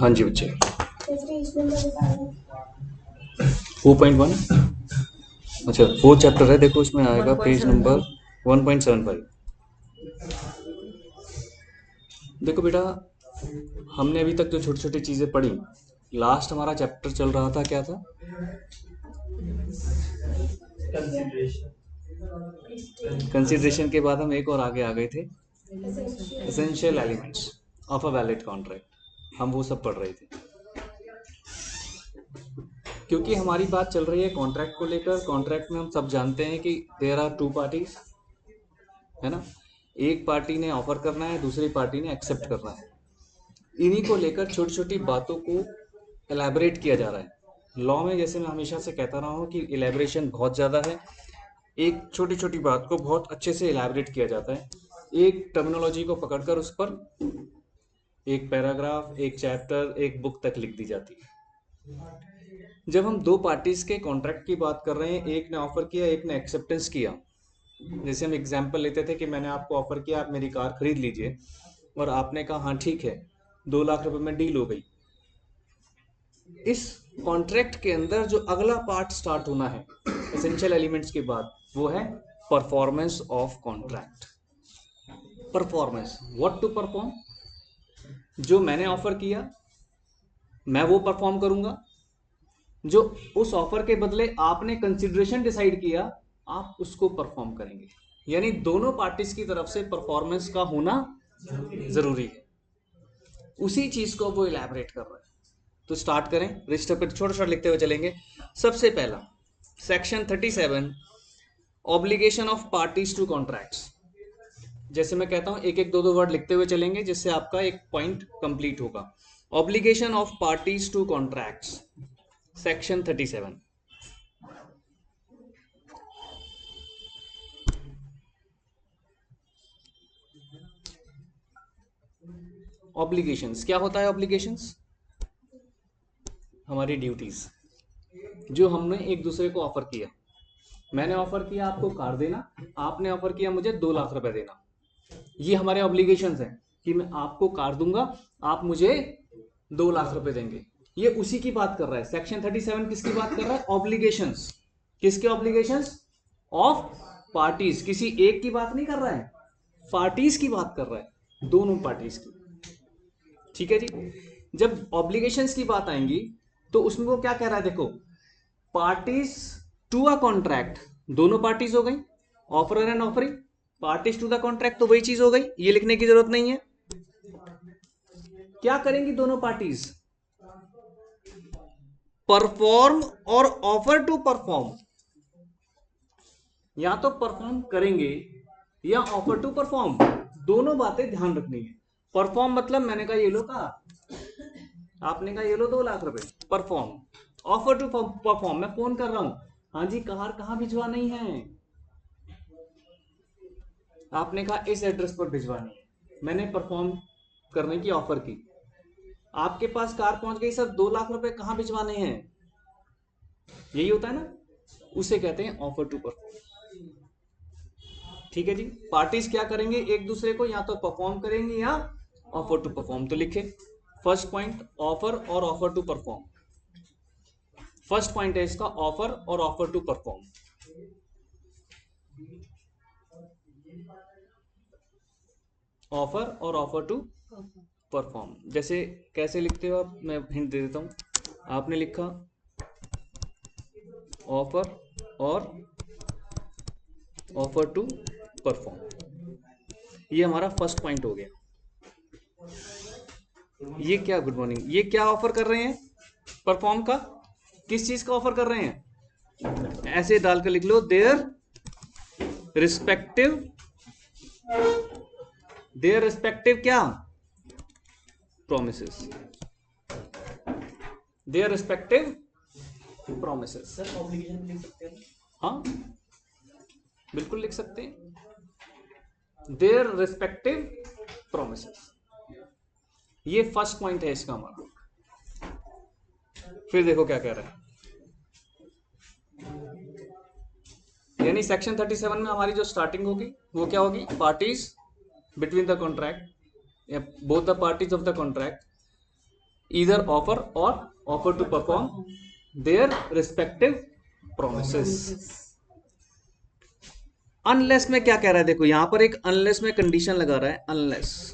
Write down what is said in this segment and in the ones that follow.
हाँ जी बच्चे 4.1 अच्छा 4 चैप्टर है, देखो इसमें आएगा पेज नंबर 1.75। देखो बेटा, हमने अभी तक जो छोटी छोटी चीजें पढ़ी, लास्ट हमारा चैप्टर चल रहा था, क्या था? कंसिडरेशन के बाद हम एक और आगे आ गए थे, essential elements of a valid contract. हम वो सब पढ़ रहे थे, क्योंकि हमारी बात चल रही है कॉन्ट्रैक्ट को लेकर। कॉन्ट्रैक्ट में हम सब जानते हैं कि देयर आर टू पार्टीज, है ना। एक पार्टी ने ऑफर करना है, दूसरी पार्टी ने एक्सेप्ट करना है। इन्हीं को लेकर छोटी छोटी बातों को एलैबोरेट किया जा रहा है। लॉ में जैसे मैं हमेशा से कहता रहा हूँ कि एलैबोरेशन बहुत ज़्यादा है। एक छोटी छोटी बात को बहुत अच्छे से एलैबोरेट किया जाता है, एक टर्मिनोलॉजी को पकड़कर उस पर एक पैराग्राफ, एक चैप्टर, एक बुक तक लिख दी जाती है। जब हम दो पार्टीज के कॉन्ट्रैक्ट की बात कर रहे हैं, एक ने ऑफर किया, एक ने एक्सेप्टेंस किया। जैसे हम एग्जाम्पल लेते थे कि मैंने आपको ऑफर किया आप मेरी कार खरीद लीजिए, और आपने कहा हाँ ठीक है, 2 लाख रुपए में डील हो गई। इस कॉन्ट्रैक्ट के अंदर जो अगला पार्ट स्टार्ट होना है एसेंशियल एलिमेंट्स के बाद, वो है performance of contract. Performance, what to perform. जो मैंने ऑफर किया मैं वो परफॉर्म करूंगा, जो उस ऑफर के बदले आपने कंसिडरेशन डिसाइड किया आप उसको परफॉर्म करेंगे। यानी दोनों पार्टीज की तरफ से परफॉर्मेंस का होना जरूरी है। उसी चीज को वो इलैबोरेट कर रहा है। तो स्टार्ट करें, रजिस्टर पर छोटा छोटा लिखते हुए चलेंगे। सबसे पहला section 37, obligation of parties to contracts. जैसे मैं कहता हूं एक एक दो दो वर्ड लिखते हुए चलेंगे, जिससे आपका एक पॉइंट कंप्लीट होगा। Obligation of parties to contracts, section 37। Obligations क्या होता है? ऑब्लिगेशंस हमारी ड्यूटीज, जो हमने एक दूसरे को ऑफर किया। मैंने ऑफर किया आपको कार देना, आपने ऑफर किया मुझे 2 लाख रुपए देना। ये हमारे ऑब्लिगेशंस हैं कि मैं आपको कार दूंगा, आप मुझे 2 लाख रुपए देंगे। ये उसी की बात कर रहा है। सेक्शन 37 किसकी बात कर रहा है? ऑब्लिगेशंस। किसके ऑब्लिगेशंस? Of parties. किसी एक की बात नहीं कर रहा है, पार्टीज की बात कर रहा है, दोनों पार्टीज की। ठीक है जी। जब ऑब्लिगेशंस की बात आएंगी तो उसमें वो क्या कह रहा है, देखो, पार्टीज टू अ कॉन्ट्रैक्ट, दोनों पार्टीज हो गई, offerer and offering. Parties to the contract तो वही चीज हो गई, ये लिखने की जरूरत नहीं है। क्या करेंगी दोनों पार्टीज? परफॉर्म और ऑफर टू परफॉर्म। या तो परफॉर्म करेंगे या ऑफर टू परफॉर्म, दोनों बातें ध्यान रखनी है। परफॉर्म मतलब मैंने कहा ये लो का, आपने कहा ये लो 2 लाख रुपए, परफॉर्म। ऑफर टू परफॉर्म, मैं फोन कर रहा हूं, हाँ जी कार कहां भिजवानी है, आपने कहा इस एड्रेस पर भिजवानी है, मैंने परफॉर्म करने की ऑफर की, आपके पास कार पहुंच गई, सर 2 लाख रुपए कहां भिजवाने हैं, यही होता है ना, उसे कहते हैं ऑफर टू परफॉर्म। ठीक है जी। पार्टीज क्या करेंगे, एक दूसरे को या तो परफॉर्म करेंगे या ऑफर टू परफॉर्म। तो लिखे फर्स्ट पॉइंट ऑफर और offer to perform. First point है इसका ऑफर और ऑफर टू परफॉर्म। ऑफर और ऑफर टू परफॉर्म। जैसे कैसे लिखते हो आप, मैं हिंट दे देता हूं। आपने लिखा ऑफर और ऑफर टू परफॉर्म, ये हमारा फर्स्ट पॉइंट हो गया। ये क्या, गुड मॉर्निंग, ये क्या ऑफर कर रहे हैं? परफॉर्म का। किस चीज का ऑफर कर रहे हैं? ऐसे डालकर लिख लो, रिस्पेक्टिव देयर रिस्पेक्टिव क्या, promises, their respective promises. Sir obligation लिख सकते हैं? हाँ बिल्कुल लिख सकते हैं, देयर रिस्पेक्टिव प्रोमिसेस। ये फर्स्ट पॉइंट है इसका हमारा। फिर देखो क्या कह रहा है, यानी सेक्शन 37 में हमारी जो स्टार्टिंग होगी वो क्या होगी? पार्टीज बिटवीन द कॉन्ट्रैक्ट या both the parties of the contract either offer or offer to perform their respective promises. Unless में क्या कह रहा है, देखो यहां पर एक अनलेस में कंडीशन लगा रहा है, unless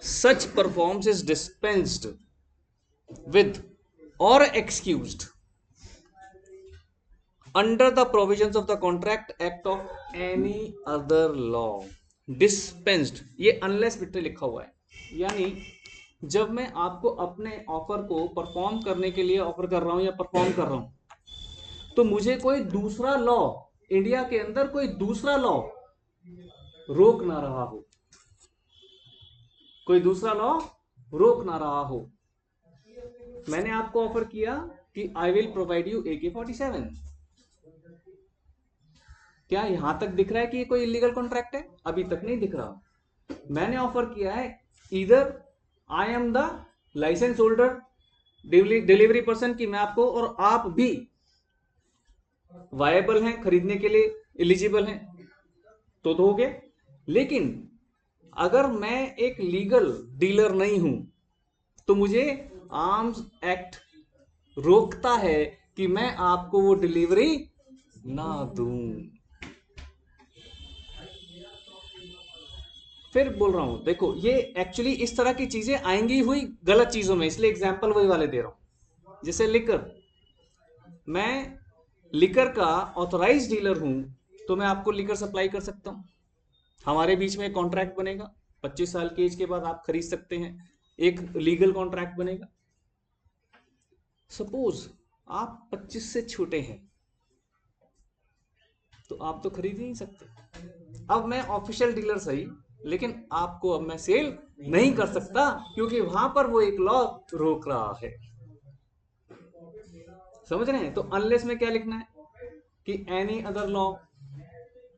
such performs is dispensed with or excused under the provisions of the contract act of any other law. Dispensed, ये अनलेस बिट लिखा हुआ है, यानी जब मैं आपको अपने ऑफर को परफॉर्म करने के लिए ऑफर कर रहा हूं या परफॉर्म कर रहा हूं, तो मुझे कोई दूसरा लॉ, इंडिया के अंदर कोई दूसरा लॉ रोक ना रहा हो, कोई दूसरा लॉ रोक ना रहा हो. मैंने आपको ऑफर किया कि I will provide you AK-47. क्या यहां तक दिख रहा है कि ये कोई इलीगल कॉन्ट्रैक्ट है? अभी तक नहीं दिख रहा. मैंने ऑफर किया है इधर I am the licence holder, delivery person, की मैं आपको और आप भी वायबल हैं, खरीदने के लिए एलिजिबल हैं, तो हो गया. लेकिन अगर मैं एक लीगल डीलर नहीं हूं तो मुझे आर्म्स एक्ट रोकता है कि मैं आपको वो डिलीवरी ना दूं. फिर बोल रहा हूं, देखो ये एक्चुअली इस तरह की चीजें आएंगी हुई गलत चीजों में, इसलिए एग्जाम्पल वही वाले दे रहा हूं. जैसे लिकर, मैं लिकर का ऑथराइज डीलर हूं तो मैं आपको लिकर सप्लाई कर सकता हूं. हमारे बीच में एक कॉन्ट्रैक्ट बनेगा, 25 साल की एज के बाद आप खरीद सकते हैं, एक लीगल कॉन्ट्रैक्ट बनेगा. सपोज आप 25 से छोटे हैं तो आप तो खरीद ही नहीं सकते. अब मैं ऑफिशियल डीलर सही, लेकिन आपको अब मैं सेल नहीं कर सकता क्योंकि वहां पर वो एक लॉ रोक रहा है. समझ रहे हैं? तो अनलेस में क्या लिखना है कि any other law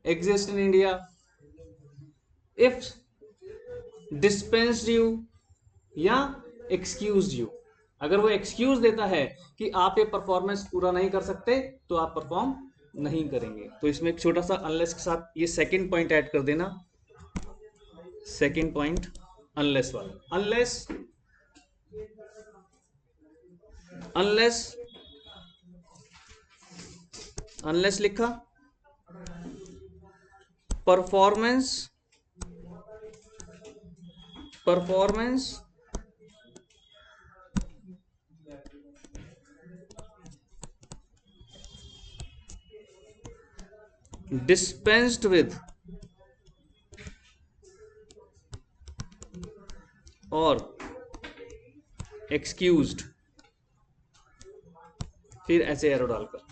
exist in India if dispensed you या एक्सक्यूज्ड यू. अगर वो एक्सक्यूज देता है कि आप ये परफॉर्मेंस पूरा नहीं कर सकते तो आप परफॉर्म नहीं करेंगे. तो इसमें एक छोटा सा अनलेस के साथ ये सेकंड पॉइंट ऐड कर देना. सेकंड पॉइंट अनलेस वाला, अनलेस अनलेस अनलेस लिखा, परफॉर्मेंस dispensed with और excused, फिर ऐसे एरो डालकर.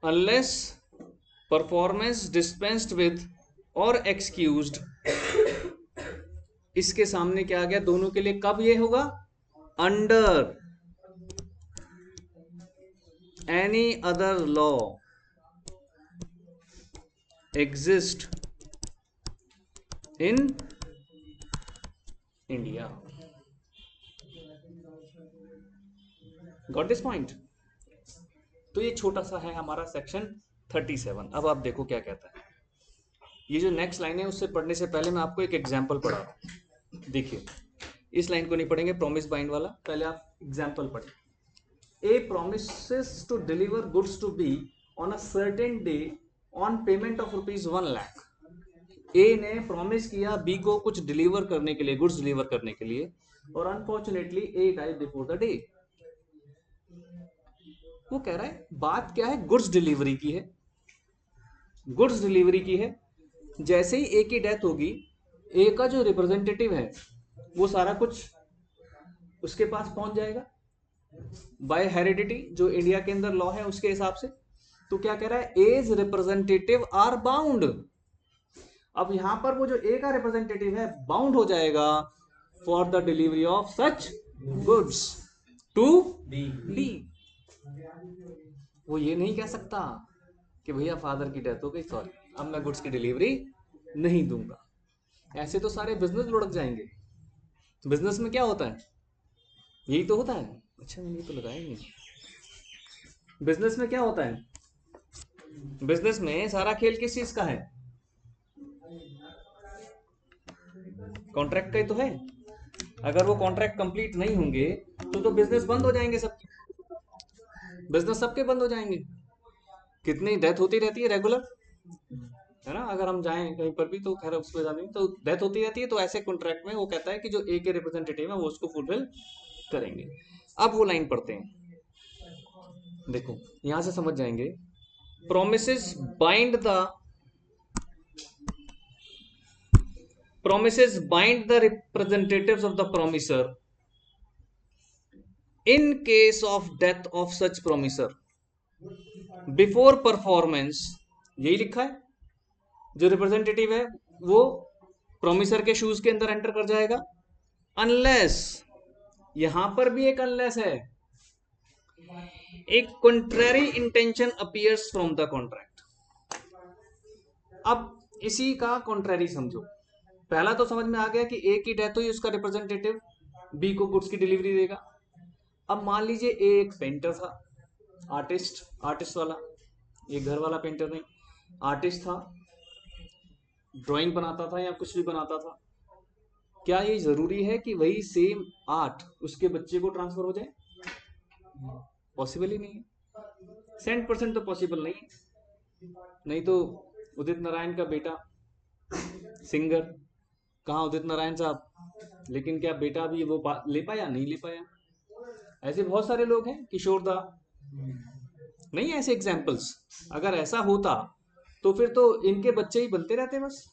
Unless performance dispensed with or excused, इसके सामने क्या आ गया दोनों के लिए? कब ये होगा? Under any other law exist in India. Got this point? तो ये छोटा सा है हमारा सेक्शन 37. अब आप देखो क्या कहता है. ये जो नेक्स्ट लाइन है उससे पढ़ने से पहले मैं आपको एक एग्जाम्पल पढ़ा रहा हूं. देखिए, इस लाइन को नहीं पढ़ेंगे, प्रॉमिस बाइंड वाला, पहले आप एग्जाम्पल पढ़ें. A promises to deliver goods to B on a certain day on payment of ₹1 lakh. A ने प्रॉमिस किया B को कुछ डिलीवर करने के लिए, गुड्स डिलीवर करने के लिए, और unfortunately A died before the day. वो कह रहा है बात क्या है? गुड्स डिलीवरी की है, गुड्स डिलीवरी की है. जैसे ही A की डेथ होगी, A का जो रिप्रेजेंटेटिव है वो सारा कुछ उसके पास पहुंच जाएगा बाय हेरिडिटी, जो इंडिया के अंदर लॉ है उसके हिसाब से. तो क्या कह रहा है? As representative are bound. अब यहां पर वो जो ए का रिप्रेजेंटेटिव है बाउंड हो जाएगा for the delivery of such goods to be. वो ये नहीं कह सकता कि भैया फादर की डेथ हो गई, सॉरी अब मैं गुड्स की डिलीवरी नहीं दूंगा. ऐसे तो सारे बिजनेस लुढ़क जाएंगे. बिजनेस में क्या होता है? यही तो होता है. अच्छा, मैंने तो लगाया नहीं. बिजनेस में क्या होता है? बिजनेस में सारा खेल किस चीज का है? कॉन्ट्रैक्ट का ही तो है। अगर वो कॉन्ट्रैक्ट कंप्लीट नहीं होंगे तो बिजनेस बंद हो जाएंगे सबके, बिजनेस सबके बंद हो जाएंगे। कितनी डेथ होती रहती है रेगुलर, है ना, अगर हम जाएं कहीं पर भी तो खैर उस पर जाने तो डेथ होती रहती है। तो ऐसे कॉन्ट्रैक्ट में वो कहता है कि जो ए के रिप्रेजेंटेटिव है वो उसको फुलफिल करेंगे। अब वो लाइन पढ़ते हैं, देखो यहां से समझ जाएंगे। Promises bind the promises bind the representatives of the promiser in case of death of such promiser before performance। यही लिखा है, जो रिप्रेजेंटेटिव है वो प्रोमिसर के शूज के अंदर एंटर कर जाएगा, अनलेस, यहां पर भी एक अनलेस है, एक contrary intention appears from the contract. अब इसी का कॉन्ट्रेरी समझो। पहला तो समझ में आ गया कि ए की डेथ हुई, उसका रिप्रेजेंटेटिव बी को गुड्स की डिलीवरी देगा। अब मान लीजिए ए एक पेंटर था, आर्टिस्ट वाला, एक घर वाला पेंटर नहीं, आर्टिस्ट था, ड्राइंग बनाता था या कुछ भी बनाता था। क्या ये जरूरी है कि वही सेम आर्ट उसके बच्चे को ट्रांसफर हो जाए? पॉसिबल ही नहीं है, 100% तो पॉसिबल नहीं है। नहीं तो उदित नारायण का बेटा सिंगर, कहाँ उदित नारायण साहब, लेकिन क्या बेटा भी वो ले पाया? नहीं ले पाया। ऐसे बहुत सारे लोग हैं, किशोर दा, नहीं ऐसे एग्जाम्पल्स। अगर ऐसा होता तो फिर तो इनके बच्चे ही बनते रहते बस।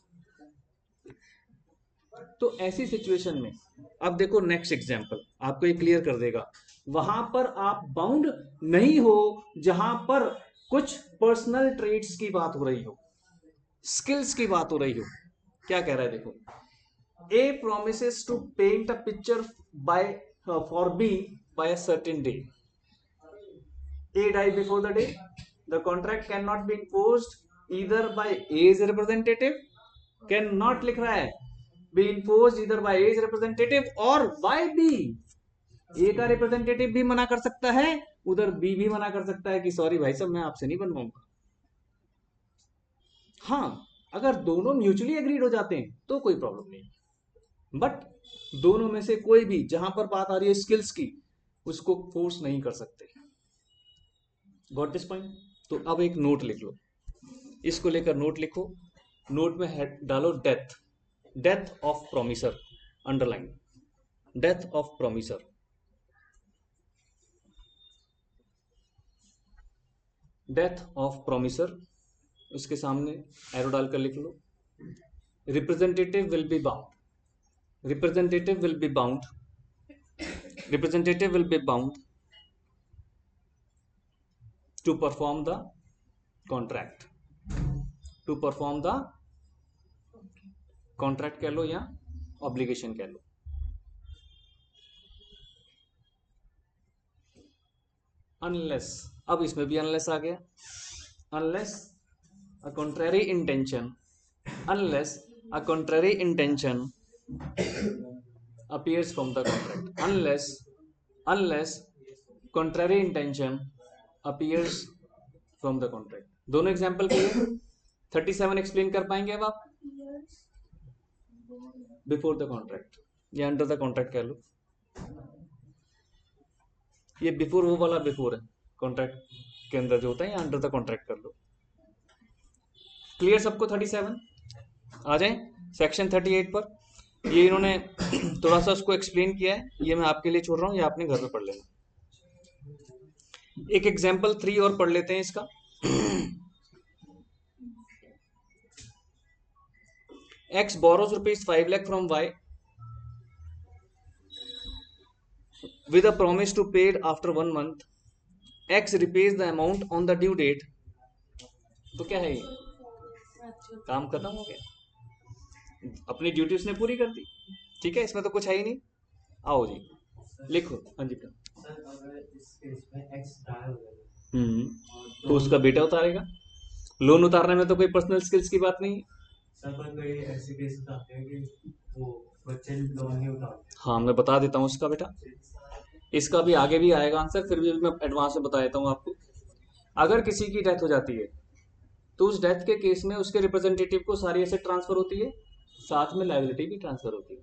तो ऐसी सिचुएशन में अब देखो नेक्स्ट एग्जाम्पल आपको ये क्लियर कर देगा। वहां पर आप बाउंड नहीं हो जहां पर कुछ पर्सनल ट्रेड्स की बात हो रही हो, स्किल्स की बात हो रही हो। क्या कह रहा है देखो, A promises to paint a picture for B by a certain day. A died before the day. The contract cannot be enforced either by A's representative, cannot लिख रहा है, be enforced either by A's representative or by B. A का representative भी मना कर सकता है, उधर B भी मना कर सकता है कि सॉरी भाई साहब मैं आपसे नहीं बनवाऊंगा। हाँ, अगर दोनों म्यूचुअली एग्रीड हो जाते हैं तो कोई प्रॉब्लम नहीं, बट दोनों में से कोई भी, जहां पर बात आ रही है स्किल्स की, उसको फोर्स नहीं कर सकते। Got this point? तो अब एक नोट लिख लो, इसको लेकर नोट लिखो। नोट में डालो death, death of promisor, underline, death of promisor. Death of promisor, उसके सामने एरो डालकर लिख लो, representative will be bound, representative will be bound, representative will be bound to perform the contract, to perform the contract कह लो या obligation कह लो। unless, अब इसमें भी unless आ गया, unless a contrary intention, unless a contrary intention appears from the contract, unless contrary intention appears from the contract। दोनों example के लिए 37 एक्सप्लेन कर पाएंगे अब आप? बिफोर द कॉन्ट्रैक्ट या अंडर द कॉन्ट्रैक्ट कह लो, ये बिफोर वो वाला बिफोर है, कॉन्ट्रैक्ट के अंदर जो होता है, या अंडर द कॉन्ट्रैक्ट कर लो। क्लियर सबको? 37 आ जाए सेक्शन 38 पर। ये इन्होंने थोड़ा सा उसको एक्सप्लेन किया है, ये मैं आपके लिए छोड़ रहा हूँ, ये आपने घर में पढ़ लेना। एक एग्जाम्पल 3 और पढ़ लेते हैं इसका। X borrows ₹5 lakh from Y with a promise to pay it after 1 month. X repays the amount on the due date. तो क्या है ये? काम खत्म हो गया, अपनी ड्यूटी उसने पूरी कर दी, ठीक है, इसमें तो कुछ है ही नहीं। आओ जी लिखो। हाँ जी तो उसका बेटा उतारेगा। लोन उतारने में तो कोई पर्सनल स्किल्स की बात नहीं है। हाँ मैं बता देता हूँ उसका बेटा, इसका भी आगे भी आएगा आंसर, फिर भी मैं एडवांस में बता देता हूँ आपको। अगर किसी की डेथ हो जाती है तो उस डेथ के केस में उसके रिप्रेजेंटेटिव को सारी एसेट ट्रांसफर होती है, साथ में लायबिलिटी भी ट्रांसफर होती है।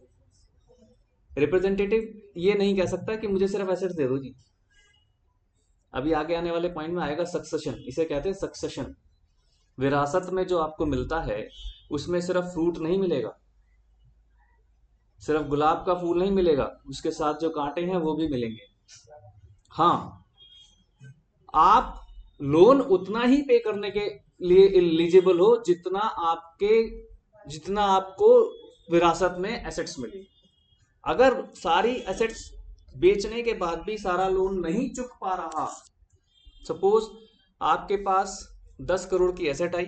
रिप्रेजेंटेटिव ये नहीं कह सकता कि मुझे सिर्फ एसेट्स दे दो जी। अभी आगे आने वाले पॉइंट में आएगा सक्सेशन, इसे कहते हैं सक्सेशन। विरासत में जो आपको मिलता है उसमें सिर्फ फ्रूट नहीं मिलेगा, सिर्फ गुलाब का फूल नहीं मिलेगा, उसके साथ जो कांटे हैं वो भी मिलेंगे। हाँ, आप लोन उतना ही पे करने के लिए एलिजिबल हो जितना आपको विरासत में एसेट्स मिले। अगर सारी एसेट्स बेचने के बाद भी सारा लोन नहीं चुक पा रहा, सपोज आपके पास 10 करोड़ की एसेट आई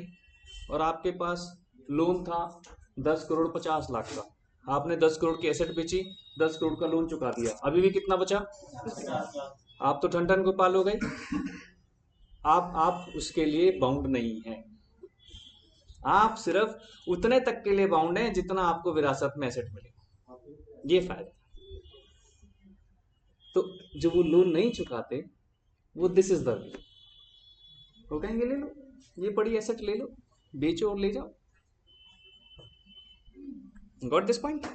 और आपके पास लोन था 10 करोड़ 50 लाख का, आपने 10 करोड़ की एसेट बेची, 10 करोड़ का लोन चुका दिया, अभी भी कितना बचा? आप तो ठन ठन गोपाल हो गए। आप उसके लिए बाउंड नहीं है, आप सिर्फ उतने तक के लिए बाउंड हैं जितना आपको विरासत में एसेट मिलेगा। ये फायदा। तो जो वो लोन नहीं चुकाते वो दिस इज द वे, वो कहेंगे ले लो ये बड़ी एसेट, ले लो, बेचो और ले जाओ। Got this point?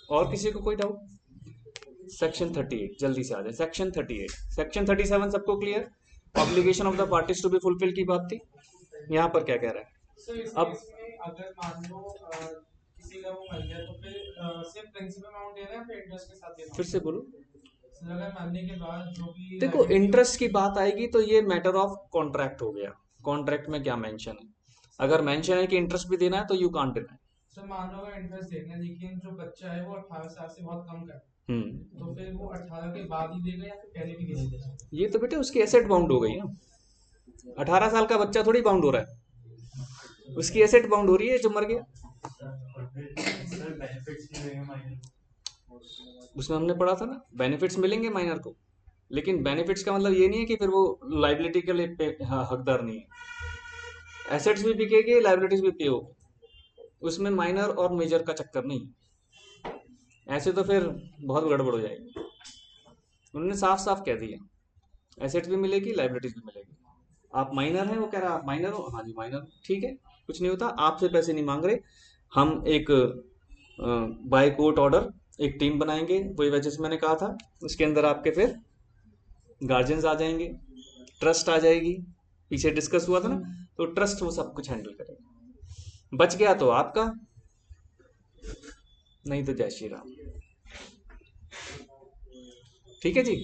और किसी को कोई डाउट? सेक्शन 38 जल्दी से आ जाए। सेक्शन 38, सेक्शन 37 सबको clear? Obligation of the parties to be fulfil की बात थी। यहाँ पर क्या कह रहा है? अब अगर मान लो किसी का वो मर गया तो फिर सिर्फ प्रिंसिपल अमाउंट देना है फिर इंटरेस्ट के साथ देना? फिर से बोलो। अगर मरने के बाद जो भी देखो, इंटरेस्ट की बात आएगी तो ये मैटर ऑफ कॉन्ट्रैक्ट हो गया। कॉन्ट्रैक्ट में क्या मेंशन है? अगर मेंशन है कि इंटरेस्ट भी देना है तो यू कांट डिनाई। सर मान लो अगर इंटरेस्ट देना है लेकिन जो बच्चा है वो 18 साल से बहुत कम का है, तो फिर वो 18 के बाद ही देगा या फिर पहले भी दे देगा? ये तो बेटे उसकी एसेट बाउंड हो गई ना। 18 साल का बच्चा थोड़ी बाउंड हो रहा है, उसकी एसेट बाउंड हो रही है जो मर गया। उसमें हमने पढ़ा था ना, बेनिफिट्स मिलेंगे माइनर को, लेकिन बेनिफिट्स का मतलब ये नहीं है कि फिर वो लाइबिलिटी के लिए हकदार नहीं है। एसेट्स भी बिकेगी, लाइबिलिटीज भी पे होगी, उसमें माइनर और मेजर का चक्कर नहीं। ऐसे तो फिर बहुत गड़बड़ हो जाएगी। उन्होंने साफ साफ कह दिया एसेट्स भी मिलेगी, लाइबिलिटीज भी मिलेगी। आप माइनर हैं, वो कह रहा है आप माइनर हो, हाँ जी माइनर, ठीक है, कुछ नहीं होता, आपसे पैसे नहीं मांग रहे, हम एक बाय कोर्ट ऑर्डर एक टीम बनाएंगे, वही वजह से मैंने कहा था उसके अंदर आपके फिर गार्जियंस आ जाएंगे, ट्रस्ट आ जाएगी, पीछे डिस्कस हुआ था ना, तो ट्रस्ट वो सब कुछ हैंडल करेगा। बच गया तो आपका, नहीं तो जय श्री राम। ठीक है जी,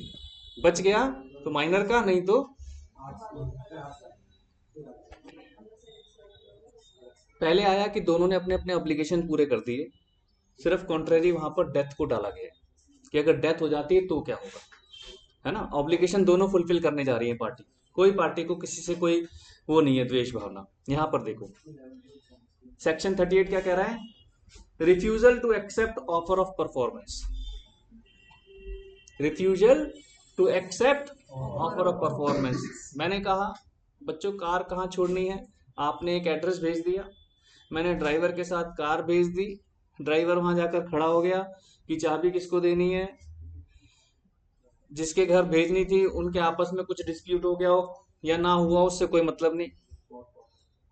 बच गया तो माइनर का, नहीं तो पहले आया कि दोनों ने अपने अपने ऑब्लिगेशन पूरे कर दिए, सिर्फ कॉन्ट्रेरी वहां पर डेथ को डाला गया कि अगर डेथ हो जाती है तो क्या होगा, है ना। ऑब्लिगेशन दोनों फुलफिल करने जा रही है पार्टी, कोई पार्टी को किसी से कोई वो नहीं है द्वेष भावना। यहां पर देखो सेक्शन 38 क्या कह रहा है? Refusal to accept offer of performance, refusal to accept offer of performance. मैंने कहा बच्चों कार कहाँ छोड़नी है, आपने एक एड्रेस भेज दिया, मैंने ड्राइवर के साथ कार भेज दी, ड्राइवर वहां जाकर खड़ा हो गया कि चाबी किसको देनी है, जिसके घर भेजनी थी उनके आपस में कुछ डिस्प्यूट हो गया हो या ना हुआ, उससे कोई मतलब नहीं,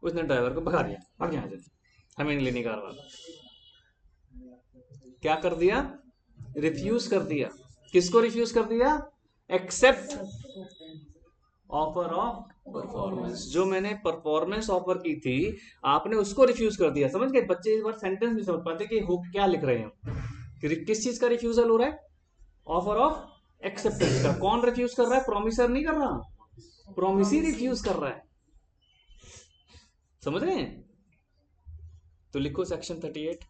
उसने ड्राइवर को भगा दिया, भाग यहाँ से, हमें नहीं लेनी कार वाला। क्या कर दिया? रिफ्यूज कर दिया। किसको रिफ्यूज कर दिया? एक्सेप्ट ऑफर ऑफ परफॉर्मेंस, जो मैंने परफॉर्मेंस ऑफर की थी आपने उसको रिफ्यूज कर दिया। समझ गए? बच्चे इस बार सेंटेंस नहीं समझ पाते कि हो क्या लिख रहे हैं। किस चीज का रिफ्यूजल हो रहा है? ऑफर ऑफ एक्सेप्टेंस का। कौन रिफ्यूज कर रहा है? प्रोमिसर नहीं कर रहा, प्रोमिसी रिफ्यूज कर रहा है। समझ रहे हैं? तो लिखो सेक्शन 38,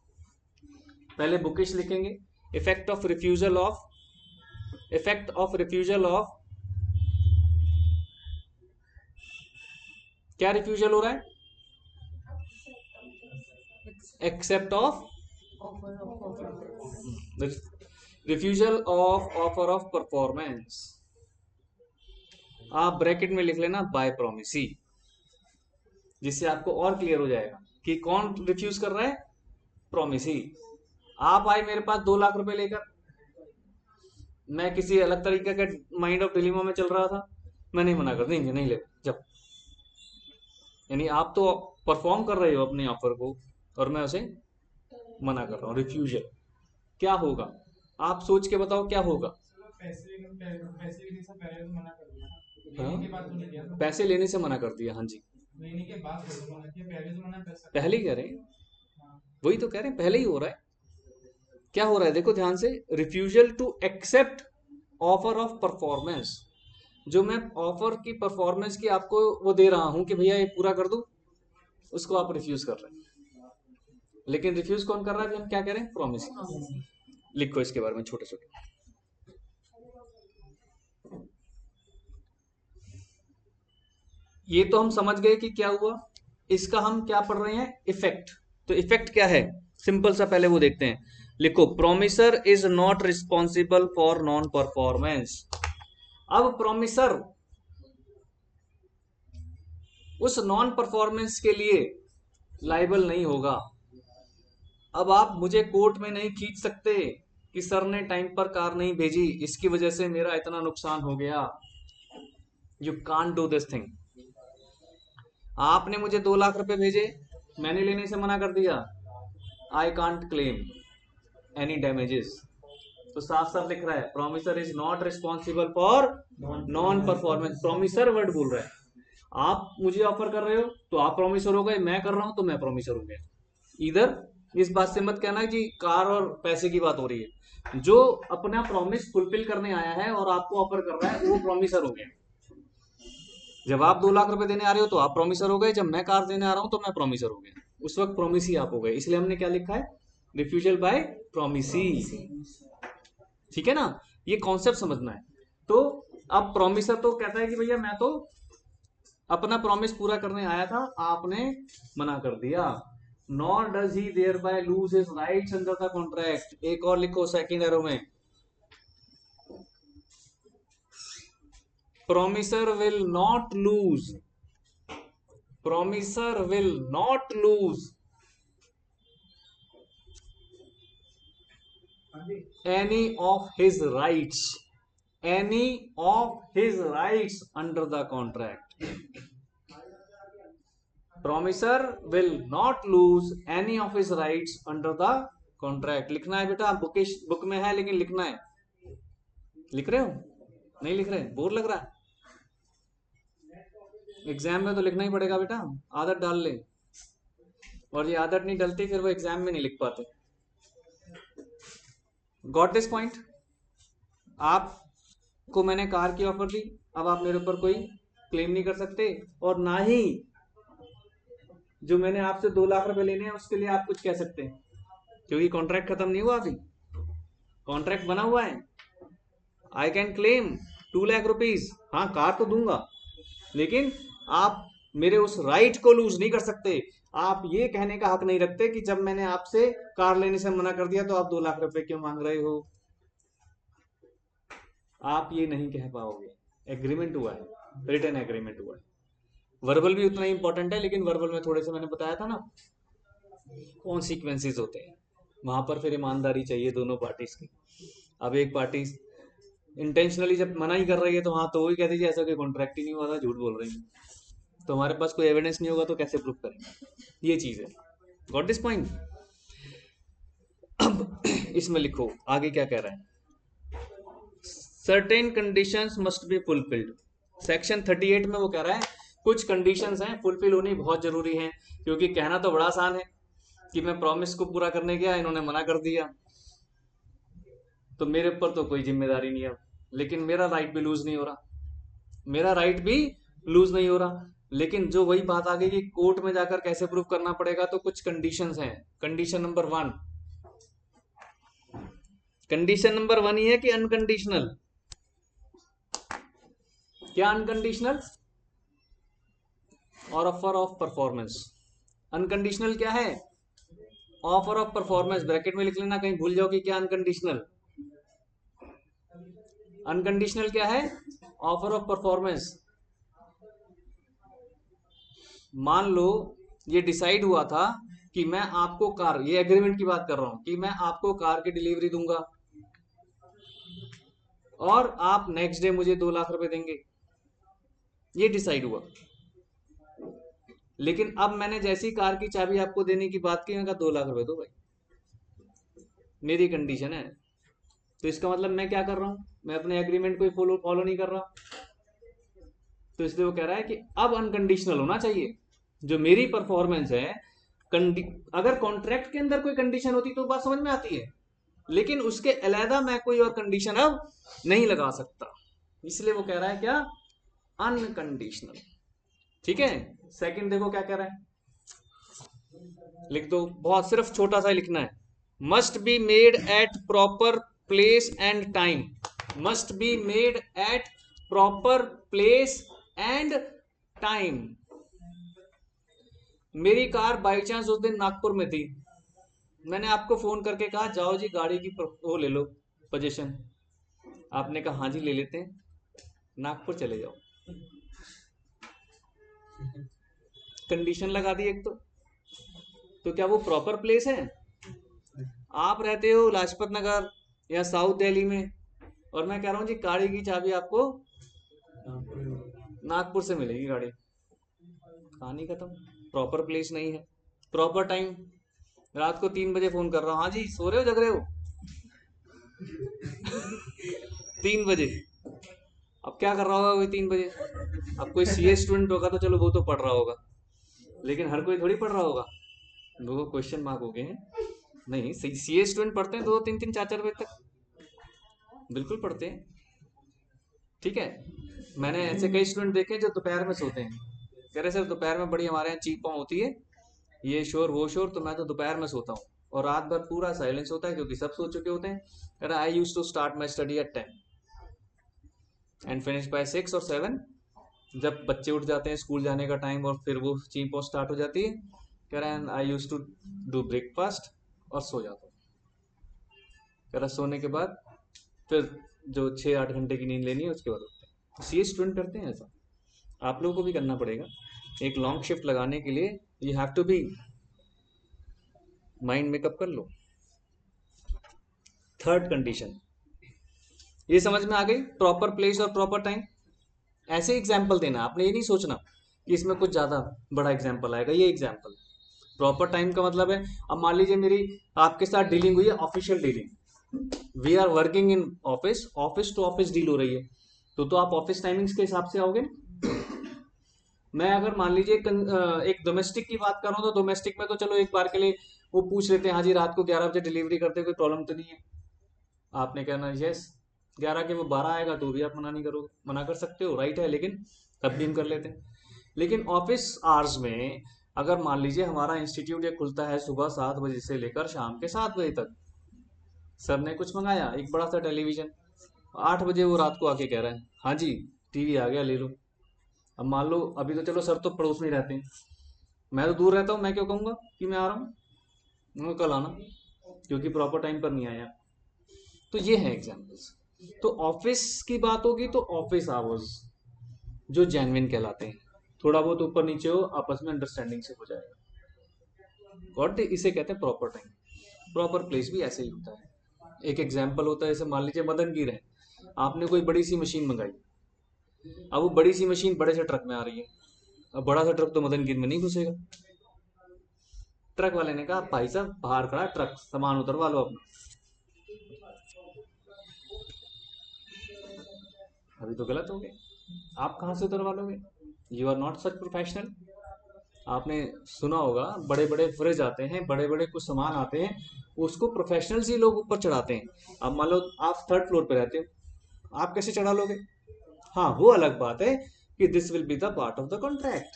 पहले बुकिश लिखेंगे, effect of refusal of, effect of refusal of, क्या रिफ्यूजल हो रहा है? Except of, refusal of offer of performance, आप ब्रैकेट में लिख लेना बाय प्रोमिसी, जिससे आपको और क्लियर हो जाएगा कि कौन रिफ्यूज कर रहा है? प्रोमिसी। आप आए मेरे पास 2 लाख रुपए लेकर, मैं किसी अलग तरीके का माइंड ऑफ डिलीमा में चल रहा था, मैं नहीं मना कर देंगे, नहीं ले जब, यानी आप तो परफॉर्म कर रहे हो अपने ऑफर को और मैं उसे मना कर रहा हूँ, रिफ्यूजल। क्या होगा, आप सोच के बताओ क्या होगा। पैसे लेने से पहले तो मना कर दिया, हाँ, लेने के बाद तो नहीं किया था। पैसे लेने से मना कर दिया, हाँ जी। लेने के बाद तो मना किया, पहले तो मना कर सकते पहले ही कह रहे हैं, हाँ। वही तो कह रहे हैं, पहले ही हो रहा है। क्या हो रहा है देखो ध्यान से, refusal to accept offer of performance. जो मैं ऑफर की परफॉर्मेंस की आपको वो दे रहा हूं कि भैया ये पूरा कर दो, उसको आप रिफ्यूज कर रहे हैं। लेकिन रिफ्यूज कौन कर रहा है, हम क्या कह रहे हैं, प्रॉमिस। लिखो इसके बारे में छोटे छोटे। ये तो हम समझ गए कि क्या हुआ। इसका हम क्या पढ़ रहे हैं, इफेक्ट। तो इफेक्ट क्या है, सिंपल सा पहले वो देखते हैं। लिखो, promisor is not responsible for non performance. अब प्रोमिसर उस नॉन परफॉर्मेंस के लिए लाइबल नहीं होगा। अब आप मुझे कोर्ट में नहीं खींच सकते कि सर ने टाइम पर कार नहीं भेजी, इसकी वजह से मेरा इतना नुकसान हो गया। You can't do this thing. आपने मुझे 2 लाख रुपए भेजे, मैंने लेने से मना कर दिया, I can't claim any damages. तो साफ साफ लिख रहा है, promisor is not responsible for non performance. Promisor word बोल रहा है। आप मुझे ऑफर कर रहे हो तो आप प्रोमिसर हो गए, मैं कर रहा हूं तो मैं प्रोमिसर हो गया। इधर इस बात से मत कहना कि कार और पैसे की बात हो रही है। जो अपना प्रॉमिस फुलफिल करने आया है और आपको ऑफर कर रहा है, वो प्रोमिसर हो गया। जब आप 2 लाख रुपए देने आ रहे हो तो आप प्रोमिसर हो गए, जब मैं कार देने आ रहा हूं तो मैं प्रोमिसर हो गया। उस वक्त प्रोमिस ही आप हो गए, इसलिए हमने क्या लिखा है, रिफ्यूजल बाय प्रोमिसी। ठीक है ना, ये कॉन्सेप्ट समझना है। तो अब प्रोमिसर तो कहता है कि भैया मैं तो अपना प्रॉमिस पूरा करने आया था, आपने मना कर दिया। Nor does he thereby lose his rights under the contract. एक और लिखो सेकंड एरो में, promisor will not lose, promisor will not lose any of his rights, any of his rights under the contract. Promisor will not lose any of his rights under the contract. लिखना है बेटा, book में है लेकिन लिखना है। लिख रहे हो, नहीं लिख रहे, बोर लग रहा है। एग्जाम में तो लिखना ही पड़ेगा बेटा, आदत डाल ले। और ये आदत नहीं डलती फिर वो एग्जाम में नहीं लिख पाते। Got this point. आपको मैंने कार की ऑफर दी, अब आप मेरे ऊपर कोई क्लेम नहीं कर सकते, और ना ही जो मैंने आपसे 2 लाख रुपए लेने हैं उसके लिए आप कुछ कह सकते हैं, क्योंकि कॉन्ट्रैक्ट खत्म नहीं हुआ अभी, कॉन्ट्रैक्ट बना हुआ है। I can claim 2 lakh rupees, हाँ कार तो दूंगा, लेकिन आप मेरे उस राइट को लूज नहीं कर सकते। आप ये कहने का हक नहीं रखते कि जब मैंने आपसे कार लेने से मना कर दिया तो आप 2 लाख रुपए क्यों मांग रहे हो। आप ये नहीं कह पाओगे। एग्रीमेंट हुआ है, रिटन एग्रीमेंट हुआ है। वर्बल भी उतना ही इंपॉर्टेंट है, लेकिन वर्बल में थोड़े से मैंने बताया था ना कॉन्सिक्वेंसेज होते हैं, वहां पर फिर ईमानदारी चाहिए दोनों पार्टीज की। अब एक पार्टी इंटेंशनली जब मना ही कर रही है तो हाँ, तो वही कह दीजिए ऐसा कोई कॉन्ट्रैक्ट ही नहीं हुआ था, झूठ बोल रही है। तो हमारे पास कोई एविडेंस नहीं होगा तो कैसे प्रूफ करेंगे, ये चीज है। Got this point. अब इसमें लिखो आगे क्या कह रहा है, certain conditions must be fulfilled. Section 38 में वो कह रहा है कुछ कंडीशंस हैं, फुलफिल होनी बहुत जरूरी है। क्योंकि कहना तो बड़ा आसान है कि मैं प्रॉमिस को पूरा करने गया, इन्होंने मना कर दिया, तो मेरे ऊपर तो कोई जिम्मेदारी नहीं है। लेकिन मेरा राइट भी लूज नहीं हो रहा, मेरा राइट भी लूज नहीं हो रहा। लेकिन जो वही बात आ गई कि कोर्ट में जाकर कैसे प्रूव करना पड़ेगा, तो कुछ कंडीशंस हैं। कंडीशन नंबर 1, कंडीशन नंबर 1 ये है कि अनकंडीशनल। क्या अनकंडीशनल, और ऑफर ऑफ परफॉर्मेंस। अनकंडीशनल क्या है, ऑफर ऑफ परफॉर्मेंस, ब्रैकेट में लिख लेना कहीं भूल जाओ कि क्या अनकंडीशनल। अनकंडीशनल क्या है, ऑफर ऑफ परफॉर्मेंस। मान लो ये डिसाइड हुआ था कि मैं आपको कार, ये एग्रीमेंट की बात कर रहा हूं, कि मैं आपको कार की डिलीवरी दूंगा और आप नेक्स्ट डे मुझे 2 लाख रुपए देंगे, ये डिसाइड हुआ। लेकिन अब मैंने जैसी कार की चाबी आपको देने की बात की, मैं कहा 2 लाख रुपए दो भाई, मेरी कंडीशन है, तो इसका मतलब मैं क्या कर रहा हूं, मैं अपने एग्रीमेंट को फॉलो नहीं कर रहा। तो इसलिए वो कह रहा है कि अब अनकंडीशनल होना चाहिए, जो मेरी परफॉर्मेंस है। अगर कॉन्ट्रैक्ट के अंदर कोई कंडीशन होती तो बात समझ में आती है, लेकिन उसके अलहदा मैं कोई और कंडीशन अब नहीं लगा सकता, इसलिए वो कह रहा है क्या, अनकंडीशनल। ठीक है। सेकंड देखो क्या कह रहा है, लिख दो, बहुत सिर्फ छोटा सा लिखना है। Must be made at proper place and time, must be made at proper place and time. मेरी कार बाई चांस उस दिन नागपुर में थी, मैंने आपको फोन करके कहा जाओ जी गाड़ी की वो ले लो पोजीशन, आपने कहा हाँ जी ले लेते हैं, नागपुर चले जाओ। कंडीशन लगा दी एक तो क्या वो प्रॉपर प्लेस है? आप रहते हो लाजपत नगर या साउथ दिल्ली में, और मैं कह रहा हूँ जी गाड़ी की चाबी आपको नागपुर से मिलेगी गाड़ी, कहानी खत्म। प्रॉपर प्लेस नहीं है। प्रॉपर टाइम, रात को 3 बजे फोन कर रहा हूँ, हाँ जी सो रहे हो जग रहे हो? 3 बजे, अब क्या कर रहा होगा कोई 3 बजे? अब कोई सीए स्टूडेंट होगा तो चलो वो तो पढ़ रहा होगा, लेकिन हर कोई थोड़ी पढ़ रहा होगा, वो क्वेश्चन मार्क हो गए हैं। नहीं, सीए स्टूडेंट पढ़ते हैं 2-3 4 बजे तक, बिल्कुल पढ़ते हैं। ठीक है। मैंने ऐसे कई स्टूडेंट देखे जो दोपहर में सोते हैं, कह रहे सर दोपहर में बड़ी हमारे यहाँ चीख पाँव होती है, ये शोर वो शोर, तो मैं तो दोपहर में सोता हूँ और रात भर पूरा साइलेंस होता है क्योंकि सब सो चुके होते हैं। कह रहा I used to start my study at 10 and finish by 6 और 7, जब बच्चे उठ जाते हैं स्कूल जाने का टाइम और फिर वो चीख पाँव स्टार्ट हो जाती है। कह रहा है आई यूज टू डू ब्रेकफास्ट और सो जाता हूँ। कह रहा सोने के बाद फिर जो 6-8 घंटे की नींद लेनी है उसके बाद उठते हैं। सी स्टूडेंट करते हैं ऐसा, आप लोगों को भी करना पड़ेगा। एक लॉन्ग शिफ्ट लगाने के लिए you have to be, mind make up कर लो। थर्ड कंडीशन, ये समझ में आ गई, प्रॉपर प्लेस और प्रॉपर टाइम। ऐसे एग्जाम्पल देना, आपने ये नहीं सोचना कि इसमें कुछ ज्यादा बड़ा एग्जाम्पल आएगा। ये एग्जाम्पल प्रॉपर टाइम का मतलब है, अब मान लीजिए मेरी आपके साथ डीलिंग हुई है, official dealing, we are working in office, office to office deal हो रही है, तो आप ऑफिस टाइमिंग्स के हिसाब से आओगे। मैं अगर मान लीजिए एक डोमेस्टिक की बात करूं तो डोमेस्टिक में तो चलो एक बार के लिए वो पूछ लेते हैं, हाँ जी रात को 11 बजे डिलीवरी करते कोई प्रॉब्लम तो नहीं है? आपने कहना यस, 11 के वो 12 आएगा तो भी आप मना नहीं करोगे, मना कर सकते हो, राइट है, लेकिन तब भी हम कर लेते हैं। लेकिन ऑफिस आवर्स में अगर मान लीजिए हमारा इंस्टीट्यूट ये खुलता है सुबह 7 बजे से लेकर शाम के 7 बजे तक, सर ने कुछ मंगाया एक बड़ा सा टेलीविजन, 8 बजे वो रात को आके कह रहा है हाँ जी टीवी आ गया ले लो। अब मान लो अभी तो चलो सर तो पड़ोस में ही रहते हैं, मैं तो दूर रहता हूँ, मैं क्यों कहूँगा कि मैं आ रहा हूँ, उन्होंने कल आना, क्योंकि प्रॉपर टाइम पर नहीं आया। तो ये है एग्जाम्पल्स। तो ऑफिस की बात होगी तो ऑफिस आवर्स जो जेन्युइन कहलाते हैं, थोड़ा बहुत ऊपर नीचे हो आपस में अंडरस्टैंडिंग से हो जाएगा, गॉट, इसे कहते हैं प्रॉपर टाइम। प्रॉपर प्लेस भी ऐसे ही होता है। एक एग्जाम्पल होता है, जैसे मान लीजिए मदन गिर है, आपने कोई बड़ी सी मशीन मंगाई, अब वो बड़ी सी मशीन बड़े से ट्रक में आ रही है, अब बड़ा सा ट्रक तो मदन गिर में नहीं घुसेगा। ट्रक वाले ने कहा भाई साहब बाहर खड़ा ट्रक, सामान उतरवा लो अपना। अभी तो गलत हो गया, आप कहाँ से उतरवा लोगे? You are not such professional. आपने सुना होगा बड़े बड़े फ्रिज आते हैं, बड़े बड़े कुछ सामान आते हैं, उसको प्रोफेशनल ही लोग ऊपर चढ़ाते हैं। अब मान लो आप 3rd फ्लोर पे रहते हो, आप कैसे चढ़ा लोगे? हाँ वो अलग बात है कि this will be the part of the contract,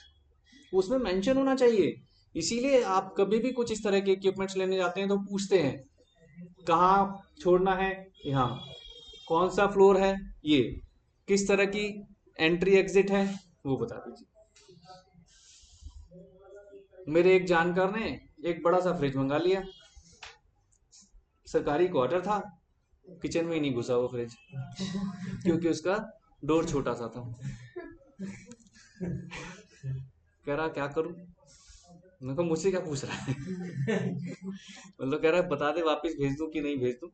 उसमें मेंशन होना चाहिए। इसीलिए आप कभी भी कुछ इस तरह के इक्विपमेंट्स लेने जाते हैं तो पूछते हैं कहाँ छोड़ना है, यहाँ, कौन सा फ्लोर है, ये, किस तरह की एंट्री एग्जिट है, वो बता दीजिए। मेरे एक जानकार ने एक बड़ा सा फ्रिज मंगा लिया, सरकारी क्वार्टर था, किचन में ही नहीं घुसा वो फ्रिज, क्योंकि उसका डोर छोटा सा था। कह रहा क्या करूं, मैं कहा मुझसे क्या पूछ रहा है मतलब कह रहा है बता दे वापस भेज दूं कि नहीं भेज दूं।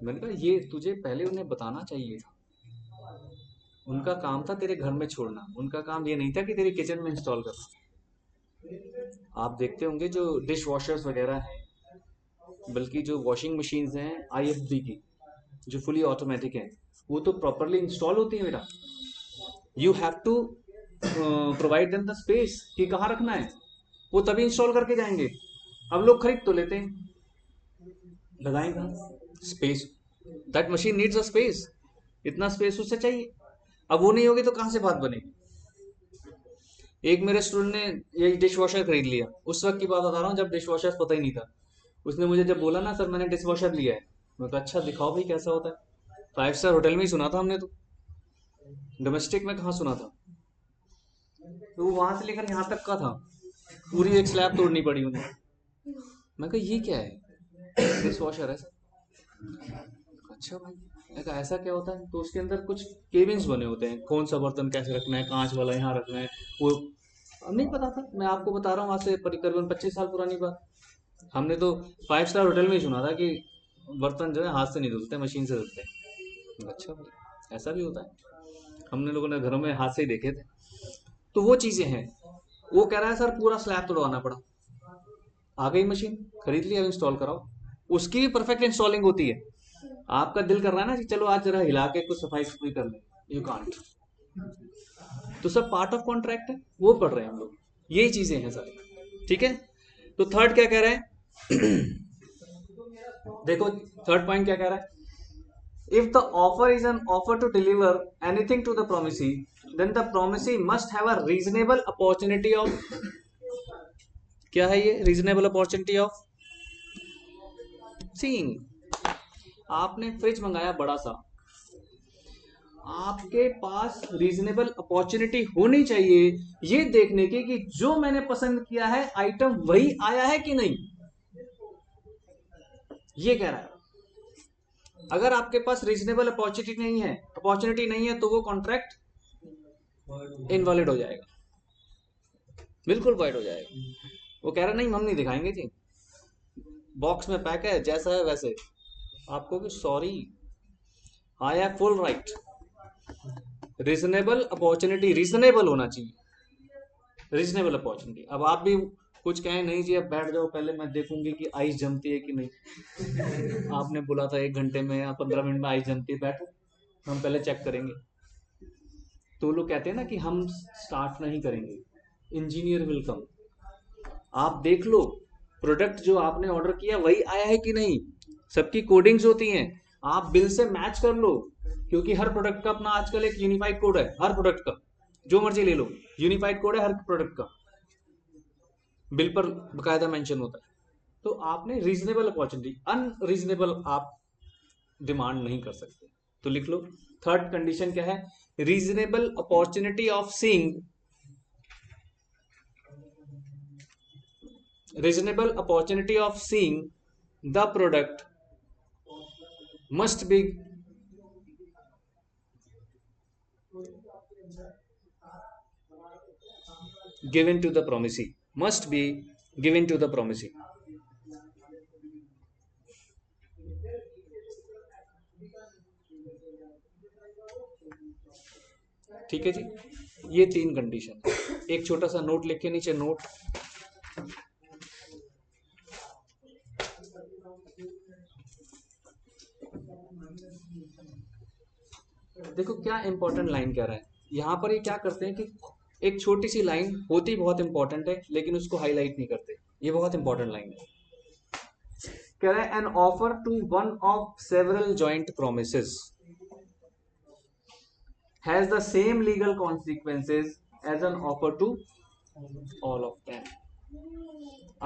मैंने कहा ये तुझे पहले उन्हें बताना चाहिए था, उनका काम था तेरे घर में छोड़ना, उनका काम ये नहीं था कि तेरे किचन में इंस्टॉल करना। आप देखते होंगे जो डिश वॉशर्स वगैरह हैं, बल्कि जो वॉशिंग मशीन्स हैं IFB की, जो फुली ऑटोमेटिक हैं, वो तो प्रॉपरली इंस्टॉल होती है बेटा। You have to provide them the space कि कहाँ रखना है, वो तभी इंस्टॉल करके जाएंगे। अब लोग खरीद तो लेते हैं, लगाएं कहाँ space? That machine needs a space, इतना स्पेस उससे चाहिए। अब वो नहीं होगी तो कहाँ से बात बनेगी? एक मेरे स्टूडेंट ने ये डिश वॉशर खरीद लिया, उस वक्त की बात बता रहा हूँ जब डिश वॉशर पता ही नहीं था। उसने मुझे जब बोला ना सर मैंने डिश वॉशर लिया है, मैं कहा अच्छा दिखाओ भाई कैसा होता है। 5 स्टार होटल में ही सुना था हमने तो, डोमेस्टिक में कहाँ सुना था। तो वो वहां से लेकर यहाँ तक का था, पूरी एक स्लैब तोड़नी पड़ी उन्हें। मैं कहा ये क्या है? डिश वॉशर है सर। अच्छा भाई, मैं कहा ऐसा क्या होता है? तो उसके अंदर कुछ केबिन्स बने होते हैं, कौन सा बर्तन कैसे रखना है, कांच वाला यहाँ रखना है, वो अब नहीं पता था। मैं आपको बता रहा हूँ आज से करीबन 25 साल पुरानी बात। हमने तो 5 स्टार होटल में ही सुना था कि बर्तन जो है हाथ से नहीं धुलते, मशीन से धुलते हैं। अच्छा भाई ऐसा भी होता है, हमने लोगों ने घरों में हाथ से ही देखे थे। तो वो चीजें हैं। वो कह रहा है सर पूरा स्लैब तोड़वाना पड़ा। आ गई मशीन, खरीद ली, अब इंस्टॉल कराओ। उसकी भी परफेक्ट इंस्टॉलिंग होती है। आपका दिल कर रहा है ना कि चलो आज जरा हिला के कुछ सफाई सफाई कर ले, यू कांट। तो सब पार्ट ऑफ कॉन्ट्रैक्ट है, वो पढ़ रहे हैं हम लोग, यही चीजें हैं सारी। ठीक है, तो थर्ड क्या कह रहे हैं? देखो थर्ड पॉइंट क्या कह रहा है? If the offer is an offer to deliver anything to the promisee, then the promisee must have a reasonable opportunity of, क्या है ये reasonable opportunity of seeing। आपने फ्रिज मंगाया बड़ा सा, आपके पास रीजनेबल अपॉर्चुनिटी होनी चाहिए ये देखने की कि जो मैंने पसंद किया है आइटम वही आया है कि नहीं। ये कह रहा है। अगर आपके पास रीजनेबल अपॉर्चुनिटी नहीं है तो वो कॉन्ट्रैक्ट इनवैलिड हो जाएगा, बिल्कुल वाइड हो जाएगा। वो कह रहा नहीं हम नहीं दिखाएंगे जी, बॉक्स में पैक है जैसा है वैसे। आपको कि sorry, I have full right. Reasonable opportunity, reasonable होना चाहिए, रीजनेबल अपॉर्चुनिटी। अब आप भी कुछ कहें नहीं जी अब बैठ जाओ पहले मैं देखूंगी कि आइस जमती है कि नहीं। आपने बोला था 1 घंटे में या 15 मिनट में आइस जमती है, बैठो हम पहले चेक करेंगे। तो लोग कहते हैं ना कि हम स्टार्ट नहीं करेंगे, इंजीनियर विल कम। आप देख लो प्रोडक्ट जो आपने ऑर्डर किया वही आया है कि नहीं। सबकी कोडिंग्स होती हैं, आप बिल से मैच कर लो, क्योंकि हर प्रोडक्ट का अपना आजकल एक यूनिफाइड कोड है। हर प्रोडक्ट का जो मर्जी ले लो, यूनिफाइड कोड है हर प्रोडक्ट का, बिल पर बकायदा मेंशन होता है। तो आपने रीजनेबल अपॉर्चुनिटी, अनरीजनेबल आप डिमांड नहीं कर सकते। तो लिख लो थर्ड कंडीशन क्या है? Reasonable opportunity of seeing, reasonable opportunity of seeing the product must be given to the promisee, must be given to the promisee। ठीक है जी, ये 3 कंडीशन। एक छोटा सा नोट लिख के नीचे नोट। देखो क्या इंपॉर्टेंट लाइन कह रहा है यहां पर। ये क्या करते हैं कि एक छोटी सी लाइन होती बहुत इंपॉर्टेंट है लेकिन उसको हाईलाइट नहीं करते। ये बहुत इंपॉर्टेंट लाइन है। कह रहा है an offer to one of several joint promises has the same legal consequences as an offer to all of them.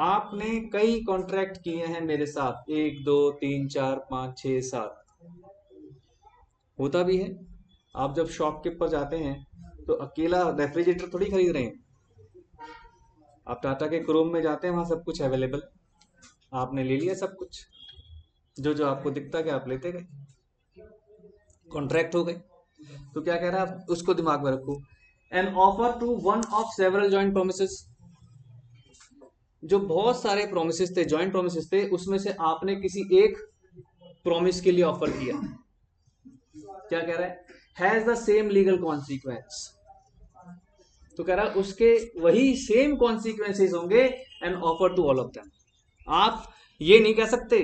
आपने कई कॉन्ट्रैक्ट किए हैं मेरे साथ, 1 2 3 4 5 6 7, होता भी है। आप जब शॉप के ऊपर जाते हैं तो अकेला रेफ्रिजरेटर थोड़ी खरीद रहे हैं। आप टाटा के क्रोम में जाते हैं, वहां सब कुछ अवेलेबल, आपने ले लिया सब कुछ, जो जो आपको दिखता गया आप लेते गए, कॉन्ट्रैक्ट हो गए। तो क्या कह रहा है आप उसको दिमाग में रखो। An offer to one of several joint promises, जो बहुत सारे प्रोमिसेस थे, जॉइंट प्रोमिसेस थे, उसमें से आपने किसी एक प्रोमिस के लिए ऑफर किया। क्या कह रहा है? Has the same legal consequence. तो कह रहा उसके वही सेम कॉन्सिक्वेंसेस होंगे and offer to all of them. आप ये नहीं कह सकते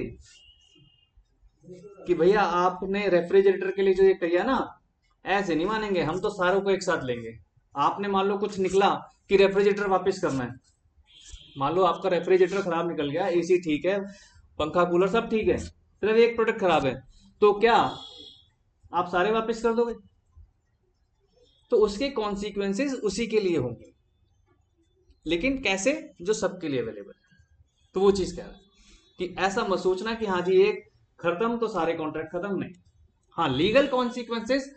कि भैया आपने रेफ्रिजरेटर के लिए जो ये किया ना, ऐसे नहीं मानेंगे, हम तो सारों को एक साथ लेंगे। आपने मान लो कुछ निकला कि रेफ्रिजरेटर वापस करना है, मान लो आपका रेफ्रिजरेटर खराब निकल गया, एसी ठीक है, पंखा कूलर सब ठीक है, सिर्फ एक प्रोडक्ट खराब है, तो क्या आप सारे वापस कर दोगे? तो उसके कॉन्सिक्वेंसेस उसी के लिए होंगे, लेकिन कैसे? जो सबके लिए अवेलेबल है। तो वो चीज कह रहा है कि ऐसा मत सोचना कि हाँ जी एक खत्म तो सारे कॉन्ट्रैक्ट खत्म, नहीं। हाँ, लीगल कॉन्सिक्वेंसेस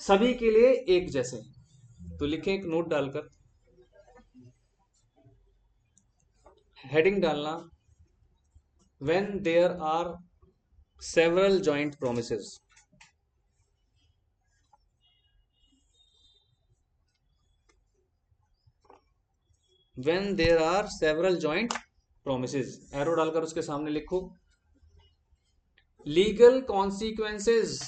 सभी के लिए एक जैसे हैं। तो लिखें एक नोट डालकर, हेडिंग डालना, when there are several joint promises, when there are several joint promises, arrow डालकर उसके सामने लिखो, legal consequences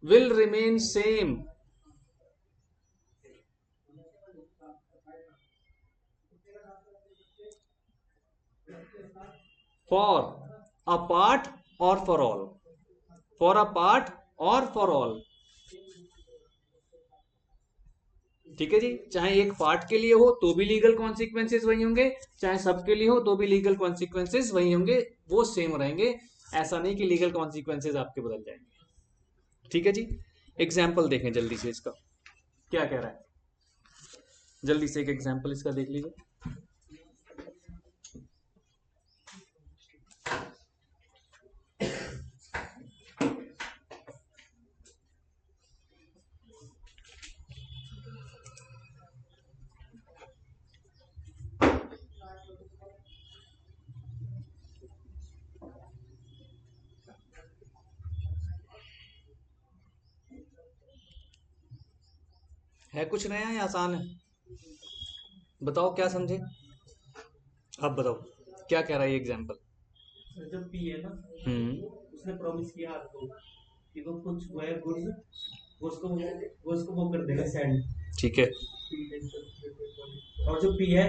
will remain same for a part or for all, for a part or for all। ठीक है जी, चाहे एक part के लिए हो तो भी लीगल कॉन्सिक्वेंसेस वही होंगे, चाहे सबके लिए हो तो भी लीगल कॉन्सिक्वेंसेस वही होंगे, वो सेम रहेंगे। ऐसा नहीं कि लीगल कॉन्सिक्वेंसेस आपके बदल जाएंगे। ठीक है जी, एग्जाम्पल देखें जल्दी से इसका क्या कह रहा है, जल्दी से एक एग्जाम्पल इसका देख लीजिए। है कुछ नया या आसान है? बताओ क्या समझे, अब बताओ क्या कह रहा है ये एग्जाम्पल। जो पी है ना, उसने प्रॉमिस किया आपको कि वो कुछ वो है गुड्स, वो उसको वो कर देगा सेंड। ठीक है, और जो पी है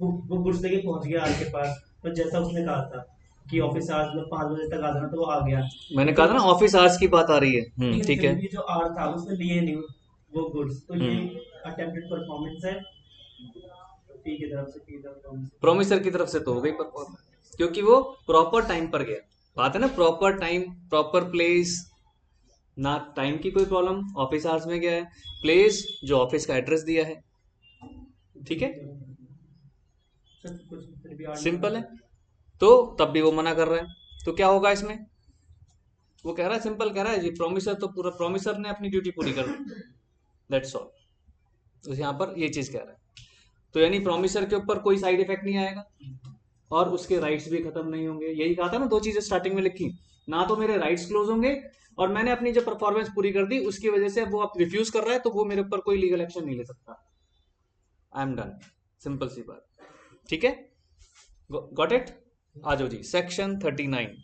वो गुड्स लेके पहुंच गया आर के पास, तो जैसा उसने कहा था कि ऑफिस आवर्स में 5 बजे तक आ जाना, तो वो आ गया। मैंने कहा था ना ऑफिस आवर्स की बात आ रही है। ठीक है, ये जो आर था उसने लिए नहीं वो गुड्स, तो ये अटेम्प्टेड परफॉर्मेंस है पी की तरफ से, पी तरफ प्रोमिसर की तरफ से तो हो गई परफॉर्मेंस, क्योंकि वो प्रॉपर टाइम पर गया। बात है ना, प्रॉपर टाइम प्रॉपर प्लेस, ना टाइम की कोई प्रॉब्लम, ऑफिस आवर्स में गया है, प्लेस जो ऑफिस का एड्रेस दिया है। ठीक है, सिंपल है। तो तब भी वो मना कर रहा है, तो क्या होगा इसमें? वो कह रहा है, सिंपल कह रहा है जी, प्रोमिसर तो पूरा, प्रोमिसर ने अपनी ड्यूटी पूरी कर दी, दैट्स ऑल। तो यहाँ पर ये चीज कह रहा है, तो यानी प्रोमिसर के ऊपर कोई साइड इफेक्ट नहीं आएगा और उसके राइट्स भी खत्म नहीं होंगे। यही कहा था ना, दो चीजें स्टार्टिंग में लिखी, ना तो मेरे राइट्स क्लोज होंगे, और मैंने अपनी जो परफॉर्मेंस पूरी कर दी उसकी वजह से अब वो आप रिफ्यूज कर रहा है, तो वो मेरे ऊपर कोई लीगल एक्शन नहीं ले सकता। आई एम डन, सिंपल सी बात। ठीक है, गॉट इट। आ जाओ जी, सेक्शन 39।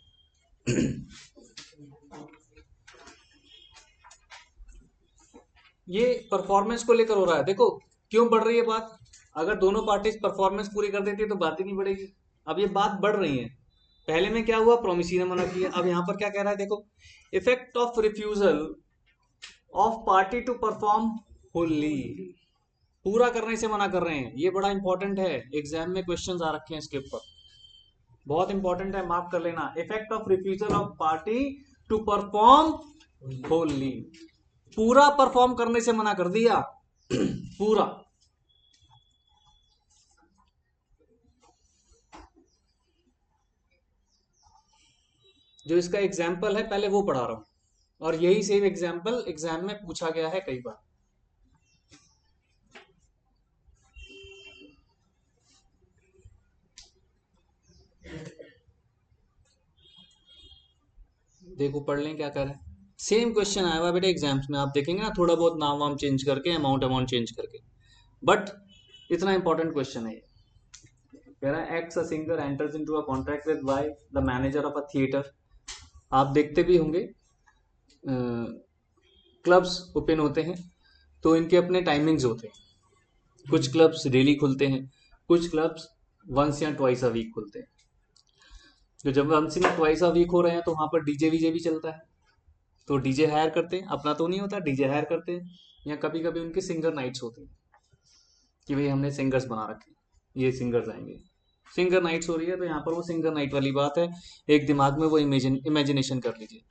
ये परफॉर्मेंस को लेकर हो रहा है। देखो क्यों बढ़ रही है बात, अगर दोनों पार्टीज परफॉर्मेंस पूरी कर देती है तो बात ही नहीं बढ़ेगी। अब ये बात बढ़ रही है, पहले में क्या हुआ, प्रोमिसी ने मना किया, अब यहां पर क्या कह रहा है, देखो, effect of refusal of party to perform wholly, पूरा करने से मना कर रहे हैं। ये बड़ा इंपॉर्टेंट है, एग्जाम में क्वेश्चंस आ रखे हैं इसके ऊपर, बहुत इंपॉर्टेंट है, मार्क कर लेना। Effect of refusal of party to perform wholly, पूरा परफॉर्म करने से मना कर दिया। पूरा, जो इसका एग्जाम्पल है पहले वो पढ़ा रहा हूं, और यही सेम एग्जाम्पल एग्जाम में पूछा गया है कई बार। देखो पढ़ लें क्या कर रहे हैं, सेम क्वेश्चन आया हुआ बेटा एग्जाम्स में, आप देखेंगे ना, थोड़ा बहुत नाम वाम चेंज करके, अमाउंट अमाउंट चेंज करके, बट इतना इंपॉर्टेंट क्वेश्चन है ये। कह रहा है x a singer enters into a contract with why the manager of a theatre. आप देखते भी होंगे क्लब्स ओपन होते हैं तो इनके अपने टाइमिंग्स होते हैं, कुछ क्लब्स डेली खुलते हैं, कुछ क्लब्स वंस या ट्वाइस अ वीक खुलते हैं। तो जब वंस या ट्वाइस अ वीक हो रहे हैं तो वहाँ पर डीजे वीजे भी चलता है, तो डीजे हायर करते हैं, अपना तो नहीं होता, डीजे हायर करते हैं, या कभी कभी उनकी सिंगर नाइट्स होती हैं कि भाई हमने सिंगर्स बना रखे, ये सिंगर्स आएंगे, सिंगर नाइट्स हो रही है, तो यहाँ पर वो सिंगर नाइट वाली बात है, एक दिमाग में वो इमेजिनेशन कर लीजिए,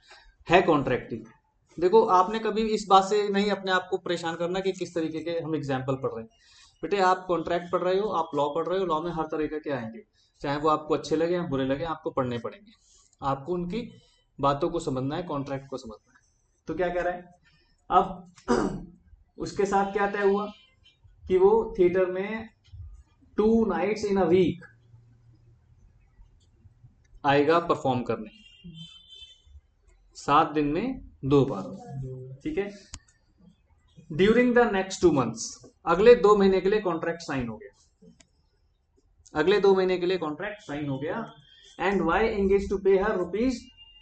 है कॉन्ट्रैक्टिंग। देखो आपने कभी इस बात से नहीं अपने आप को परेशान करना कि किस तरीके के हम एग्जाम्पल पढ़ रहे हैं। बेटे आप कॉन्ट्रैक्ट पढ़ रहे हो, आप लॉ पढ़ रहे हो, लॉ में हर तरीके के आएंगे, चाहे वो आपको अच्छे लगे या बुरे लगे, आपको पढ़ने पड़ेंगे, आपको उनकी बातों को समझना है, कॉन्ट्रैक्ट को समझना है। तो क्या कह रहा है अब उसके साथ क्या तय हुआ कि वो थिएटर में 2 नाइट्स इन अ वीक आएगा परफॉर्म करने, 7 दिन में 2 बार, ठीक है। ड्यूरिंग द नेक्स्ट 2 मंथ्स, अगले 2 महीने के लिए कॉन्ट्रैक्ट साइन हो गया, अगले 2 महीने के लिए कॉन्ट्रैक्ट साइन हो गया। एंड वाई एंगेज टू पे हर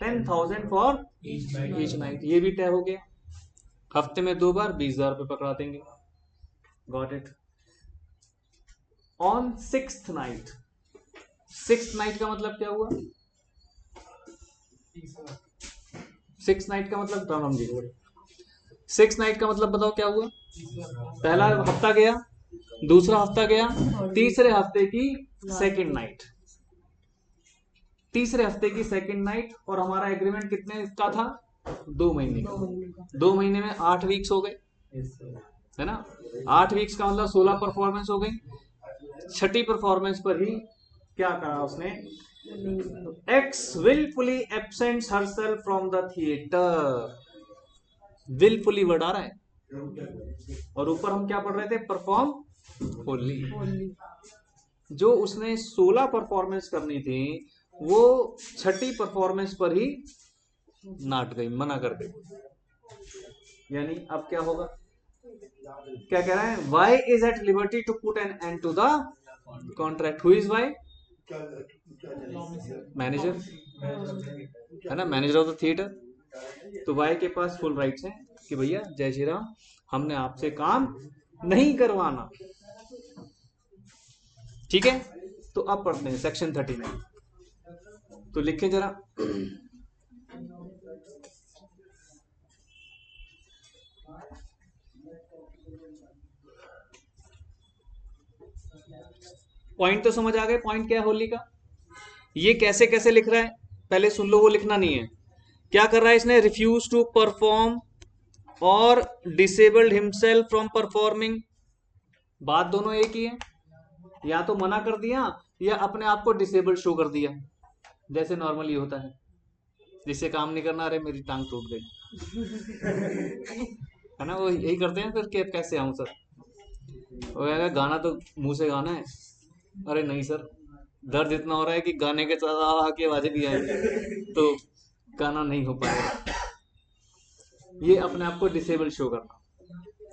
₹10,000 फॉर ईच नाइट, ये भी तय हो गया, हफ्ते में 2 बार 20,000 रुपये पकड़ा देंगे। Got it. On 6th night, 6th night का मतलब क्या हुआ, 6th नाइट का मतलब राम जी, 6th नाइट का मतलब बताओ क्या हुआ, पहला हफ्ता गया, दूसरा हफ्ता गया, तीसरे हफ्ते की सेकंड नाइट, तीसरे हफ्ते की सेकंड नाइट, और हमारा एग्रीमेंट कितने का था, 2 महीने का, 2 महीने में 8 वीक्स हो गए, है ना, 8 वीक्स का मतलब 16 परफॉर्मेंस हो गई। छठी परफॉर्मेंस पर ही क्या कहा उसने, X wilfully absents herself from the theatre, wilfully word आ रहा है, और ऊपर हम क्या पढ़ रहे थे, परफॉर्म होली। जो उसने 16 परफॉर्मेंस करनी थी वो छठी परफॉर्मेंस पर ही नाट गई, मना कर गई। यानी अब क्या होगा, क्या कह रहा है, Y is at liberty to put an end to the contract, who is Y, manager, है ना, मैनेजर ऑफ द थिएटर। तो वाई के पास फुल राइट्स हैं कि भैया जय श्री राम, हमने आपसे काम नहीं करवाना, ठीक है। तो अब पढ़ते हैं सेक्शन 39, तो लिखें जरा, पॉइंट तो समझ आ गए, पॉइंट क्या है होली का, ये कैसे कैसे लिख रहा है पहले सुन लो, वो लिखना नहीं है। क्या कर रहा है इसने, रिफ्यूज टू परफॉर्म और डिसेबल्ड हिमसेल्फ फ्रॉम परफॉर्मिंग, बात दोनों एक ही है, या तो मना कर दिया या अपने आप को डिसेबल्ड शो कर दिया, जैसे नॉर्मली होता है, जिससे काम नहीं करना, अरे मेरी टांग टूट गई, है ना, वो यही करते हैं फिर, कैसे आऊं सर, वो कहेगा गाना तो मुंह से गाना है, अरे नहीं सर दर्द इतना हो रहा है कि गाने के साथ आके आवाजें भी आएंगी तो गाना नहीं हो पाएगा, ये अपने आप को डिसेबल शो करना।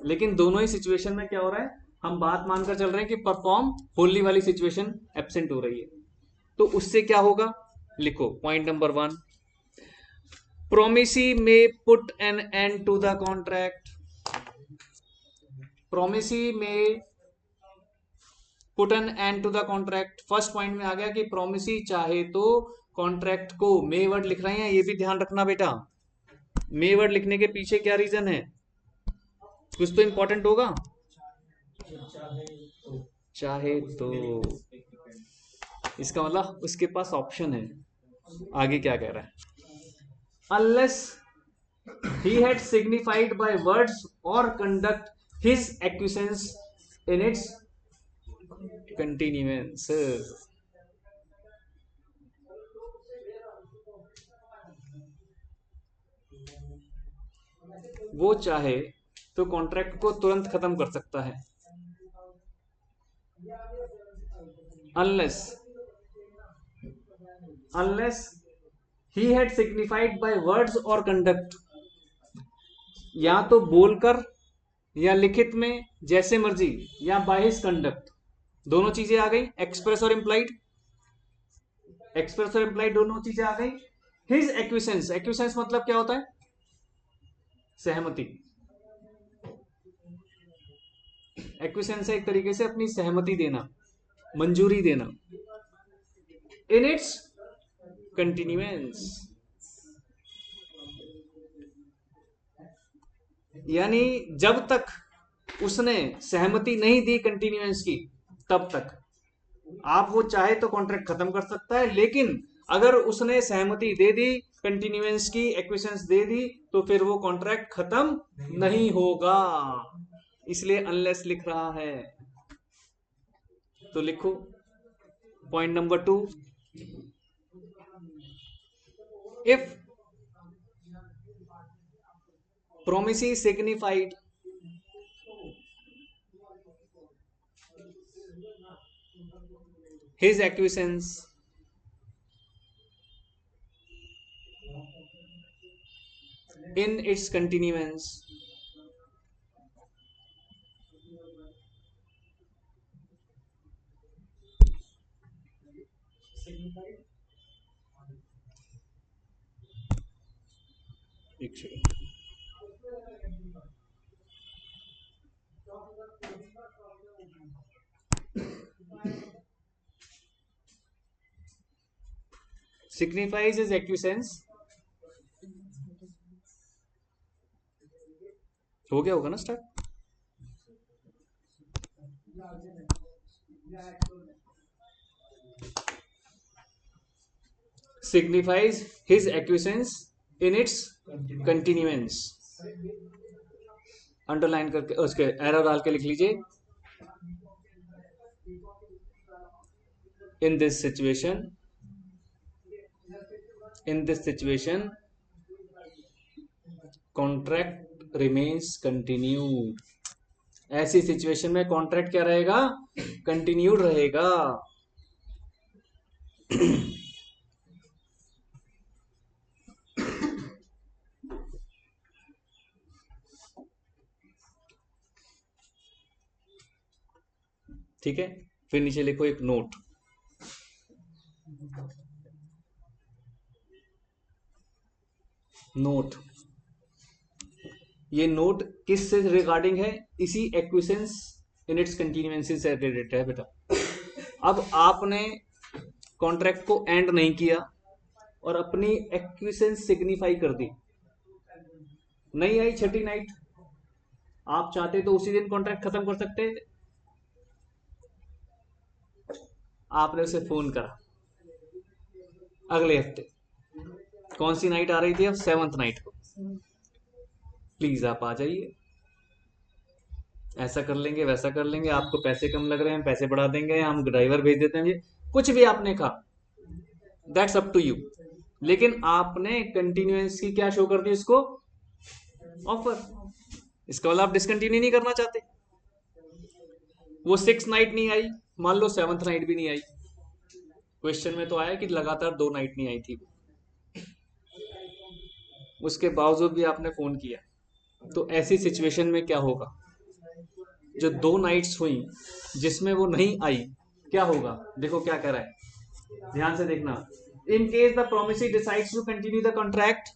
लेकिन दोनों ही सिचुएशन में क्या हो रहा है, हम बात मानकर चल रहे हैं कि परफॉर्म होली वाली सिचुएशन एब्सेंट हो रही है, तो उससे क्या होगा, लिखो पॉइंट नंबर 1, प्रोमिसी में put an end to the contract, promisee में put an end to the contract, first point में आ गया कि प्रोमिसी चाहे तो कॉन्ट्रैक्ट को, मे वर्ड लिख रहे हैं ये भी ध्यान रखना बेटा, मे वर्ड लिखने के पीछे क्या रीजन है, कुछ तो इंपॉर्टेंट होगा, चाहे तो इसका मतलब उसके पास ऑप्शन है, आगे क्या कह रहा है, unless he had signified by words or conduct his acquiescence in its continuance, वो चाहे तो कॉन्ट्रैक्ट को तुरंत खत्म कर सकता है, unless he had signified by words or conduct, या तो बोलकर या लिखित में जैसे मर्जी, या बाय हिज कंडक्ट, दोनों चीजें आ गई, एक्सप्रेस और इंप्लाइड, एक्सप्रेस और इंप्लाइड दोनों चीजें आ गई। हिज एक्विसेंस, एक्विसेंस मतलब क्या होता है, सहमति, एक्विसेंस है एक तरीके से अपनी सहमति देना, मंजूरी देना इन इट्स कंटिन्यूएंस, यानी जब तक उसने सहमति नहीं दी कंटिन्यूएंस की तब तक आप वो चाहे तो कॉन्ट्रैक्ट खत्म कर सकता है, लेकिन अगर उसने सहमति दे दी कंटिन्यूएंस की, एक्विसेंस दे दी, तो फिर वो कॉन्ट्रैक्ट खत्म नहीं होगा, इसलिए अनलेस लिख रहा है। तो लिखो point number 2, if promisee signified his acquiescence in its continuance एक सेकंड, signifies his acquiescence, हो गया होगा ना start, signifies his acquiescence in its continuance, underline करके उसके एरो डाल के लिख लीजिए, in this situation contract remains continued, ऐसी सिचुएशन में कॉन्ट्रैक्ट क्या रहेगा, कंटिन्यूड रहेगा। ठीक है, फिर नीचे लिखो एक नोट, नोट, ये नोट किस से रिगार्डिंग है, इसी एक्विसेंस इन इट्स कंटिन्यूएंसी से रिलेटेड है बेटा। अब आपने कॉन्ट्रैक्ट को एंड नहीं किया और अपनी एक्विसेंस सिग्निफाई कर दी, नहीं आई छठी नाइट, आप चाहते तो उसी दिन कॉन्ट्रैक्ट खत्म कर सकते, आपने उसे फोन करा अगले हफ्ते, कौन सी नाइट आ रही थी अब, 7th नाइट को, प्लीज आप आ जाइए, ऐसा कर लेंगे वैसा कर लेंगे, आपको पैसे कम लग रहे हैं पैसे बढ़ा देंगे, हम ड्राइवर भेज देते हैं, कुछ भी आपने कहा, दैट्स अप टू यू, लेकिन आपने कंटिन्यूएंस की क्या शो कर दी उसको, ऑफर, इसका मतलब आप डिसकंटिन्यू नहीं करना चाहते। वो 6 नाइट नहीं आई, मान लो 7th नाइट भी नहीं आई, क्वेश्चन में तो आया कि लगातार 2 नाइट नहीं आई थी, उसके बावजूद भी आपने फोन किया, तो ऐसी सिचुएशन में क्या होगा, जो 2 नाइट्स हुई जिसमें वो नहीं आई, क्या होगा, देखो क्या कह रहा है, ध्यान से देखना, in case the promisee decides to continue the contract,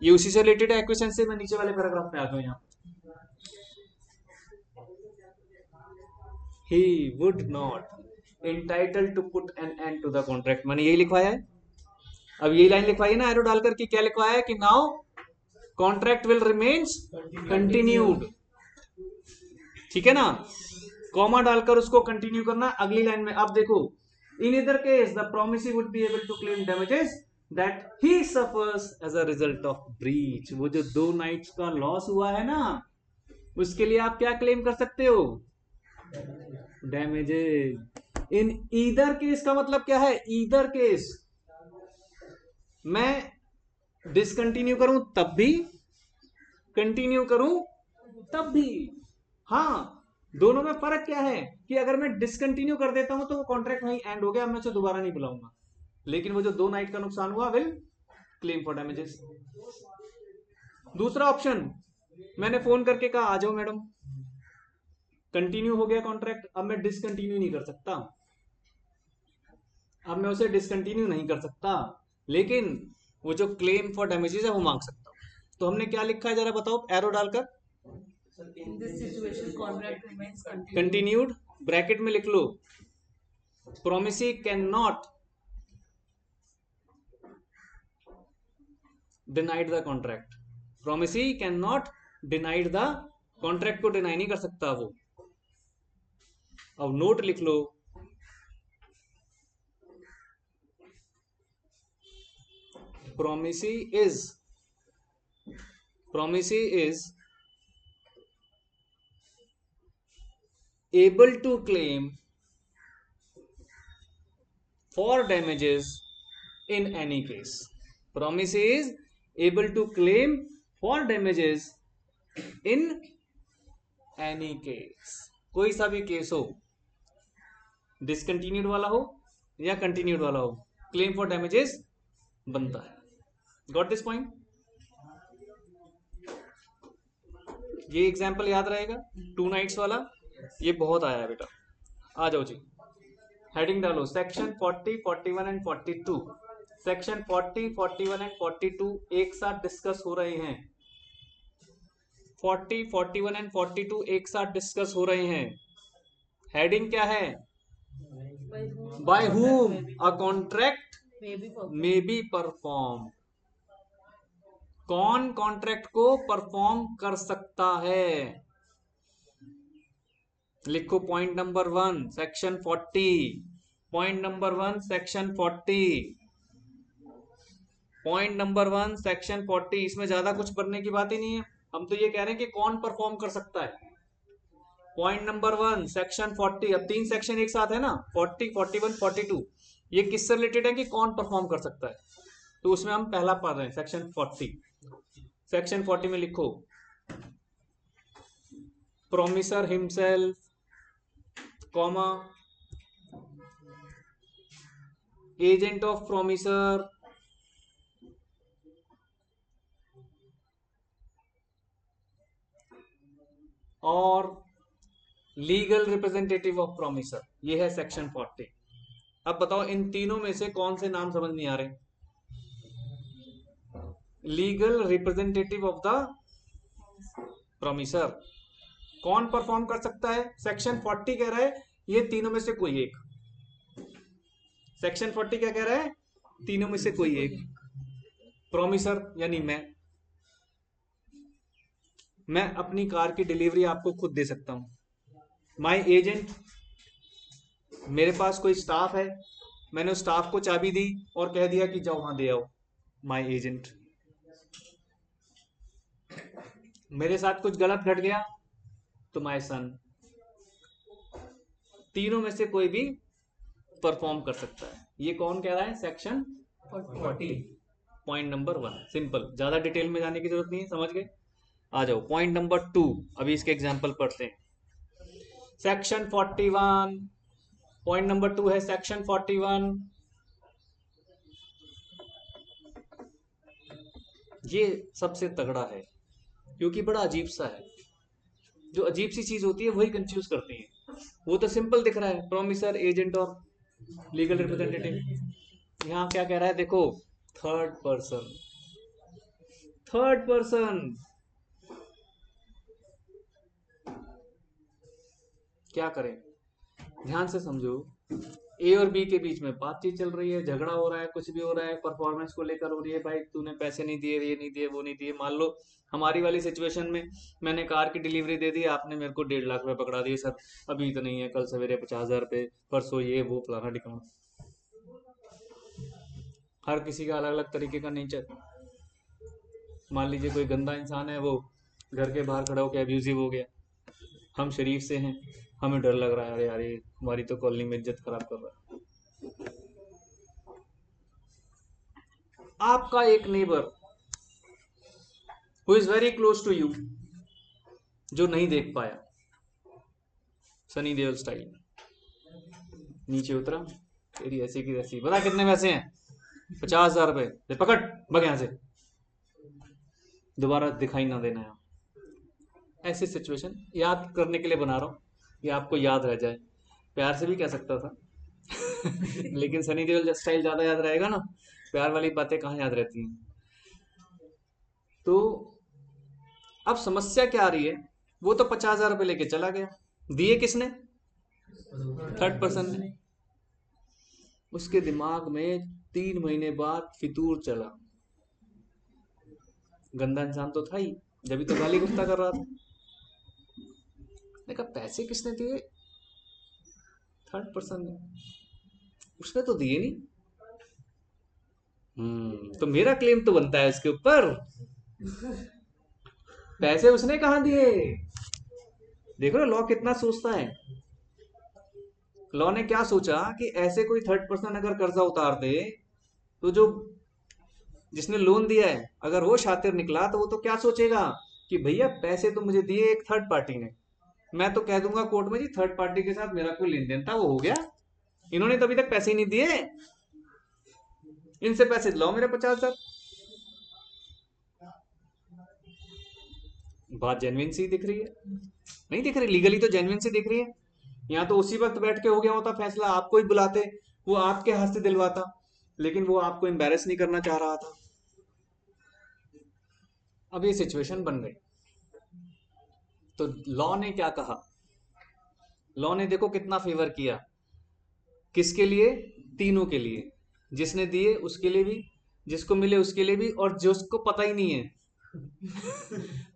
ये उसी से रिलेटेड है एक्विसेंस से, मैं नीचे वाले पैराग्राफ में आ गया, यहाँ he would not entitled to put an end to the contract, मैंने यही लिखवाया है, अब यही लाइन लिखवाई है ना एरो डालकर कि क्या लिखवाया है कि now contract will remains continued, ठीक है ना, कॉमा डालकर उसको कंटिन्यू करना अगली लाइन में। अब देखो, in either case the promisee would be able to claim damages that he suffers as a result of breach, वो जो 2 नाइट्स का लॉस हुआ है ना, उसके लिए आप क्या क्लेम कर सकते हो, डैमेजेस। इन ईदर केस का मतलब क्या है, ईदर केस, मैं डिसकंटिन्यू करूं तब भी, कंटिन्यू करूं तब भी, हाँ दोनों में फर्क क्या है कि अगर मैं डिसकंटिन्यू कर देता हूं तो वो कॉन्ट्रैक्ट वहीं एंड हो गया, मैं उसे दोबारा नहीं बुलाऊंगा, लेकिन वो जो 2 नाइट का नुकसान हुआ विल क्लेम फॉर डैमेजेस। दूसरा ऑप्शन, मैंने फोन करके कहा आ जाओ मैडम, कंटिन्यू हो गया कॉन्ट्रैक्ट, अब मैं डिसकंटिन्यू नहीं कर सकता, अब मैं उसे डिसकंटिन्यू नहीं कर सकता, लेकिन वो जो क्लेम फॉर डैमेजेस है वो मांग सकता हूं। तो हमने क्या लिखा है जरा बताओ एरो डालकर, In this situation, contract remains continued. Bracket में लिख लो, promisee cannot denied the contract. promisee cannot denied the contract को डिनाई नहीं कर सकता वो. अब नोट लिख लो, promisee is able to claim for damages in any case. promisee is able to claim for damages in any case. कोई सा भी केस हो, डिसकंटिन्यूड वाला हो या कंटिन्यूड वाला हो, क्लेम फॉर डैमेजेस बनता है. Got this point? ये एग्जांपल याद रहेगा 2 नाइट्स वाला, ये बहुत आया है बेटा. आ जाओ जी, हेडिंग डालो, सेक्शन 40, 41 एंड 42. सेक्शन 40, 41 एंड 42 एक साथ डिस्कस हो रहे हैं. 40, 41 एंड 42 एक साथ डिस्कस हो रहे हैं. हेडिंग क्या है? By whom a contract may be performed. कौन कॉन्ट्रैक्ट को परफॉर्म कर सकता है? लिखो point number 1 section 40. Point number 1 section 40. Point number 1 section 40. इसमें ज्यादा कुछ पढ़ने की बात ही नहीं है, हम तो ये कह रहे हैं कि कौन परफॉर्म कर सकता है. Point number 1 section 40. अब 3 सेक्शन एक साथ है ना, 40, 41, 42. ये किससे रिलेटेड है कि कौन परफॉर्म कर सकता है, तो उसमें हम पहला पढ़ रहे हैं सेक्शन 40. सेक्शन 40 में लिखो, promisor himself, comma, agent of promisor, और लीगल रिप्रेजेंटेटिव ऑफ प्रोमिसर. ये है सेक्शन 40. अब बताओ इन तीनों में से कौन से नाम समझ नहीं आ रहे? Legal representative of the promisor कौन परफॉर्म कर सकता है? सेक्शन 40 कह रहा है ये तीनों में से कोई एक. सेक्शन 40 क्या कह रहा है? तीनों में से कोई एक. प्रोमिसर यानी मैं अपनी कार की डिलीवरी आपको खुद दे सकता हूं. माई एजेंट, मेरे पास कोई स्टाफ है, मैंने उस स्टाफ को चाबी दी और कह दिया कि जाओ वहां दे आओ. माई एजेंट. मेरे साथ कुछ गलत घट गया तो माई सन. तीनों में से कोई भी परफॉर्म कर सकता है. ये कौन कह रहा है? सेक्शन 40. पॉइंट नंबर 1 सिंपल, ज्यादा डिटेल में जाने की जरूरत नहीं है, समझ गए? आ जाओ पॉइंट नंबर 2. अभी इसके एग्जांपल पढ़ते हैं. सेक्शन 41. पॉइंट नंबर 2 है सेक्शन 41. ये सबसे तगड़ा है क्योंकि बड़ा अजीब सा है. जो अजीब सी चीज होती है वही कंफ्यूज करती है. वो तो सिंपल दिख रहा है, प्रोमिसर, एजेंट और लीगल रिप्रेजेंटेटिव. यहाँ क्या कह रहा है देखो, थर्ड पर्सन. थर्ड पर्सन क्या करें? ध्यान से समझो. ए और बी के बीच में बातचीत चल रही है, झगड़ा हो रहा है, कुछ भी हो रहा है, परफॉर्मेंस को लेकर हो रही है. भाई तूने पैसे नहीं दिए, ये नहीं दिए, वो नहीं दिए. मान लो हमारी वाली सिचुएशन में मैंने कार की डिलीवरी दे दी, आपने मेरे को 1.5 लाख रुपए पकड़ा दिए. सर अभी तो नहीं है, कल सवेरे 50,000 रुपए, परसों ये वो फलाना ठिकाना. हर किसी का अलग अलग तरीके का नेचर. मान लीजिए कोई गंदा इंसान है, वो घर के बाहर खड़ा होकर अब्यूजिव हो गया. हम शरीफ से हैं, हमें डर लग रहा है, अरे यार ये हमारी तो कॉलोनी में इज्जत खराब कर रहा है. आपका एक neighbour who is very close to you, जो नहीं देख पाया, सनी देओल स्टाइल, नीचे उतरा, तेरी ऐसी की ऐसी, बता कितने पैसे हैं? 50,000 रुपए. पकड़, भग यहां से, दोबारा दिखाई ना देना है. ऐसी सिचुएशन याद करने के लिए बना रहा हूं, ये आपको याद रह जाए. प्यार से भी कह सकता था लेकिन सनी देओल स्टाइल ज्यादा याद रहेगा ना, प्यार वाली बातें कहाँ याद रहती हैं. तो अब समस्या क्या आ रही है वो तो 50,000 रुपये लेके चला गया, दिए किसने? थर्ड पर्सन ने। उसके दिमाग में 3 महीने बाद फितूर चला, गंदा इंसान तो था ही, जब तो गाली गुफ्ता कर रहा था। मैंने कहा पैसे किसने दिए? थर्ड पर्सन ने, उसने तो दिए नहीं। तो मेरा क्लेम तो बनता है इसके ऊपर, पैसे उसने कहां दिए? देखो ना लॉ कितना सोचता है। लॉ ने क्या सोचा कि ऐसे कोई थर्ड पर्सन अगर कर्जा उतार दे तो जो जिसने लोन दिया है अगर वो शातिर निकला तो वो तो क्या सोचेगा कि भैया पैसे तो मुझे दिए एक थर्ड पार्टी ने, मैं तो कह दूंगा कोर्ट में जी थर्ड पार्टी के साथ मेरा कोई लेन देन था वो हो गया, इन्होंने तो अभी तक पैसे ही नहीं दिए, इनसे पैसे लो मेरे 50,000। बात जेन्युइन सी दिख रही है? नहीं दिख रही, लीगली तो जेन्युइन सी दिख रही है। यहाँ तो उसी वक्त बैठ के हो गया होता फैसला, आपको ही बुलाते, वो आपके हाथ से दिलवाता, लेकिन वो आपको एम्बैरेस नहीं करना चाह रहा था। अब ये सिचुएशन बन गई, तो लॉ ने क्या कहा? लॉ ने देखो कितना फेवर किया, किसके लिए? तीनों के लिए, जिसने दिए उसके लिए भी, जिसको मिले उसके लिए भी, और जिसको पता ही नहीं है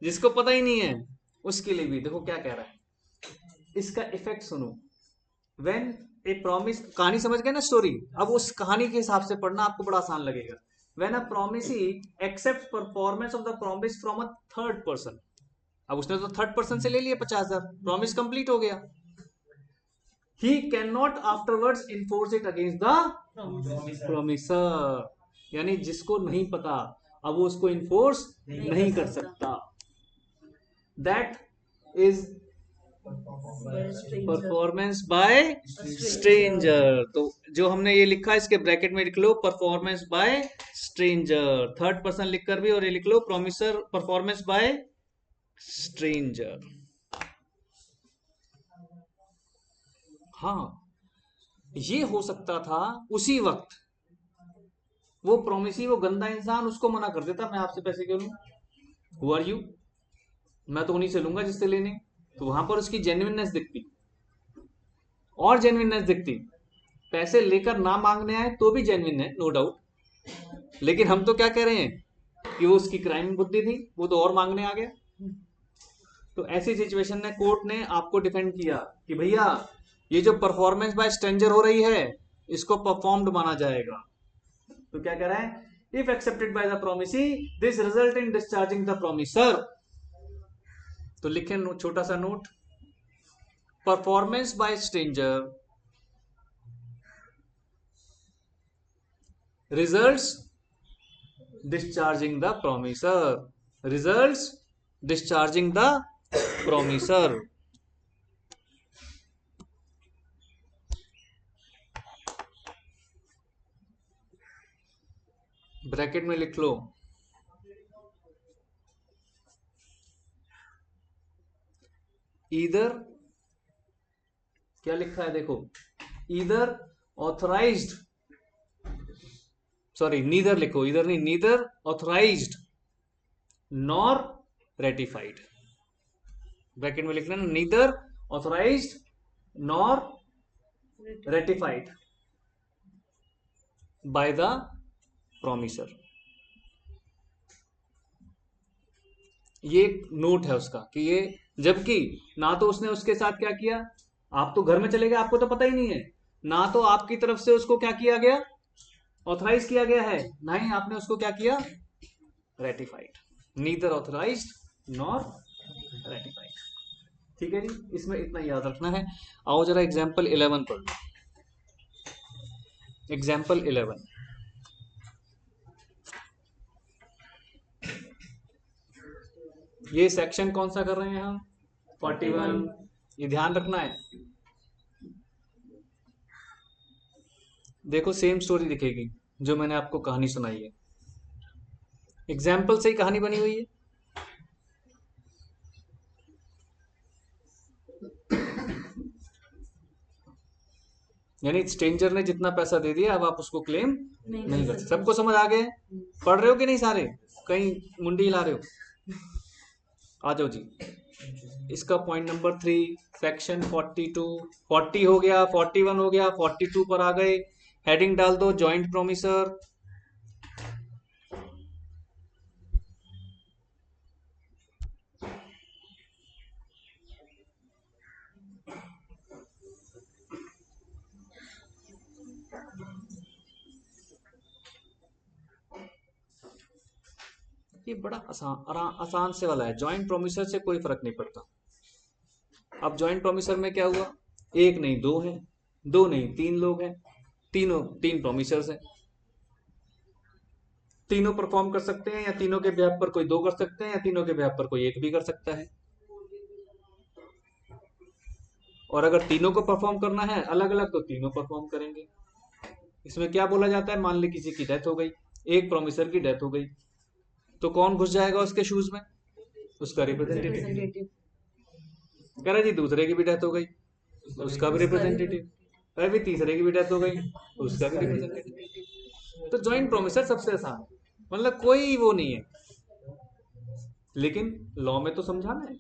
जिसको पता ही नहीं है उसके लिए भी। देखो क्या कह रहा है, इसका इफेक्ट सुनो। व्हेन ए प्रॉमिस, कहानी समझ गए ना स्टोरी? अब उस कहानी के हिसाब से पढ़ना आपको बड़ा आसान लगेगा। When a promisee accept performance of the promise from a third person, अब उसने तो थर्ड पर्सन से ले लिया 50,000, प्रॉमिस कंप्लीट हो गया। He can not afterwards enforce it against the promisor, यानी जिसको नहीं पता अब वो उसको इन्फोर्स नहीं कर सकता। That is performance by stranger. तो जो हमने ये लिखा इसके ब्रैकेट में लिख लो performance by stranger, third person लिखकर भी, और ये लिख लो प्रोमिसर परफॉर्मेंस बाय स्ट्रेंजर। हाँ, ये हो सकता था उसी वक्त वो प्रोमिसी, वो गंदा इंसान उसको मना कर देता, मैं आपसे पैसे क्यों लूं, हु आर यू, मैं तो उन्हीं से लूंगा जिससे लेने। तो वहां पर उसकी जेन्युइननेस दिखती, और जेन्युइननेस दिखती। पैसे लेकर ना मांगने आए तो भी जेन्युइन है, नो डाउट, लेकिन हम तो क्या कह रहे हैं कि वो उसकी क्राइम बुद्धि थी, वो तो और मांगने आ गया। तो ऐसी सिचुएशन में कोर्ट ने आपको डिफेंड किया कि भैया ये जो परफॉर्मेंस बाय स्ट्रेंजर हो रही है इसको परफॉर्म्ड माना जाएगा। तो क्या कह रहा है, if accepted by the promisee this result in discharging the promisor. तो लिखे छोटा सा note, performance by stranger results discharging the promisor, results discharging the promisor. Bracket में लिख लो ईदर, क्या लिखा है देखो, ईदर ऑथराइज्ड, सॉरी नीदर लिखो, ईदर नहीं, neither authorised nor ratified. Bracket में लिखना neither authorised nor ratified by the promisor. ये नोट है उसका कि ये, जबकि ना तो उसने उसके साथ क्या किया, आप तो घर में चले गए आपको तो पता ही नहीं है, ना तो आपकी तरफ से उसको क्या किया गया, ऑथराइज किया गया है, ना ही आपने उसको क्या किया, ratified. Neither authorised nor ratified. ठीक है जी, इसमें इतना याद रखना है। आओ जरा एग्जाम्पल 11 पढ़ लो। एग्जाम्पल 11, ये सेक्शन कौन सा कर रहे हैं हम, 41। ये ध्यान रखना है, देखो सेम स्टोरी दिखेगी जो मैंने आपको कहानी सुनाई है, एग्जाम्पल से ही कहानी बनी हुई है। यानी स्ट्रेंजर ने जितना पैसा दे दिया अब आप उसको क्लेम नहीं कर सकते। सबको समझ आ गए? पढ़ रहे हो कि नहीं सारे, कहीं मुंडी हिला रहे हो? आ जाओ जी, इसका पॉइंट नंबर 3 सेक्शन 42, 40 हो गया, 41 हो गया, 42 पर आ गए। हेडिंग डाल दो जॉइंट प्रोमिसर। ये बड़ा आसान से वाला है, जॉइंट प्रोमिसर से कोई फर्क नहीं पड़ता। अब जॉइंट प्रोमिसर में क्या हुआ, एक नहीं दो है, दो नहीं तीन लोग हैं, तीन प्रोमिसर्स हैं, तीनों परफॉर्म कर सकते हैं, या तीनों के बिहाफ पर कोई दो कर सकते हैं, या तीनों के बिहाफ पर कोई एक भी कर सकता है। और अगर तीनों को परफॉर्म करना है अलग अलग तो तीनों परफॉर्म करेंगे। इसमें क्या बोला जाता है, मान ली किसी की डेथ हो गई, एक प्रोमिसर की डेथ हो गई, तो कौन घुस जाएगा उसके शूज में, उसका रिप्रेजेंटेटिव। कह रहा जी दूसरे की भी डेथ हो गई, उसका भी रिप्रेजेंटेटिव, अरे भी तीसरे की भी डेथ हो गई, उसका भी रिप्रेजेंटेटिव। तो ज्वाइंट प्रोमिसर सबसे आसान है, मतलब कोई वो नहीं है। लेकिन लॉ में तो समझाना है,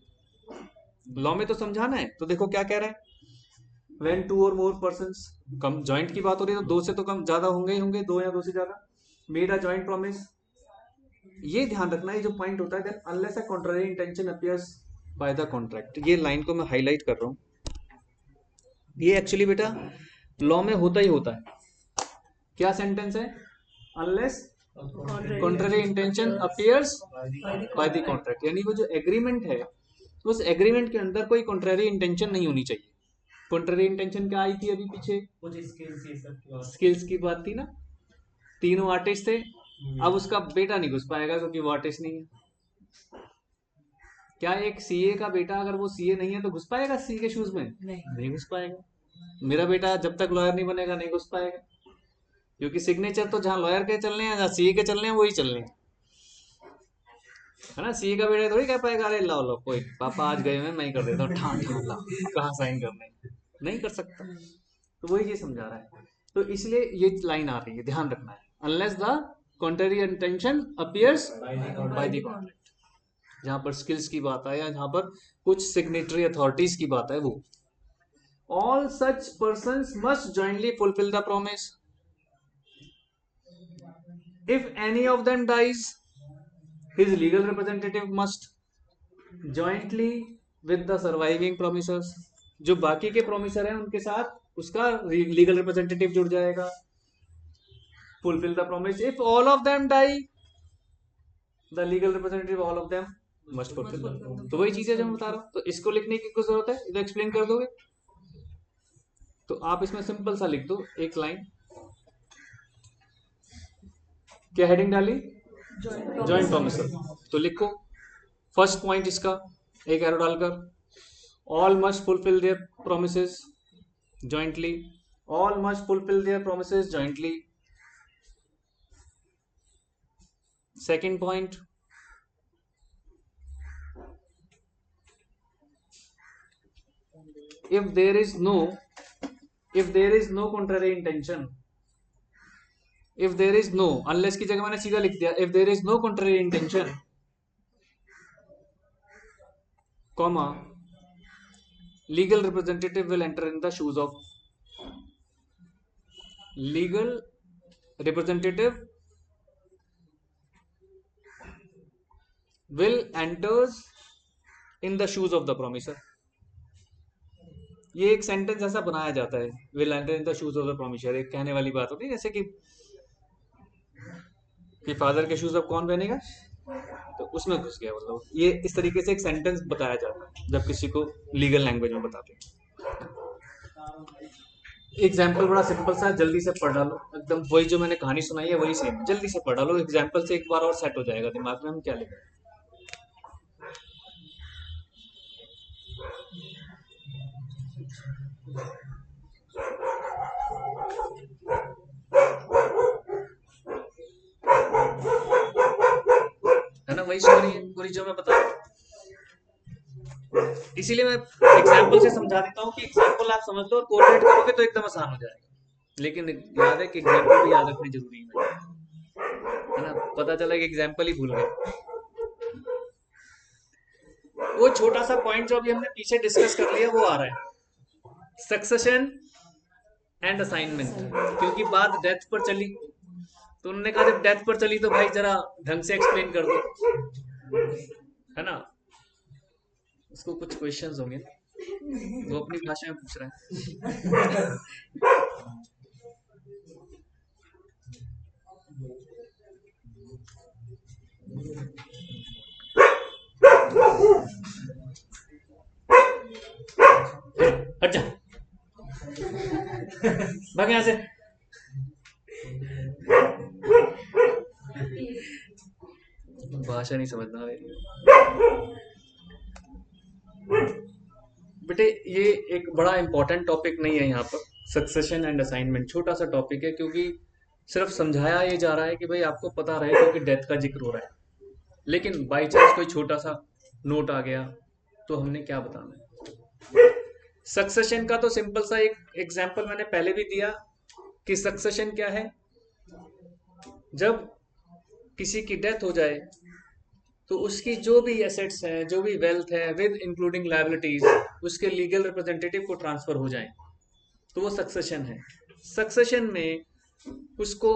लॉ में तो समझाना है। तो देखो क्या कह रहा है, व्हेन टू और मोर पर्सन्स, कम ज्वाइंट की बात हो रही है तो दो से तो कम ज्यादा होंगे ही होंगे, दो या दो से ज्यादा, मेड अ ज्वाइंट प्रॉमिस। ये ध्यान रखना है जो पॉइंट होता है, unless a contrary intention appears by the contract. ये लाइन को मैं हाईलाइट कर रहा हूं, ये एक्चुअली बेटा लॉ में होता ही होता है। क्या सेंटेंस है, unless contrary intention appears by the contract, यानी वो जो एग्रीमेंट है उस एग्रीमेंट के अंदर कोई कॉन्ट्ररी इंटेंशन नहीं होनी चाहिए। कॉन्ट्ररी इंटेंशन क्या आई थी अभी पीछे, स्किल्स की बात थी ना, तीनों आर्टिस्ट थे, अब उसका बेटा नहीं घुस पाएगा क्योंकि वो आर्टिस्ट नहीं है। क्या एक सीए का बेटा अगर वो सीए नहीं है तो घुस पाएगा सी के शूज में, नहीं घुस पाएगा। मेरा बेटा जब तक लॉयर नहीं बनेगा नहीं घुस पाएगा, क्योंकि सिग्नेचर तो जहां लॉयर के चलने हैं जहां सीए के चलने हैं वही चलने हैं, है ना। सीए का बेटा थोड़ी कह पाएगा अरे लाओ लो कोई पापा आज गए हुए मैं ही कर देता हूँ, ठान ठान लाओ कहाँ साइन करने, नहीं कर सकता। तो वही चीज समझा रहा है। तो इसलिए ये लाइन आ रही है, ध्यान रखना है, unless the contrary intention appears by the contract. जहां पर स्किल्स की बात है या जहां पर कुछ सिग्नेटरी अथॉरिटीज की बात है, वो all such persons must jointly fulfil the promise. If any of them dies his legal representative must jointly with the surviving promisors. जो बाकी के प्रोमिसर हैं उनके साथ उसका लीगल रिप्रेजेंटेटिव जुड़ जाएगा। Fulfil the promise if all of them die, the legal representative all of them must fulfil. तो वही चीजें जो मैं बता रहा हूं, तो इसको लिखने की कुछ जरूरत है, इधर एक्सप्लेन कर दोगे। तो आप इसमें सिंपल सा लिख दो एक लाइन, क्या हेडिंग डाली, जॉइंट प्रोमिसर। तो लिखो फर्स्ट पॉइंट इसका एक एरो डालकर, all must fulfil there promises jointly, all must fulfil there promises jointly. Second point, if there is no contrary intention, if there is no, unless की जगह मैंने सीधा लिख दिया, if there is no contrary intention, comma, legal representative will enter in the shoes of, legal representative will enters in the shoes of the promiser। ये एक sentence ऐसा बनाया जाता है, will enter in the shoes of the promisor, एक कहने वाली बात होती है, जैसे कि फादर के शूज अब कौन पहनेगा, तो उसमें घुस गया, मतलब ये इस तरीके से एक सेंटेंस बताया जाता है जब किसी को लीगल लैंग्वेज में बताते हैं। एग्जाम्पल बड़ा सिंपल सा है, जल्दी से पढ़ डालो, एकदम वही जो मैंने कहानी सुनाई है वही सेम, जल्दी से पढ़ डालो, एग्जाम्पल से एक बार और सेट हो जाएगा दिमाग में हम क्या लिखें। है ना, वही स्टोरी है पूरी जो मैं बता रहा हूँ। इसीलिए मैं एग्जाम्पल से समझा देता हूँ कि एग्जाम्पल आप समझ लो और कोरिलेट करोगे तो एकदम आसान हो जाएगा। लेकिन याद है कि एग्जाम्पल भी याद रखने जरूरी है ना, पता चला कि एग्जाम्पल ही भूल गए। वो छोटा सा पॉइंट जो अभी हमने पीछे डिस्कस कर लिया वो आ रहा है, सक्सेशन एंड असाइनमेंट। क्योंकि बात डेथ पर चली तो उन्होंने कहा जब डेथ पर चली तो भाई जरा ढंग से एक्सप्लेन कर दो, है ना। उसको कुछ क्वेश्चंस होंगे, वो अपनी भाषा में पूछ रहा है। हट जा, भाग यहाँ से। भाषा नहीं समझना बेटे, ये एक बड़ा इंपॉर्टेंट टॉपिक नहीं है यहाँ पर, सक्सेशन एंड असाइनमेंट छोटा सा टॉपिक है, क्योंकि सिर्फ समझाया ये जा रहा है कि भाई आपको पता रहे क्योंकि डेथ का जिक्र हो रहा है। लेकिन बाई चांस कोई छोटा सा नोट आ गया तो हमने क्या बताना है। सक्सेशन का तो सिंपल सा एक एग्जांपल मैंने पहले भी दिया कि सक्सेशन क्या है, जब किसी की डेथ हो जाए तो उसकी जो भी एसेट्स हैं, जो भी वेल्थ है विद इंक्लूडिंग लायबिलिटीज, उसके लीगल रिप्रेजेंटेटिव को ट्रांसफर हो जाए, तो वो सक्सेशन है। सक्सेशन में उसको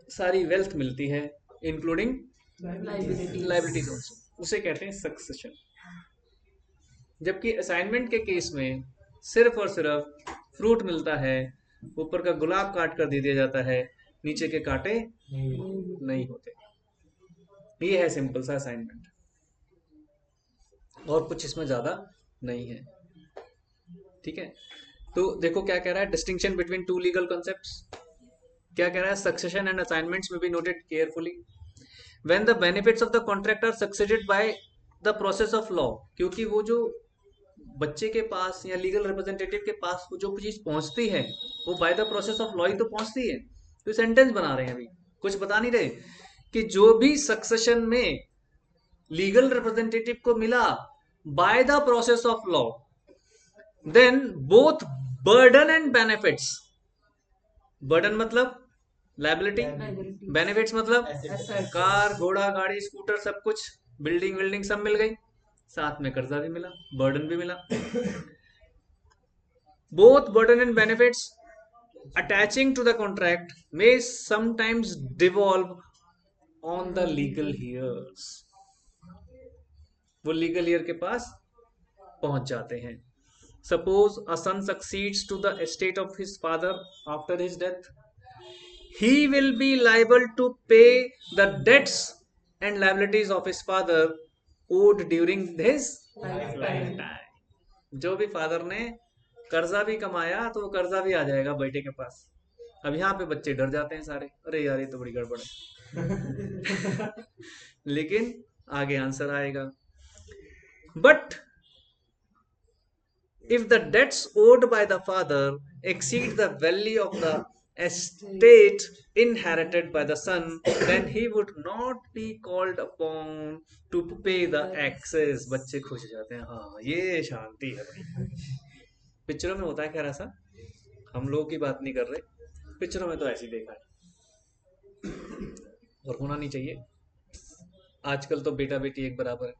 सारी वेल्थ मिलती है इंक्लूडिंग लायबिलिटीज ऑल्सो, उसे कहते हैं सक्सेशन। जबकि असाइनमेंट के केस में सिर्फ और सिर्फ फ्रूट मिलता है, ऊपर का गुलाब काट कर दे दिया जाता है, नीचे के कांटे नहीं होते। ये है सिंपल सा असाइनमेंट, और कुछ इसमें ज्यादा नहीं है। ठीक है, तो देखो क्या कह रहा है, distinction between two legal concepts. क्या कह रहा है, सक्सेशन एंड असाइनमेंट्स में be noted carefully when the benefits of the contract are succeeded by the process of law. क्योंकि वो जो बच्चे के पास या लीगल रिप्रेजेंटेटिव के पास वो जो चीज पहुंचती है वो by the process of law ही तो पहुंचती है। तो सेंटेंस बना रहे हैं, अभी कुछ बता नहीं रहे कि जो भी सक्सेशन में लीगल रिप्रेजेंटेटिव को मिला by the process of law, then both burden and benefits, burden मतलब लायबिलिटी, बेनिफिट्स मतलब कार घोड़ा गाड़ी स्कूटर सब कुछ, बिल्डिंग विल्डिंग सब मिल गई, साथ में कर्जा भी मिला, बर्डन भी मिला। Both burden and benefits attaching to the contract may sometimes devolve on the legal heirs। वो लीगल ईयर के पास पहुंच जाते हैं। Suppose a son succeeds to the estate of his father after his death, he will be liable to pay the debts and liabilities of his father owed during his lifetime। जो भी father ने कर्जा भी कमाया तो वो कर्जा भी आ जाएगा बेटे के पास। अब यहाँ पे बच्चे डर जाते हैं सारे, अरे यार ये तो बड़ी गड़बड़ है। लेकिन आगे आंसर आएगा, but if the debts owed by the father exceed the value of the estate inherited by the son, then he would not be called upon to pay the excess। बच्चे खुश हो जाते हैं, हाँ ये शांति है भाई। पिक्चरों में होता है खैर ऐसा, हम लोगों की बात नहीं कर रहे, पिक्चरों में तो ऐसे ही देखा है, और होना नहीं चाहिए। आजकल तो बेटा बेटी एक बराबर है,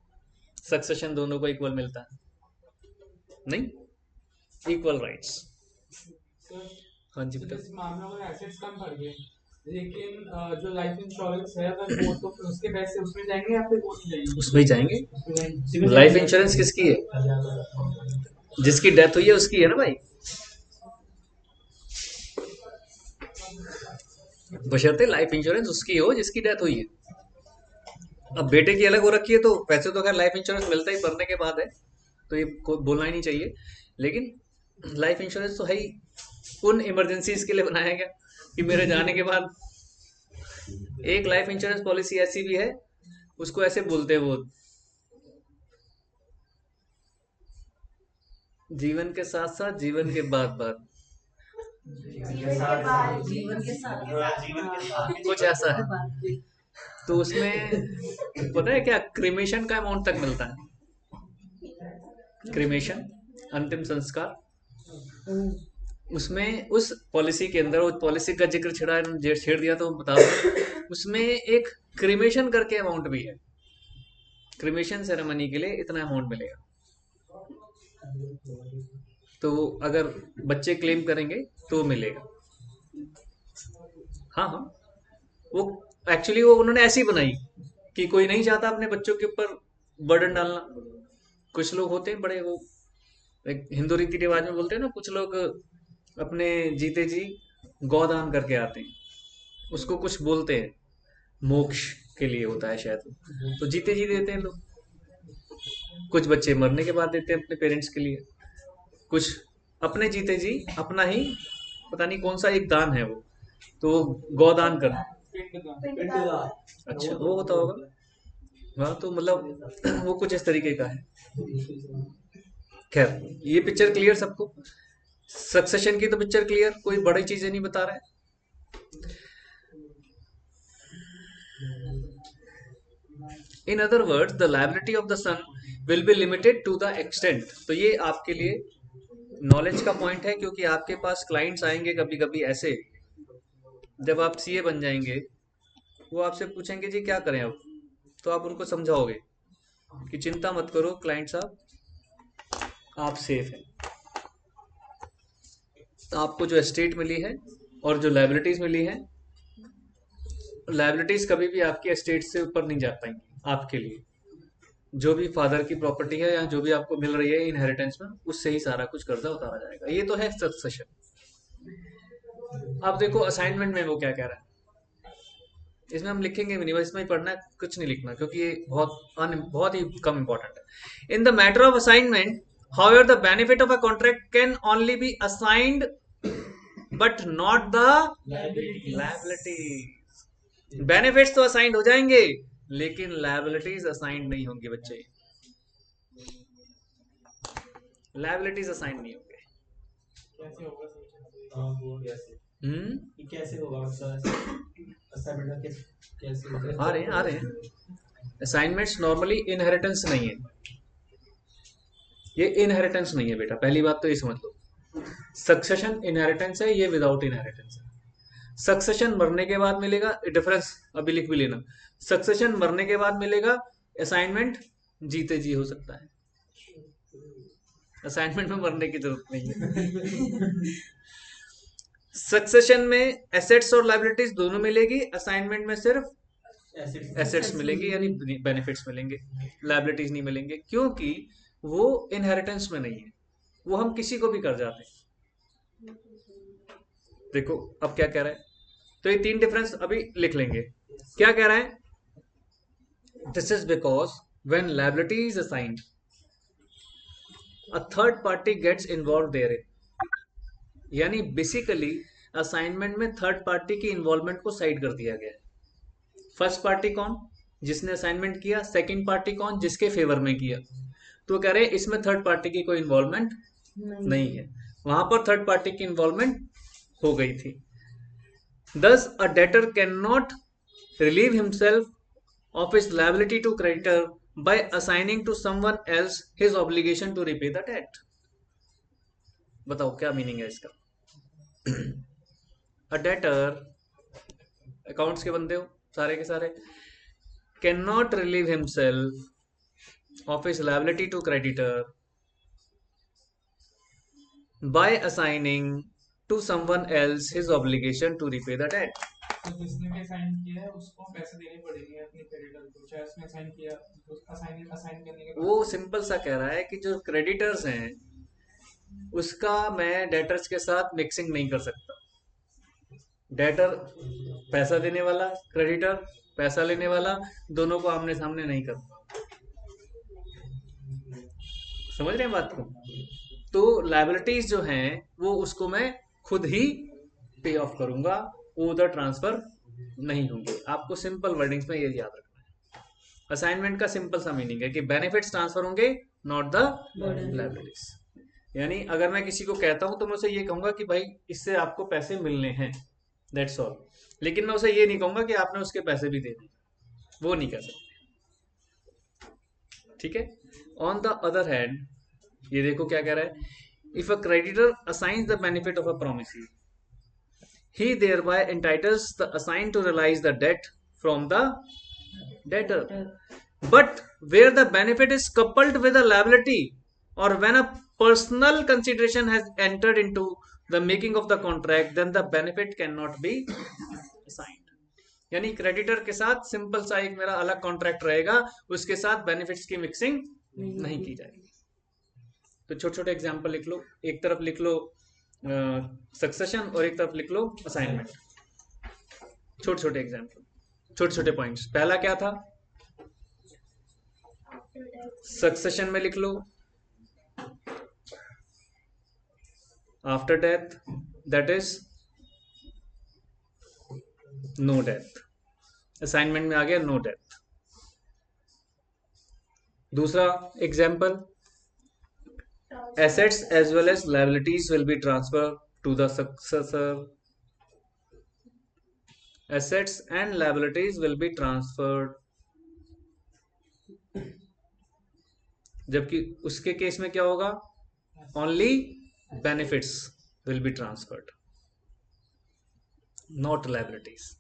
सक्सेशन दोनों को इक्वल मिलता है, नहीं इक्वल राइट्स। हाँ जी बेटा, इस मामले में एसेट्स कम पड़ गए, लेकिन जो लाइफ इंश्योरेंस है अगर वो तो उसके पैसे उसमें जाएंगे या फिर वो नहीं जाएंगे? उसमें ही जाएंगे। लाइफ इंश्योरेंस किसकी है? जिसकी डेथ हुई है उसकी है ना भाई, बशर्ते लाइफ इंश्योरेंस उसकी हो जिसकी डेथ हुई है। अब बेटे की अलग हो रखी है तो पैसे तो खैर लाइफ इंश्योरेंस मिलता ही मरने के बाद है, तो ये बोलना ही नहीं चाहिए। लेकिन लाइफ इंश्योरेंस तो है ही उन इमरजेंसीज के लिए बनाया गया कि मेरे जाने के बाद। एक लाइफ इंश्योरेंस पॉलिसी ऐसी भी है, उसको ऐसे बोलते हैं वो जीवन के साथ साथ जीवन के बाद बाद, जीवन के साथ कुछ ऐसा है। तो उसमें पता है क्या, क्रिमेशन का अमाउंट तक मिलता है। क्रिमेशन अंतिम संस्कार, उसमें उस पॉलिसी के अंदर, वो पॉलिसी का जिक्र छेड़ दिया तो बता दो, उसमें एक क्रिमेशन करके अमाउंट भी है। क्रिमेशन सेरेमनी के लिए इतना अमाउंट मिलेगा। तो अगर बच्चे क्लेम करेंगे तो मिलेगा। हाँ हाँ, वो एक्चुअली वो उन्होंने ऐसी बनाई कि कोई नहीं चाहता अपने बच्चों के ऊपर बर्डन डालना। कुछ लोग होते हैं बड़े, वो एक हिंदू रीति रिवाज में बोलते हैं ना, कुछ लोग अपने जीते जी गौदान करके आते हैं, उसको कुछ बोलते हैं, मोक्ष के लिए होता है शायद, तो जीते जी देते हैं लोग। कुछ बच्चे मरने के बाद देते हैं अपने पेरेंट्स के लिए, कुछ अपने जीते जी अपना ही, पता नहीं कौन सा एक दान है वो, तो गौदान कर। अच्छा वो होता होगा। हाँ तो मतलब वो कुछ इस तरीके का है। खैर ये पिक्चर क्लियर सबको? सक्सेशन की तो पिक्चर क्लियर, कोई बड़ी चीजें नहीं बता रहा है। In other words the liability of the son will be limited to the extent. तो ये आपके लिए नॉलेज का पॉइंट है, क्योंकि आपके पास क्लाइंट्स आएंगे कभी कभी ऐसे, जब आप सीए बन जाएंगे वो आपसे पूछेंगे जी क्या करें अब, तो आप उनको समझाओगे कि चिंता मत करो क्लाइंट साहब, आप सेफ हैं। आपको जो एस्टेट मिली है और जो लायबिलिटीज मिली है, लायबिलिटीज कभी भी आपकी एस्टेट से ऊपर नहीं जा पाएंगी। आपके लिए जो भी फादर की प्रॉपर्टी है या जो भी आपको मिल रही है इनहेरिटेंस में, उससे ही सारा कुछ कर्जा उतारा जाएगा। ये तो है सक्सेशन। अब देखो असाइनमेंट में वो क्या कह रहा है, इसमें हम लिखेंगे भी नहीं, बस इसमें ही पढ़ना है, कुछ नहीं लिखना, क्योंकि ये बहुत ही कम इंपॉर्टेंट है। In the matter of assignment however the benefit of a contract can only be assigned but not the liabilities. Benefits तो असाइंड हो जाएंगे लेकिन लायबिलिटीज असाइंड नहीं होंगी बच्चे, लायबिलिटीज असाइंड नहीं होंगे। कैसे होगा? कैसे होगा कैसे आ रहे हैं असाइनमेंट्स नॉर्मली इनहेरिटेंस नहीं है, ये इनहेरिटेंस नहीं है बेटा, पहली बात तो ये समझ लो। सक्सेशन इनहेरिटेंस है, ये विदाउट इनहेरिटेंस है। सक्सेशन मरने के बाद मिलेगा, डिफरेंस अभी लिख भी लेना, सक्सेशन मरने के बाद मिलेगा, असाइनमेंट जीते जी हो सकता है। असाइनमेंट में मरने की जरूरत नहीं है। सक्सेशन में एसेट्स और लायबिलिटीज दोनों मिलेगी, असाइनमेंट में सिर्फ एसेट्स मिलेंगे यानी बेनिफिट्स मिलेंगे, लायबिलिटीज नहीं मिलेंगे, क्योंकि वो इनहेरिटेंस में नहीं है, वो हम किसी को भी कर जाते हैं। देखो अब क्या कह रहा है, तो ये तीन डिफरेंस अभी लिख लेंगे। क्या कह रहा है, this is because when liability is assigned a third party gets involve therein, यानी बेसिकली असाइनमेंट में थर्ड पार्टी की इन्वॉल्वमेंट को साइड कर दिया गया है। फर्स्ट पार्टी कौन, जिसने असाइनमेंट किया, सेकंड पार्टी कौन, जिसके फेवर में किया। तो कह रहे हैं इसमें थर्ड पार्टी की कोई इन्वॉल्वमेंट नहीं है, वहां पर थर्ड पार्टी की इन्वॉल्वमेंट हो गई थी। Thus, a debtor cannot relieve himself of his liability to creditor by assigning to someone else his obligation to repay the debt. बताओ क्या मीनिंग है इसका? A debtor, अकाउंट्स के बंदे हो सारे के सारे, cannot relieve himself of his liability to creditor by assigning to someone else his obligation to repay the debt. तो जिसने भी साइन किया है उसको पैसे देने पड़ेंगे अपने क्रेडिटर को, चाहे उसने साइन किया, असाइन करने के बाद। वो सिंपल सा कह रहा है कि जो क्रेडिटर्स हैं उसका मैं डेटर्स के साथ मिक्सिंग नहीं कर सकता। डेटर पैसा देने वाला, क्रेडिटर पैसा लेने वाला, दोनों को आमने सामने नहीं करता। समझ रहे हैं बात को? तो लायबिलिटीज जो हैं वो उसको मैं खुद ही पे ऑफ करूंगा, वो उधर ट्रांसफर नहीं होंगे। आपको सिंपल वर्डिंग्स में ये याद रखना है। असाइनमेंट का सिंपल सा मीनिंग है कि बेनिफिट्स ट्रांसफर होंगे, नॉट द लायबिलिटीज। यानी अगर मैं किसी को कहता हूं तो मैं उसे ये कहूंगा कि भाई इससे आपको पैसे मिलने हैं, दैट्स ऑल। लेकिन मैं उसे ये नहीं कहूंगा कि आपने उसके पैसे भी दे दिए, वो नहीं कह सकते। ठीक है। ऑन द अदर हैंड ये देखो क्या कह रहा है, if a creditor assigns the benefit of a promisee, he thereby entitles the assigned to realize the debt from the debtor, but where the benefit is coupled with a liability or when a personal consideration has entered into the making of the contract, then the benefit cannot be assigned. यानी creditor के साथ simple सा एक मेरा अलग contract रहेगा, उसके साथ बेनिफिट्स की मिक्सिंग नहीं की जाएगी। तो छोटे छोटे एग्जांपल लिख लो, एक तरफ लिख लो सक्सेशन और एक तरफ लिख लो असाइनमेंट। छोटे छोटे एग्जांपल, छोटे छोटे पॉइंट्स। पहला क्या था, सक्सेशन में लिख लो after death, that is no death. Assignment में आ गया नो डेथ। दूसरा example, assets as well as liabilities will be transfer to the successor. Assets and liabilities will be transferred, जबकि उसके केस में क्या होगा, only benefits will be transferred, not liabilities.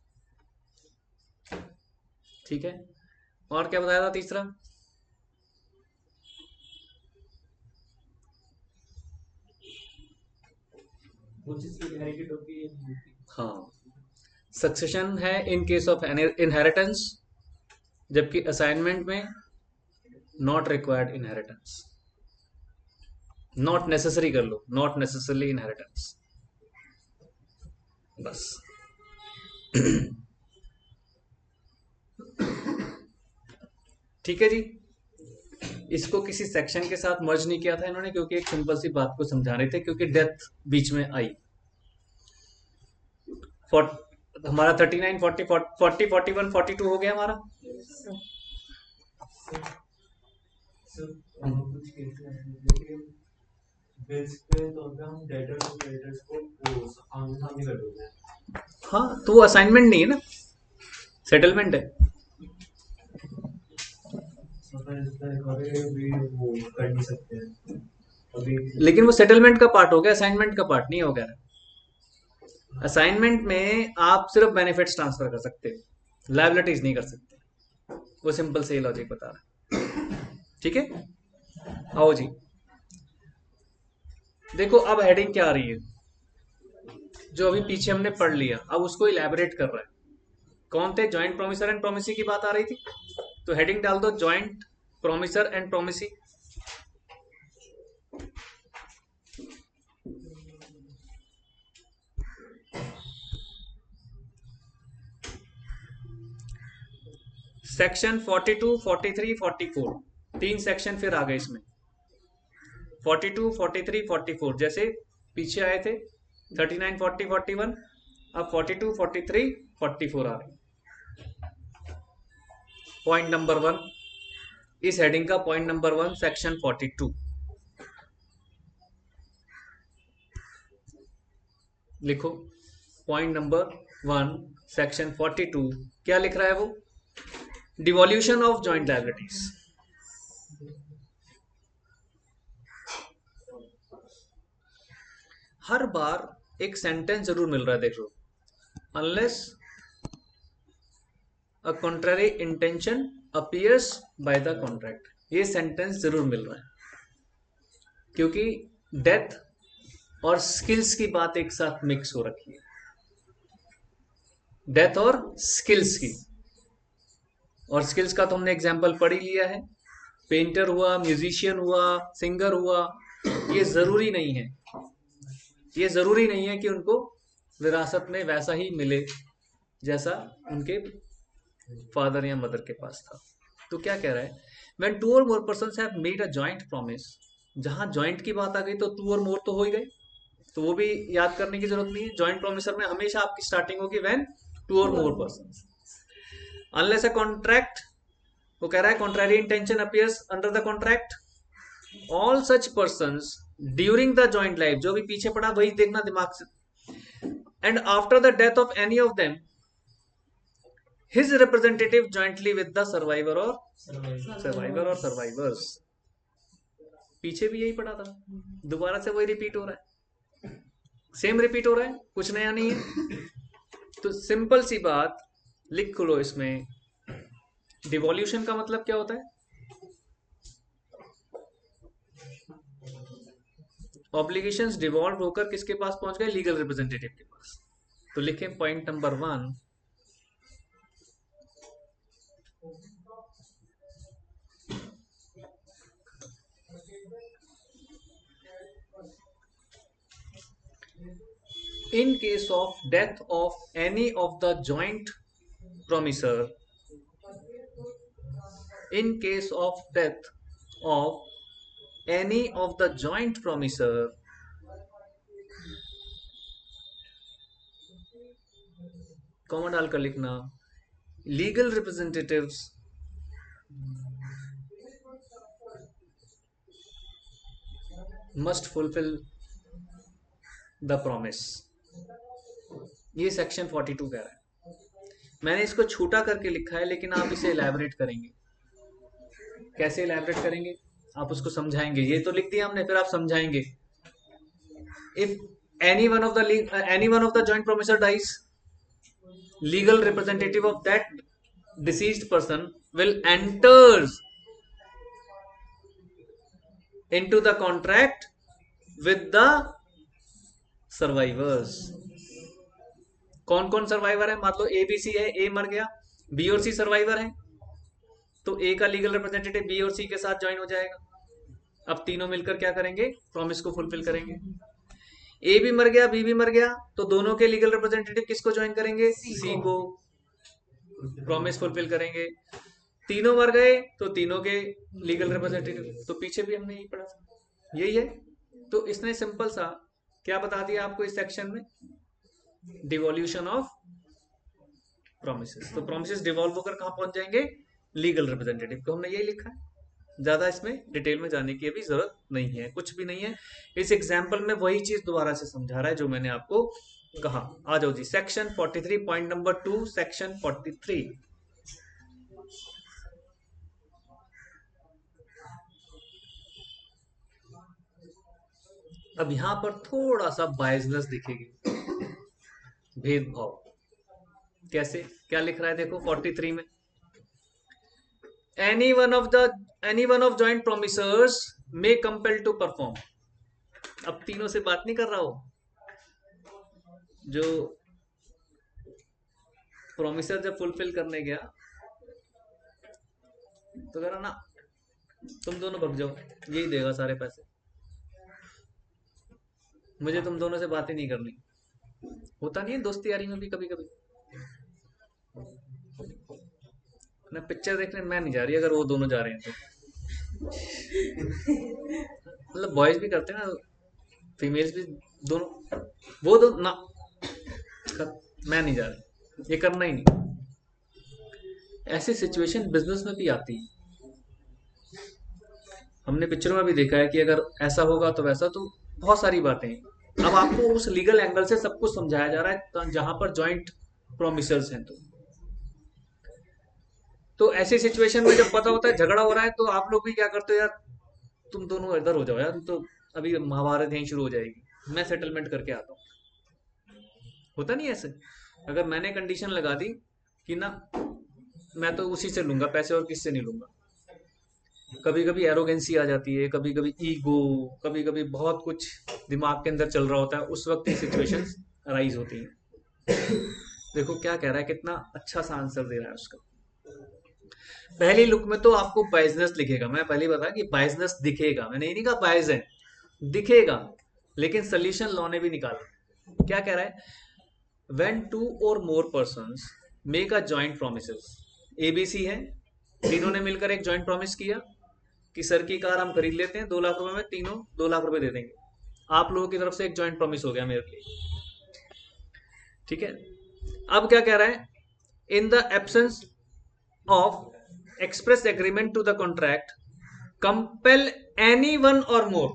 ठीक है। और क्या बताया था तीसरा, हाँ, सक्सेशन है इन केस ऑफ इनहेरिटेंस, जबकि असाइनमेंट में not required inheritance, not necessary कर लो, नॉट नेसेसरली इनहेरिटेंस, बस। ठीक है जी। इसको किसी सेक्शन के साथ मर्ज नहीं किया था इन्होंने, क्योंकि एक सिंपल सी बात को समझा रहे थे, क्योंकि डेथ बीच में आई। हमारा 39, 40, 40, 41, 42 हो गया हमारा। कुछ लेकिन बिल्स पे तो हम डेटर को क्रेडिटर्स को आमने सामने कर देते हैं। हाँ, तो वो असाइनमेंट नहीं है ना, सेटलमेंट है। वो कर नहीं सकते हैं अभी, लेकिन वो सेटलमेंट का पार्ट हो गया, असाइनमेंट का पार्ट नहीं हो गया। असाइनमेंट में आप सिर्फ बेनिफिट्स ट्रांसफर कर सकते हो, लायबिलिटीज नहीं कर सकते। वो सिंपल से लॉजिक बता रहा है। ठीक है, आओ जी। देखो अब हेडिंग क्या आ रही है, जो अभी पीछे हमने पढ़ लिया, अब उसको इलैबोरेट कर रहा है। कौन थे, जॉइंट प्रोमिसर एंड प्रोमिसी की बात आ रही थी, तो हेडिंग डाल दो joint promisor and promisee. Section 42, 43, 44, तीन सेक्शन फिर आ गए इसमें। 42, 43, 44 जैसे पीछे आए थे 39, 40, 41, अब 42, 43, 44 आ रहे। पॉइंट नंबर 1, इस हेडिंग का पॉइंट नंबर 1 सेक्शन 42 लिखो। पॉइंट नंबर 1 सेक्शन 42 क्या लिख रहा है वो, डिवोल्यूशन ऑफ जॉइंट लायबिलिटीज। हर बार एक सेंटेंस जरूर मिल रहा है, देख लो, unless a contrary intention appears by the contract. ये सेंटेंस जरूर मिल रहा है, क्योंकि डेथ और स्किल्स की बात एक साथ मिक्स हो रखी है, डेथ और स्किल्स की। और स्किल्स का तो हमने एग्जाम्पल पढ़ ही लिया है, पेंटर हुआ, म्यूजिशियन हुआ, सिंगर हुआ। ये जरूरी नहीं है, ये जरूरी नहीं है कि उनको विरासत में वैसा ही मिले जैसा उनके फादर या मदर के पास था। तो क्या कह रहा है, when 2 or more persons have made a joint promise, जहां जॉइंट की बात आ गई तो 2 or more तो हो ही गए, तो वो भी याद करने की जरूरत नहीं है। जॉइंट प्रोमिसर में हमेशा आपकी स्टार्टिंग होगी when 2 or more persons, unless a contract, वो कह रहा है contrary intention appears under the contract, all such persons during the joint life, जो भी पीछे पड़ा वही देखना दिमाग से, and after the death of any of them his representative jointly with the survivor or survivors. पीछे भी यही पड़ा था, दोबारा से वही रिपीट हो रहा है, सेम रिपीट हो रहा है, कुछ नया नहीं है। तो सिंपल सी बात लिख लो इसमें, डिवोल्यूशन का मतलब क्या होता है, ऑब्लिगेशंस डिवॉल्व होकर किसके पास पहुंच गए? लीगल रिप्रेजेंटेटिव के पास। तो लिखें point number 1, in case of death of any of the joint promisor, in case of death of any of the joint promisor, comma डालकर लिखना, legal representatives must fulfill the promise। ये section 42 कह रहा है। मैंने इसको छोटा करके लिखा है, लेकिन आप इसे इलैबोरेट करेंगे। कैसे इलैबोरेट करेंगे? आप उसको समझाएंगे। ये तो लिख दिया हमने, फिर आप समझाएंगे। If any one of the joint promisor dies, legal representative of that deceased person will enters into the contract with the survivors। कौन कौन सर्वाइवर है? मान लो ए बी सी है, ए मर गया, बी और सी सर्वाइवर है, तो ए का लीगल रिप्रेजेंटेटिव बी और सी के साथ ज्वाइन हो जाएगा। अब तीनों मिलकर क्या करेंगे? प्रॉमिस को फुलफिल करेंगे। ए भी मर गया, बी भी मर गया, तो दोनों के लीगल रिप्रेजेंटेटिव किसको ज्वाइन करेंगे? सी को। प्रॉमिस फुलफिल करेंगे। तीनों मर गए तो तीनों के लीगल रिप्रेजेंटेटिव, तो पीछे भी हमने यही पढ़ा, यही है। तो इसने सिंपल सा क्या बता दिया आपको इस सेक्शन में? Devolution of promises. तो प्रोमिसेस डिवॉल्व होकर कहां पहुंच जाएंगे? लीगल रिप्रेजेंटेटिव को। हमने यही लिखा है, ज्यादा इसमें डिटेल में जाने की अभी जरूरत नहीं है, कुछ भी नहीं है। इस एग्जाम्पल में वही चीज दोबारा से समझा रहा है जो मैंने आपको कहा। आ जाओ जी, सेक्शन 43 पॉइंट नंबर 2, सेक्शन 43। अब यहां पर थोड़ा सा बायसनेस दिखेगी, भेदभाव। कैसे? क्या लिख रहा है देखो 43 में, any one of joint promisors may compel to perform। अब तीनों से बात नहीं कर रहा हो, जो प्रोमिसर जब फुलफिल करने गया तो कह रहा ना तुम दोनों भग जाओ, यही देगा सारे पैसे, मुझे तुम दोनों से बातें नहीं करनी। होता नहीं है दोस्ती यारी में भी कभी कभी ना, पिक्चर देखने मैं नहीं जा रही अगर वो दोनों जा रहे हैं तो। मतलब बॉयज भी करते हैं ना, फीमेल्स भी, दोनों, वो दो ना, मैं नहीं जा रही, ये करना ही नहीं। ऐसी सिचुएशन बिजनेस में भी आती है। हमने पिक्चरों में भी देखा है कि अगर ऐसा होगा तो वैसा, तो बहुत सारी बातें। अब आपको उस लीगल एंगल से सब कुछ समझाया जा रहा है जहां पर जॉइंट प्रोमिसर्स हैं। तो ऐसी सिचुएशन में जब पता होता है झगड़ा हो रहा है, तो आप लोग भी क्या करते हो? यार तुम दोनों इधर हो जाओ यार, तो अभी महाभारत यहीं शुरू हो जाएगी, मैं सेटलमेंट करके आता हूँ। होता नहीं ऐसे? अगर मैंने कंडीशन लगा दी कि ना मैं तो उसी से लूंगा पैसे और किससे नहीं लूंगा, कभी कभी एरोगेंसी आ जाती है, कभी कभी ईगो, कभी कभी बहुत कुछ दिमाग के अंदर चल रहा होता है, उस वक्त ये सिचुएशंस अराइज होती हैं। देखो क्या कह रहा है, कितना अच्छा सा आंसर दे रहा है उसका। पहली लुक में तो आपको बायसनेस दिखेगा, मैं पहले बता कि बायसनेस दिखेगा, मैंने ये नहीं कहा बायस है, दिखेगा, लेकिन सोल्यूशन लॉ ने भी निकाला। क्या कह रहा है? When 2 or more persons make a joint promises, ABC है, तीनों ने मिलकर एक जॉइंट प्रॉमिस किया कि सर की कार हम खरीद लेते हैं 2 लाख रुपए में, तीनों 2 लाख रुपए दे देंगे। आप लोगों की तरफ से एक जॉइंट प्रॉमिस हो गया मेरे लिए, ठीक है। अब क्या कह रहा है? In the absence of express agreement to the contract compel anyone or more।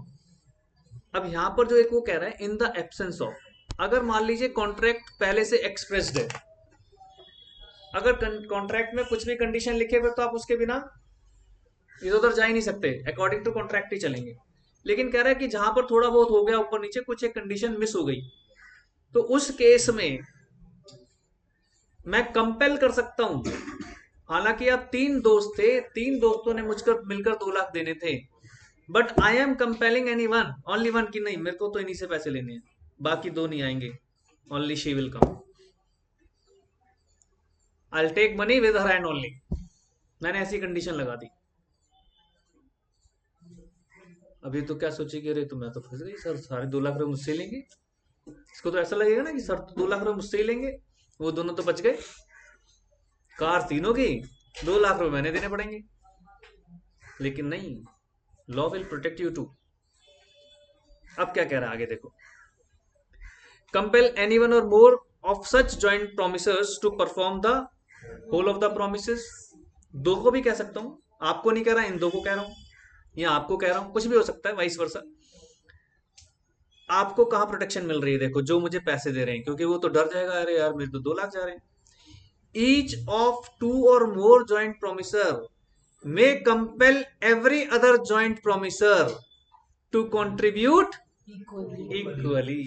अब यहां पर जो एक वो कह रहा है इन द एब्सेंस ऑफ, अगर मान लीजिए कॉन्ट्रैक्ट पहले से एक्सप्रेस्ड है, अगर कॉन्ट्रैक्ट में कुछ भी कंडीशन लिखे हुए तो आप उसके बिना इधर उधर जा ही नहीं सकते, अकॉर्डिंग टू कॉन्ट्रैक्ट ही चलेंगे। लेकिन कह रहा है कि जहां पर थोड़ा बहुत हो गया ऊपर नीचे, कुछ एक कंडीशन मिस हो गई, तो उस केस में मैं कंपेल कर सकता हूं। हालांकि आप 3 दोस्त थे, 3 दोस्तों ने मुझकर मिलकर 2 लाख देने थे, but I am compelling any one, only one की नहीं, मेरे को तो इन्हीं से पैसे लेने हैं, बाकी दो नहीं आएंगे, only she will come, I take money with her hand only. मैंने ऐसी कंडीशन लगा दी। अभी तो क्या सोचेगी, अरे तो मैं तो फंस गई सर, सारे 2 लाख रुपए मुझसे लेंगे। इसको तो ऐसा लगेगा ना कि सर 2 लाख रुपए मुझसे ही लेंगे, वो दोनों तो बच गए, कार तीनों की, 2 लाख रुपए मैंने देने पड़ेंगे। लेकिन नहीं, law will protect you too. अब क्या कह रहा है आगे देखो, compel any one or more of such joint promisors to perform the whole of the promises. दो को भी कह सकता हूं, आपको नहीं कह रहा, इन दो को कह रहा हूं, या आपको कह रहा हूं, कुछ भी हो सकता है, वाइस वर्सा। आपको कहां प्रोटेक्शन मिल रही है, देखो जो मुझे पैसे दे रहे हैं, क्योंकि वो तो डर जाएगा, अरे यार मेरे तो 2 लाख जा रहे हैं। Each of 2 or more joint promisor may compel every other joint promisor to contribute equally।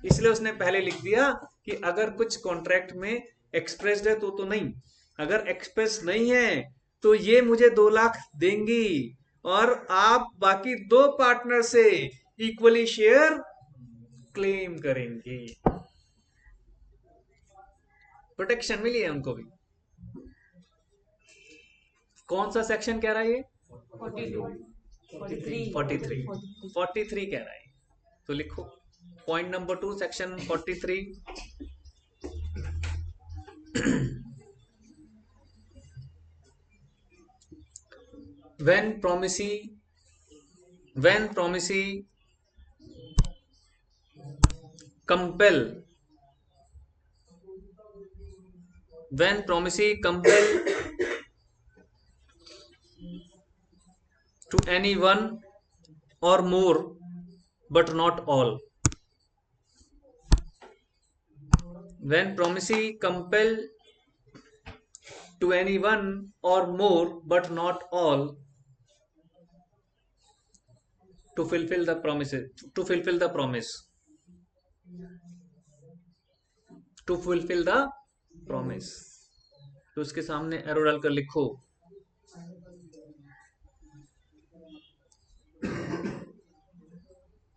इसलिए उसने पहले लिख दिया कि अगर कुछ कॉन्ट्रैक्ट में एक्सप्रेस्ड है तो नहीं, अगर एक्सप्रेस नहीं है तो ये मुझे 2 लाख देंगी और आप बाकी 2 पार्टनर से इक्वली शेयर क्लेम करेंगे। प्रोटेक्शन मिली है उनको भी। कौन सा सेक्शन कह रहा है ये? 43 कह रहा है। तो लिखो point number 2 section 43। when promisee compel to any one or more but not all, when promisee compel to any one or more but not all to fulfill the promise, to fulfill the promise, तो उसके सामने arrow डालकर लिखो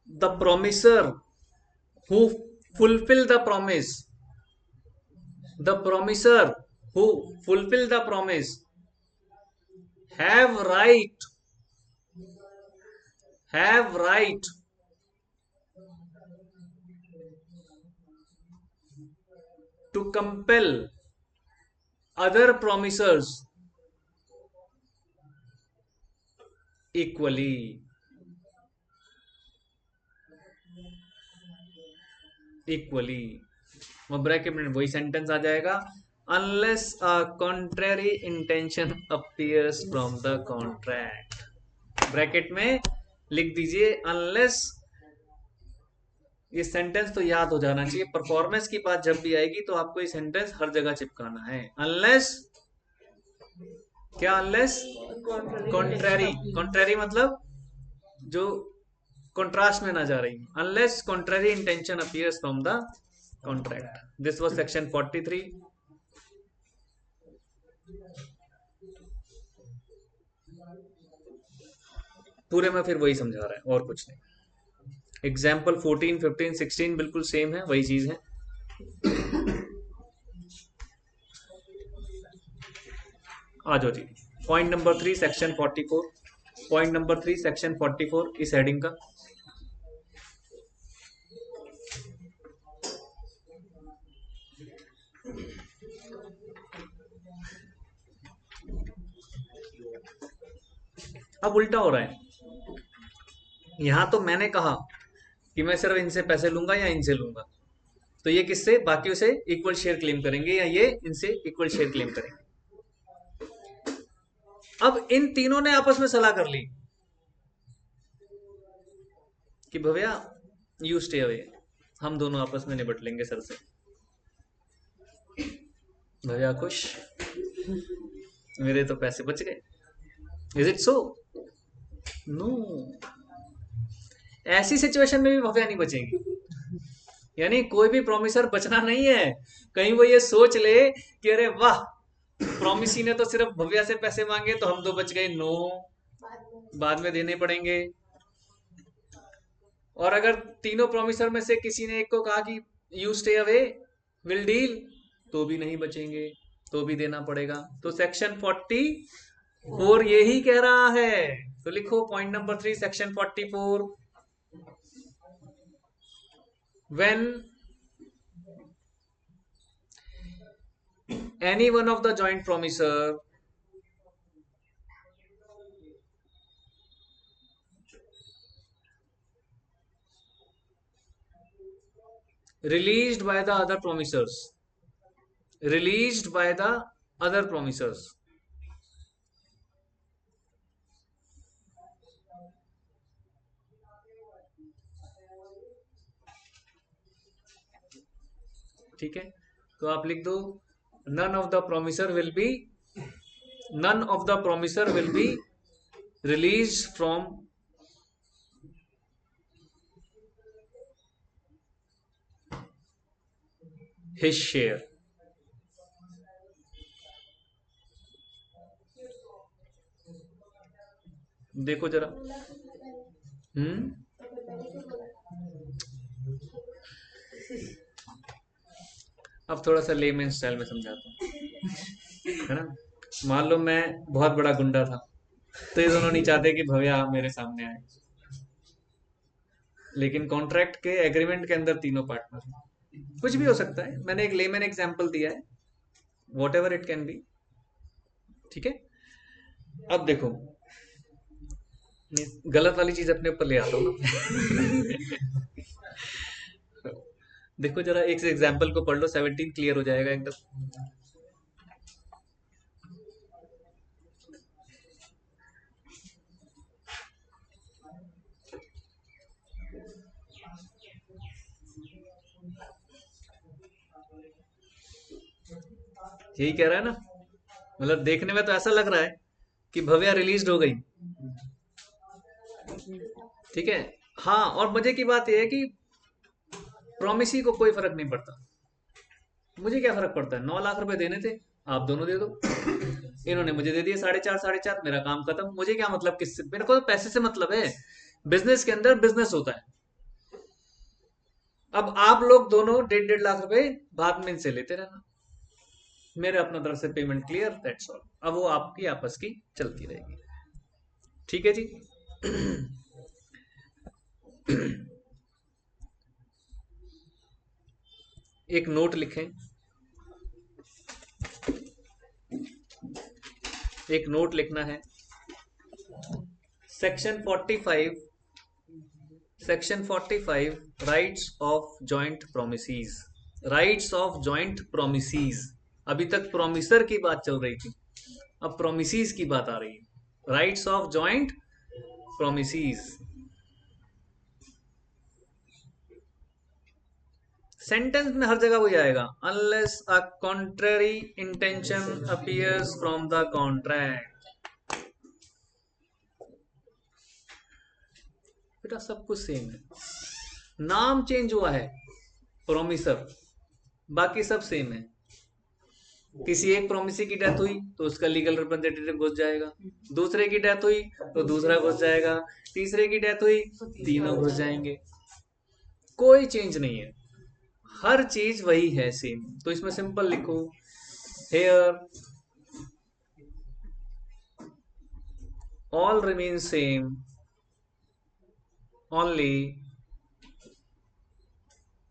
the promiser who fulfill the promise, the promiser who fulfill the promise have right to compel other promisers equally। वो bracket में वही sentence आ जाएगा, unless a contrary intention appears from the contract। Bracket में लिख दीजिए unless। ये sentence तो याद हो जाना चाहिए, परफॉर्मेंस की बात जब भी आएगी तो आपको ये सेंटेंस हर जगह चिपकाना है। unless क्या? unless contrary मतलब जो contrast में ना जा रही, unless contrary intention appears from the contract। this was section 43। पूरे में फिर वही समझा रहा है और कुछ नहीं। एग्जाम्पल 14, 15, 16 बिल्कुल सेम है, वही चीज है। आ जाओ जी, point number 3 section 44। Point number 3 section 44 इस हेडिंग का। अब उल्टा हो रहा है, यहां तो मैंने कहा कि मैं सिर्फ इनसे पैसे लूंगा या इनसे लूंगा, तो ये किससे? बाकियों से इक्वल शेयर क्लेम करेंगे या ये इनसे इक्वल शेयर क्लेम करेंगे। अब इन तीनों ने आपस में सलाह कर ली कि भैया यू स्टे अवे, हम दोनों आपस में निपट लेंगे सर से। भैया खुश, मेरे तो पैसे बच गए। Is it so? नो, ऐसी सिचुएशन में भी भव्या नहीं बचेगी। यानी कोई भी प्रोमिसर बचना नहीं है। कहीं वो ये सोच ले कि अरे वाह, प्रोमिसी ने तो सिर्फ भव्या से पैसे मांगे तो हम तो बच गए। नो, बाद में देने पड़ेंगे। और अगर तीनों प्रॉमिसर में से किसी ने एक को कहा कि you stay away, will deal, तो भी नहीं बचेंगे, तो भी देना पड़ेगा। तो सेक्शन 44 यही कह रहा है। तो लिखो point number 3, section 44, when any one of the joint promisor released by the other promisors, released by the other promisors, ठीक है। तो आप लिख दो none of the promisor will be, none of the promisor will be released from his share। देखो जरा, अब थोड़ा सा लेमैन स्टाइल में समझाता हूँ, है ना। मान लो मैं बहुत बड़ा गुंडा था, तो ये दोनों नहीं चाहते कि भव्या मेरे सामने आए, लेकिन कॉन्ट्रैक्ट के एग्रीमेंट के अंदर तीनों पार्टनर हैं। कुछ भी हो सकता है, मैंने एक लेमैन एग्जांपल दिया है, what ever it can be, ठीक है। अब देखो, गलत वाली चीज अपने ऊपर ले आता हूँ ना। देखो जरा एक से एग्जाम्पल को पढ़ लो, 17 क्लियर हो जाएगा एकदम। यही कह रहा है ना, मतलब देखने में तो ऐसा लग रहा है कि भव्या रिलीज हो गई, ठीक है। हाँ, और मजे की बात यह है कि प्रॉमिसी को कोई फर्क नहीं पड़ता। मुझे क्या फर्क पड़ता है, 9 लाख रुपए देने थे, आप दोनों दे दो। इन्होंने मुझे दे दिए 4.5, मेरा काम खत्म। मुझे क्या मतलब, किससे, मेरे को तो पैसे से मतलब है। बिजनेस के अंदर बिजनेस होता है। अब आप लोग दोनों 1.5 लाख रुपए बाद में इनसे लेते रहना, मेरे अपना तरफ से पेमेंट क्लियर, दैट्स ऑल। अब वो आपकी आपस की चलती रहेगी, ठीक है जी। एक नोट लिखें, एक नोट लिखना है। Section 45, section 45, rights of joint promises, rights of joint promises. अभी तक प्रोमिसर की बात चल रही थी, अब प्रोमिसेस की बात आ रही है। Rights of joint promises, sentence में हर जगह वही आएगा, unless a contrary intention appears from the contract. बेटा सब कुछ सेम है, नाम चेंज हुआ है प्रोमिसर, बाकी सब सेम है। किसी एक प्रोमिसी की डेथ हुई तो उसका लीगल रिप्रेजेंटेटिव घुस जाएगा, दूसरे की डेथ हुई तो दूसरा घुस जाएगा, तीसरे की डेथ हुई तीनों घुस जाएंगे। कोई चेंज नहीं है, हर चीज वही है सेम। तो इसमें सिंपल लिखो, here all remain same, only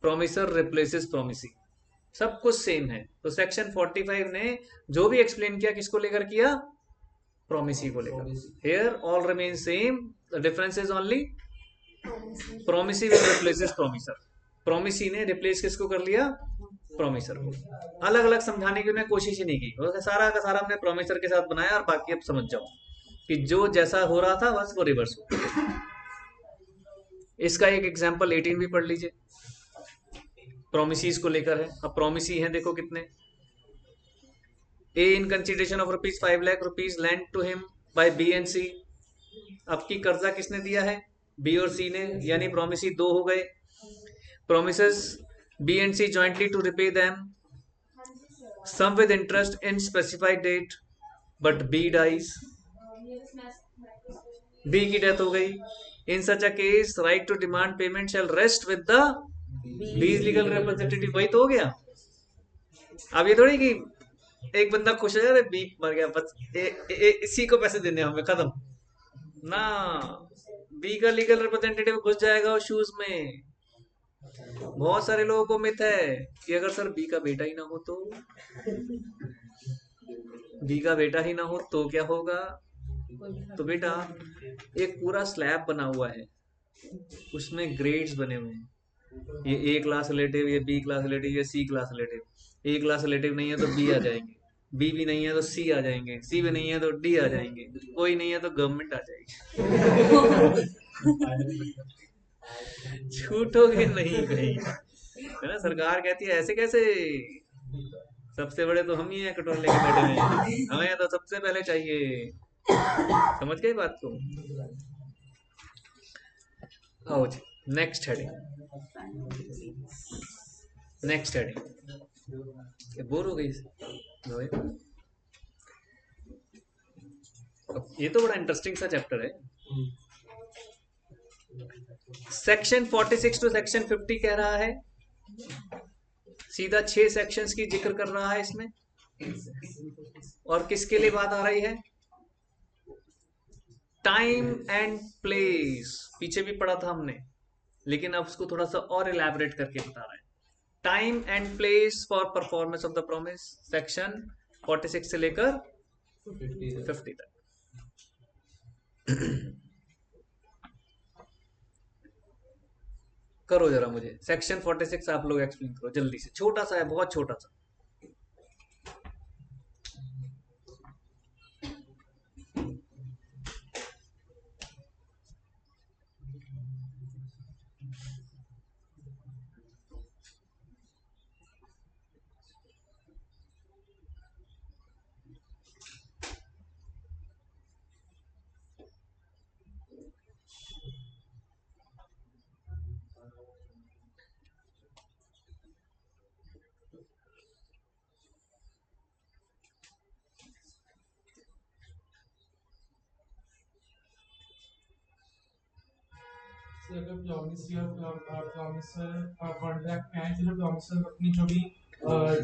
promisor replaces promisee. सब कुछ सेम है। तो सेक्शन 45 ने जो भी एक्सप्लेन किया किसको लेकर किया, प्रोमिसी को लेकर। Here all remain same, the difference is only promisee will replaces promisor. Promisee ने रिप्लेस किसको कर लिया, प्रोमिसर को। अलग अलग समझाने की उन्हें कोशिश ही नहीं की, वो सारा का सारा हमने प्रोमिसर के साथ बनाया। और बाकी अब समझ जाओ कि जो जैसा हो रहा था बस वो रिवर्स हो। इसका एक एग्जांपल 18 भी पढ़ लीजिए, प्रोमिसीज को लेकर है। अब प्रोमिसी है देखो कितने, A in consideration of ₹5 lakh lend to him by B and C. आपकी कर्जा किसने दिया है, बी और सी ने, यानी प्रोमिसी 2 हो गए। Promises B and C jointly to repay them, sum with interest in specified date, but B dies. B की डेथ हो गई, in such a case right to demand payment shall rest with the B's legal representative. वही तो हो गया। अब ये थोड़ी कि एक बंदा खुश है, अरे बी मर गया बस इसी को पैसे देने हमें, खत्म ना। बी का लीगल रिप्रेजेंटेटिव घुस जाएगा उस शूज में। बहुत सारे लोगों को मिथ है कि अगर सर बी का बेटा ही ना हो तो, बी का बेटा ही ना हो तो क्या होगा। तो बेटा एक पूरा स्लैब बना हुआ है, उसमें ग्रेड्स बने हुए हैं, ये ए क्लास रिलेटिव, ये बी क्लास रिलेटिव, ये सी क्लास रिलेटिव। ए क्लास रिलेटिव नहीं है तो बी आ जाएंगे, बी भी नहीं है तो सी आ जाएंगे, सी भी नहीं है तो डी आ जाएंगे, कोई नहीं है तो गवर्नमेंट आ जाएगी। छूटोगे नहीं कहीं, है ना। सरकार कहती है ऐसे कैसे, सबसे बड़े तो हम ही हैं कटोरे लेके बैठे हुए हैं, हमें तो सबसे पहले चाहिए। समझ गए बात को। आओ जी, next heading, next heading. Bore हो गई अब, ये तो बड़ा इंटरेस्टिंग सा चैप्टर है। सेक्शन 46 टू सेक्शन 50 कह रहा है, सीधा 6 सेक्शंस की जिक्र कर रहा है इसमें। और किसके लिए बात आ रही है, टाइम एंड प्लेस। पीछे भी पढ़ा था हमने, लेकिन अब उसको थोड़ा सा और इलैबोरेट करके बता रहा है। Time and place for performance of the promise, section 46 से लेकर 50 तक। करो जरा मुझे सेक्शन 46 आप लोग एक्सप्लेन करो जल्दी से, छोटा सा है, बहुत छोटा सा। अगर प्रॉमिसर कॉन्ट्रैक्ट में है, तो प्रॉमिसर अपनी जो भी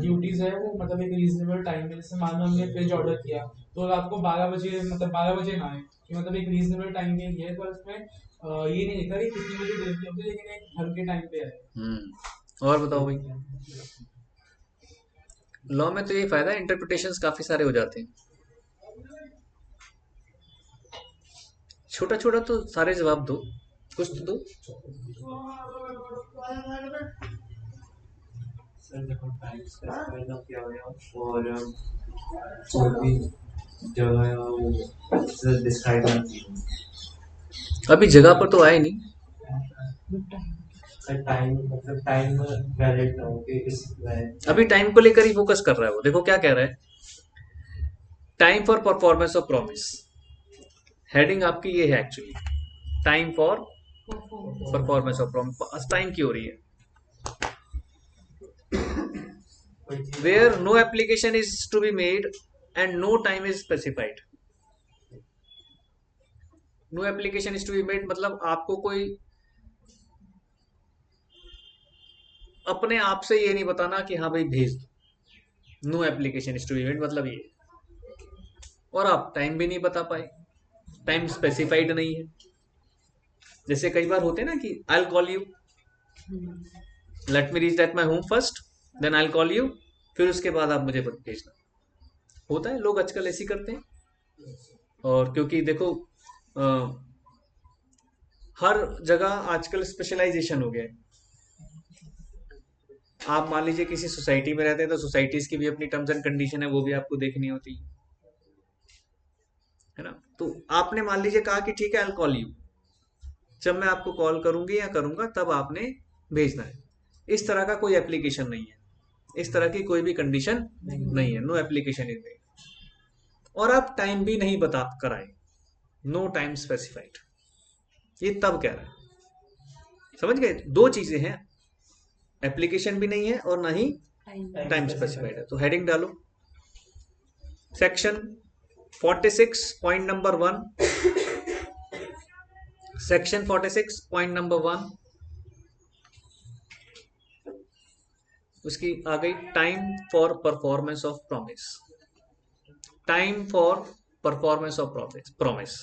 ड्यूटीज है वो मतलब एक रीजनेबल टाइम में, जैसे मान लो हमने फ्रिज ऑर्डर किया तो रात को 12 बजे, मतलब 12 बजे ना आए, कि मतलब एक रीजनेबल टाइम में है, पर उसमें ये नहीं लिखा कि कितनी बजे डिलीवरी होगी, लेकिन एक घर के टाइम पे आए। और बताओ भाई, लॉ में तो ये फायदा है, इंटरप्रिटेशंस काफी सारे हो जाते हैं। छोटा छोटा तो सारे जवाब दो, कुछ तो दो। सर देखो टाइम स्पेसिफाई ना किया गया और कोई भी जगह वो डिस्क्राइब ना की। अभी जगह पर तो आए नहीं। सर टाइम मतलब टाइम वैलिड ना हो कि इस अभी टाइम को लेकर ही फोकस कर रहा है वो। देखो क्या कह रहा है, time for performance of promise. Heading आपकी ये है actually, time for performance of promise. Time की हो रही है, where no application is to be made and no time is specified. No application is to be made मतलब आपको कोई अपने आप से ये नहीं बताना कि हाँ भाई भेज दो। No application is to be made मतलब ये, और आप टाइम भी नहीं बता पाए, टाइम स्पेसिफाइड नहीं है। जैसे कई बार होते हैं ना कि I will call you, let me reach at my home first, then I will call you, फिर उसके बाद आप मुझे भेजना। होता है, लोग आजकल ऐसी करते हैं। और क्योंकि देखो हर जगह आजकल स्पेशलाइजेशन हो गया है। आप मान लीजिए किसी सोसाइटी में रहते हैं तो सोसाइटीज की भी अपनी टर्म्स एंड कंडीशन है, वो भी आपको देखनी होती है ना। तो आपने मान लीजिए कहा कि ठीक है आई विल कॉल यू, जब मैं आपको कॉल करूंगी या करूंगा तब आपने भेजना है। इस तरह का कोई एप्लीकेशन नहीं है, इस तरह की कोई भी कंडीशन नहीं है। No application is made. और आप टाइम भी नहीं बता कराए, नो टाइम स्पेसिफाइड। ये तब कह रहा है, समझ गए। दो चीजें हैं, एप्लीकेशन भी नहीं है और ना ही टाइम स्पेसिफाइड है। तो हेडिंग डालो, section 46 point number 1, section 46 point number 1, उसकी आ गई time for performance of promise. Time for performance of promise,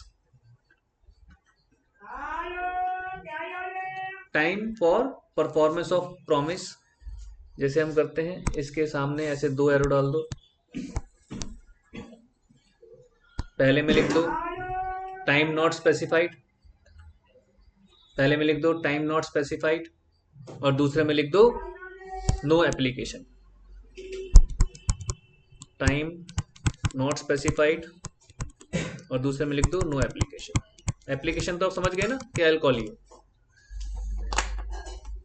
time for performance of promise जैसे हम करते हैं, इसके सामने ऐसे 2 एरो डाल दो। पहले में लिख दो टाइम नॉट स्पेसिफाइड, पहले में लिख दो टाइम नॉट स्पेसिफाइड, और दूसरे में लिख दो no application. Time not specified और दूसरे में लिख दो नो एप्लीकेशन। एप्लीकेशन तो आप समझ गए ना कि आई विल कॉल यू।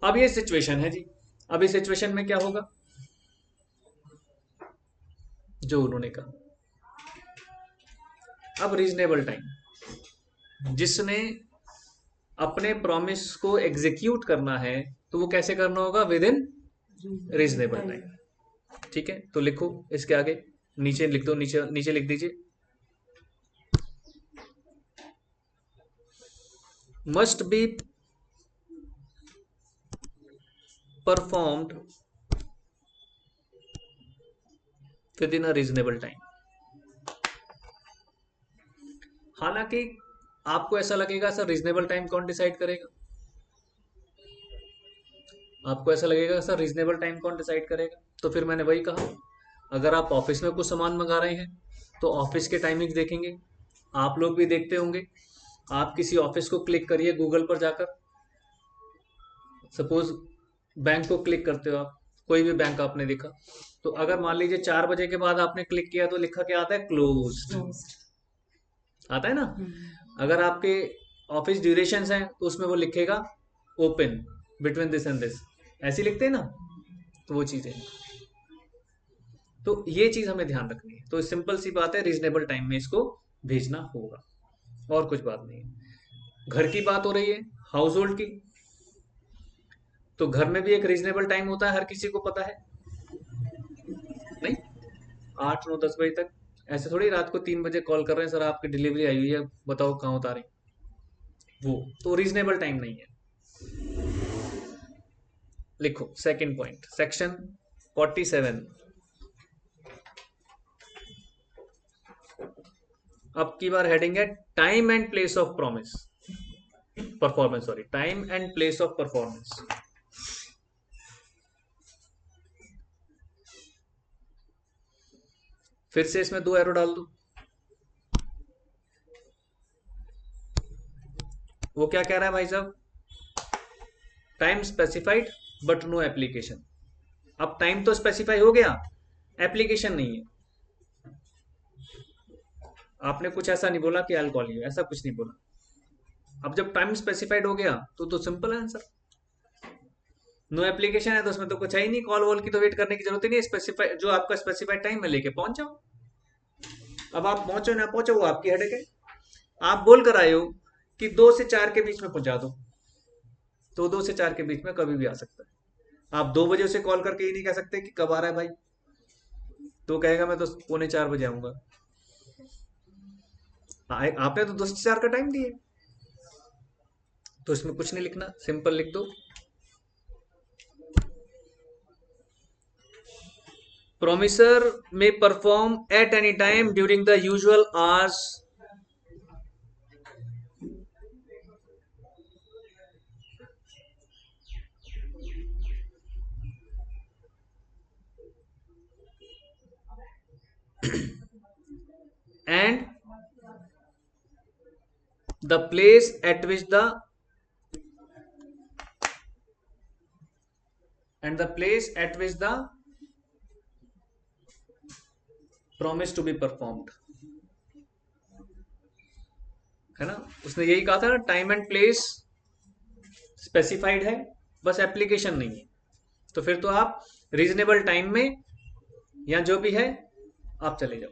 अब ये सिचुएशन है जी। अब इस सिचुएशन में क्या होगा, जो उन्होंने कहा। अब रीजनेबल टाइम, जिसने अपने प्रॉमिस को एग्जीक्यूट करना है तो वो कैसे करना होगा, विद इन रीजनेबल टाइम। ठीक है, तो लिखो इसके आगे, नीचे लिख दो, नीचे नीचे लिख दीजिए must be performed with in a reasonable time. हालांकि आपको ऐसा लगेगा सर रीजनेबल टाइम कौन डिसाइड करेगा, आपको ऐसा लगेगा सर रीजनेबल टाइम कौन डिसाइड करेगा, तो फिर मैंने वही कहा, अगर आप ऑफिस में कुछ सामान मंगा रहे हैं तो ऑफिस के टाइमिंग देखेंगे, आप लोग भी देखते होंगे। आप किसी ऑफिस को क्लिक करिए गूगल पर जाकर, सपोज बैंक को क्लिक करते हो आप, कोई भी बैंक आपने देखा, तो अगर मान लीजिए 4 बजे के बाद आपने क्लिक किया तो लिखा क्या आता है, क्लोज्ड आता है ना। अगर आपके ऑफिस ड्यूरेशंस हैं तो उसमें वो लिखेगा open between this and this, ऐसे लिखते हैं ना, तो वो चीजें। तो ये चीज हमें ध्यान रखनी है। तो सिंपल सी बात है, रीजनेबल टाइम में इसको भेजना होगा, और कुछ बात नहीं है। घर की बात हो रही है, हाउस होल्ड की, तो घर में भी एक रीजनेबल टाइम होता है, हर किसी को पता है नहीं, 8 9 10 बजे तक। ऐसे थोड़ी रात को 3 बजे कॉल कर रहे हैं, सर आपकी डिलीवरी आई हुई है, बताओ कहाँ उतारें, वो तो रीजनेबल टाइम नहीं है। लिखो सेकंड पॉइंट, सेक्शन 47। अब की बार हेडिंग है time and place of promise, performance, sorry, time and place of performance. फिर से इसमें 2 एरो डाल दो। वो क्या कह रहा है भाई साहब, time specified but no application. अब टाइम तो स्पेसिफाई हो गया, एप्लीकेशन नहीं है। आपने कुछ ऐसा नहीं बोला कि आई विल कॉल यू, ऐसा कुछ नहीं बोला। अब जब टाइम स्पेसिफाइड हो गया तो सिंपल है आंसर। नो एप्लीकेशन है तो उसमें तो कुछ है ही नहीं, कॉल वॉल की तो वेट करने की जरूरत ही नहीं। स्पेसिफाई जो आपका स्पेसिफाइड टाइम है लेके पहुंच जाओ। अब आप पहुंचो ना पहुंचो वो आपकी हेडेक है। आप बोल कर आए हो कि 2 से 4 के बीच में पहुंचा दो, तो 2 से 4 के बीच में कभी भी आ सकता है। आप 2 बजे उसे कॉल करके ही नहीं कह सकते कि कब आ रहा है भाई, तो कहेगा मैं तो 3:45 बजे आऊंगा। आपने तो 2 से 4 का टाइम दिया, तो इसमें कुछ नहीं लिखना, सिंपल लिख दो promiser may perform at any time during the usual hours and the place at which the promise to be performed, है ना। उसने यही कहा था ना, टाइम एंड प्लेस स्पेसिफाइड है, बस एप्लीकेशन नहीं है। तो फिर तो आप रीजनेबल टाइम में या जो भी है आप चले जाओ।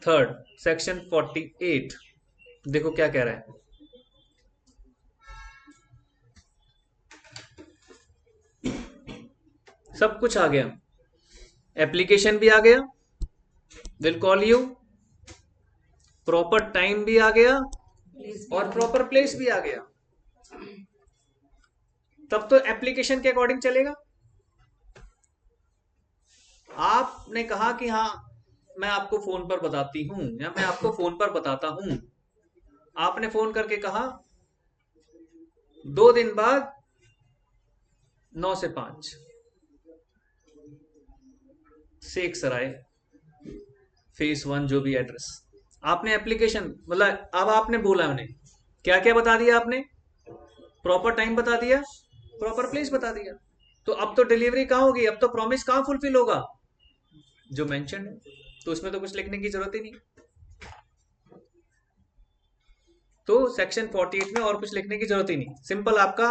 थर्ड, सेक्शन 48, देखो क्या कह रहा है। सब कुछ आ गया, एप्लीकेशन भी आ गया, will call you, proper time भी आ गया और प्रॉपर प्लेस भी आ गया, तब तो एप्लीकेशन के अकॉर्डिंग चलेगा। आपने कहा कि हाँ मैं आपको फोन पर बताती हूं या मैं आपको फोन पर बताता हूं, आपने फोन करके कहा 2 दिन बाद 9 से 5 शेख सराय फेस 1 जो भी एड्रेस, आपने एप्लीकेशन मतलब अब आपने बोला उन्हें क्या क्या बता दिया आपने, प्रॉपर टाइम बता दिया, प्रॉपर प्लेस बता दिया, तो अब तो डिलीवरी कहाँ होगी, अब तो प्रॉमिस कहाँ फुलफिल होगा, जो मेंशन है, तो उसमें तो कुछ लिखने की जरूरत ही नहीं। तो सेक्शन 48 में और कुछ लिखने की जरूरत ही नहीं, सिंपल आपका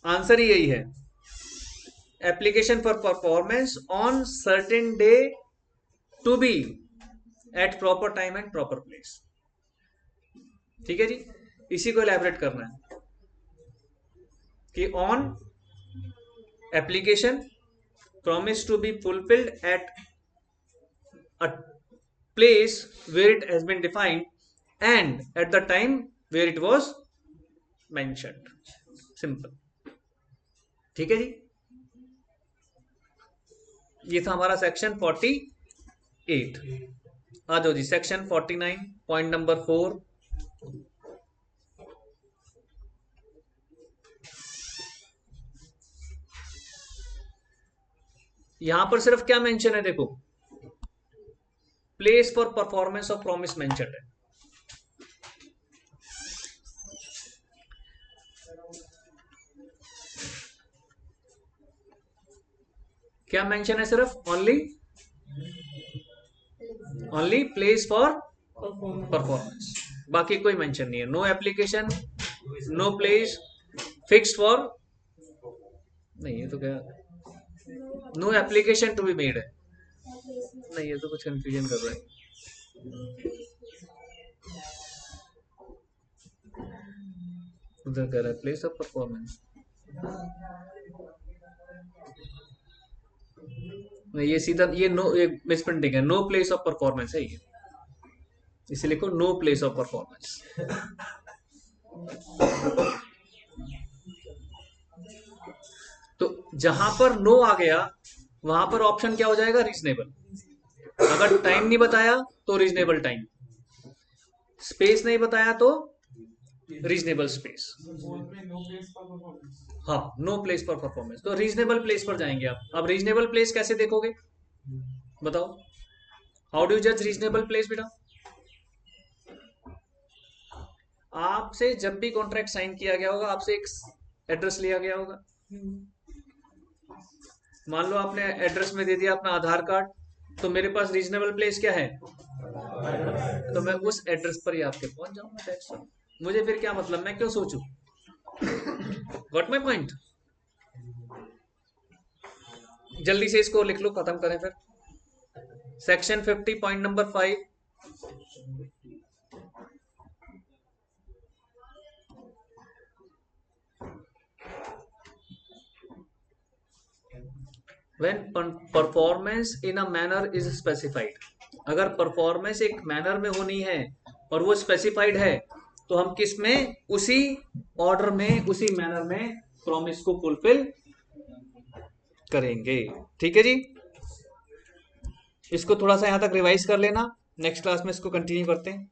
आंसर ही यही है, application for performance on certain day to be at proper time and proper place. ठीक है जी, इसी को एलैबोरेट करना है कि on application promise to be fulfilled at a place where it has been defined and at the time where it was mentioned, simple। ठीक है जी, ये था हमारा सेक्शन 48। आ जाओ जी सेक्शन 49 पॉइंट नंबर 4। यहां पर सिर्फ क्या मेंशन है, देखो place for performance of promise mention है, क्या मेंशन है, सिर्फ ओनली प्लेस फॉर परफॉर्मेंस, बाकी कोई मेंशन नहीं है, no application no place fixed for, नहीं ये तो क्या, no application to be made है, नहीं ये तो कुछ कंफ्यूजन कर रहा है, उधर कह रहा है प्लेस ऑफ परफॉर्मेंस, नहीं ये सीधा ये नो, ये मिसप्रिंटिंग है, नो प्लेस ऑफ परफॉर्मेंस है ये, इसे लिखो नो प्लेस ऑफ परफॉर्मेंस। तो जहां पर नो आ गया वहां पर ऑप्शन क्या हो जाएगा, रीजनेबल, अगर टाइम नहीं बताया तो रीजनेबल टाइम, स्पेस नहीं बताया तो रीजनेबल स्पेस, हाँ नो प्लेस फॉर परफॉर्मेंस, तो रीजनेबल प्लेस पर जाएंगे आप। अब रीजनेबल प्लेस कैसे देखोगे बताओ, हाउ डू जज रीजनेबल प्लेस बेटा, आपसे जब भी कॉन्ट्रैक्ट साइन किया गया होगा आपसे एक एड्रेस लिया गया होगा, मान लो आपने एड्रेस में दे दिया अपना आधार कार्ड, तो मेरे पास रीजनेबल प्लेस क्या है, तो मैं उस एड्रेस पर ही आपके पहुंच जाऊंगा, मुझे फिर क्या मतलब, मैं क्यों सोचूं, गॉट माई पॉइंट। जल्दी से इसको लिख लो, खत्म करें फिर। Section 50 point number 5, when performance in a manner is specified, अगर परफॉर्मेंस एक मैनर में होनी है और वो स्पेसिफाइड है तो हम किस में, उसी ऑर्डर में उसी मैनर में प्रॉमिस को फुलफिल करेंगे। ठीक है जी, इसको थोड़ा सा यहां तक रिवाइज कर लेना, नेक्स्ट क्लास में इसको कंटिन्यू करते हैं।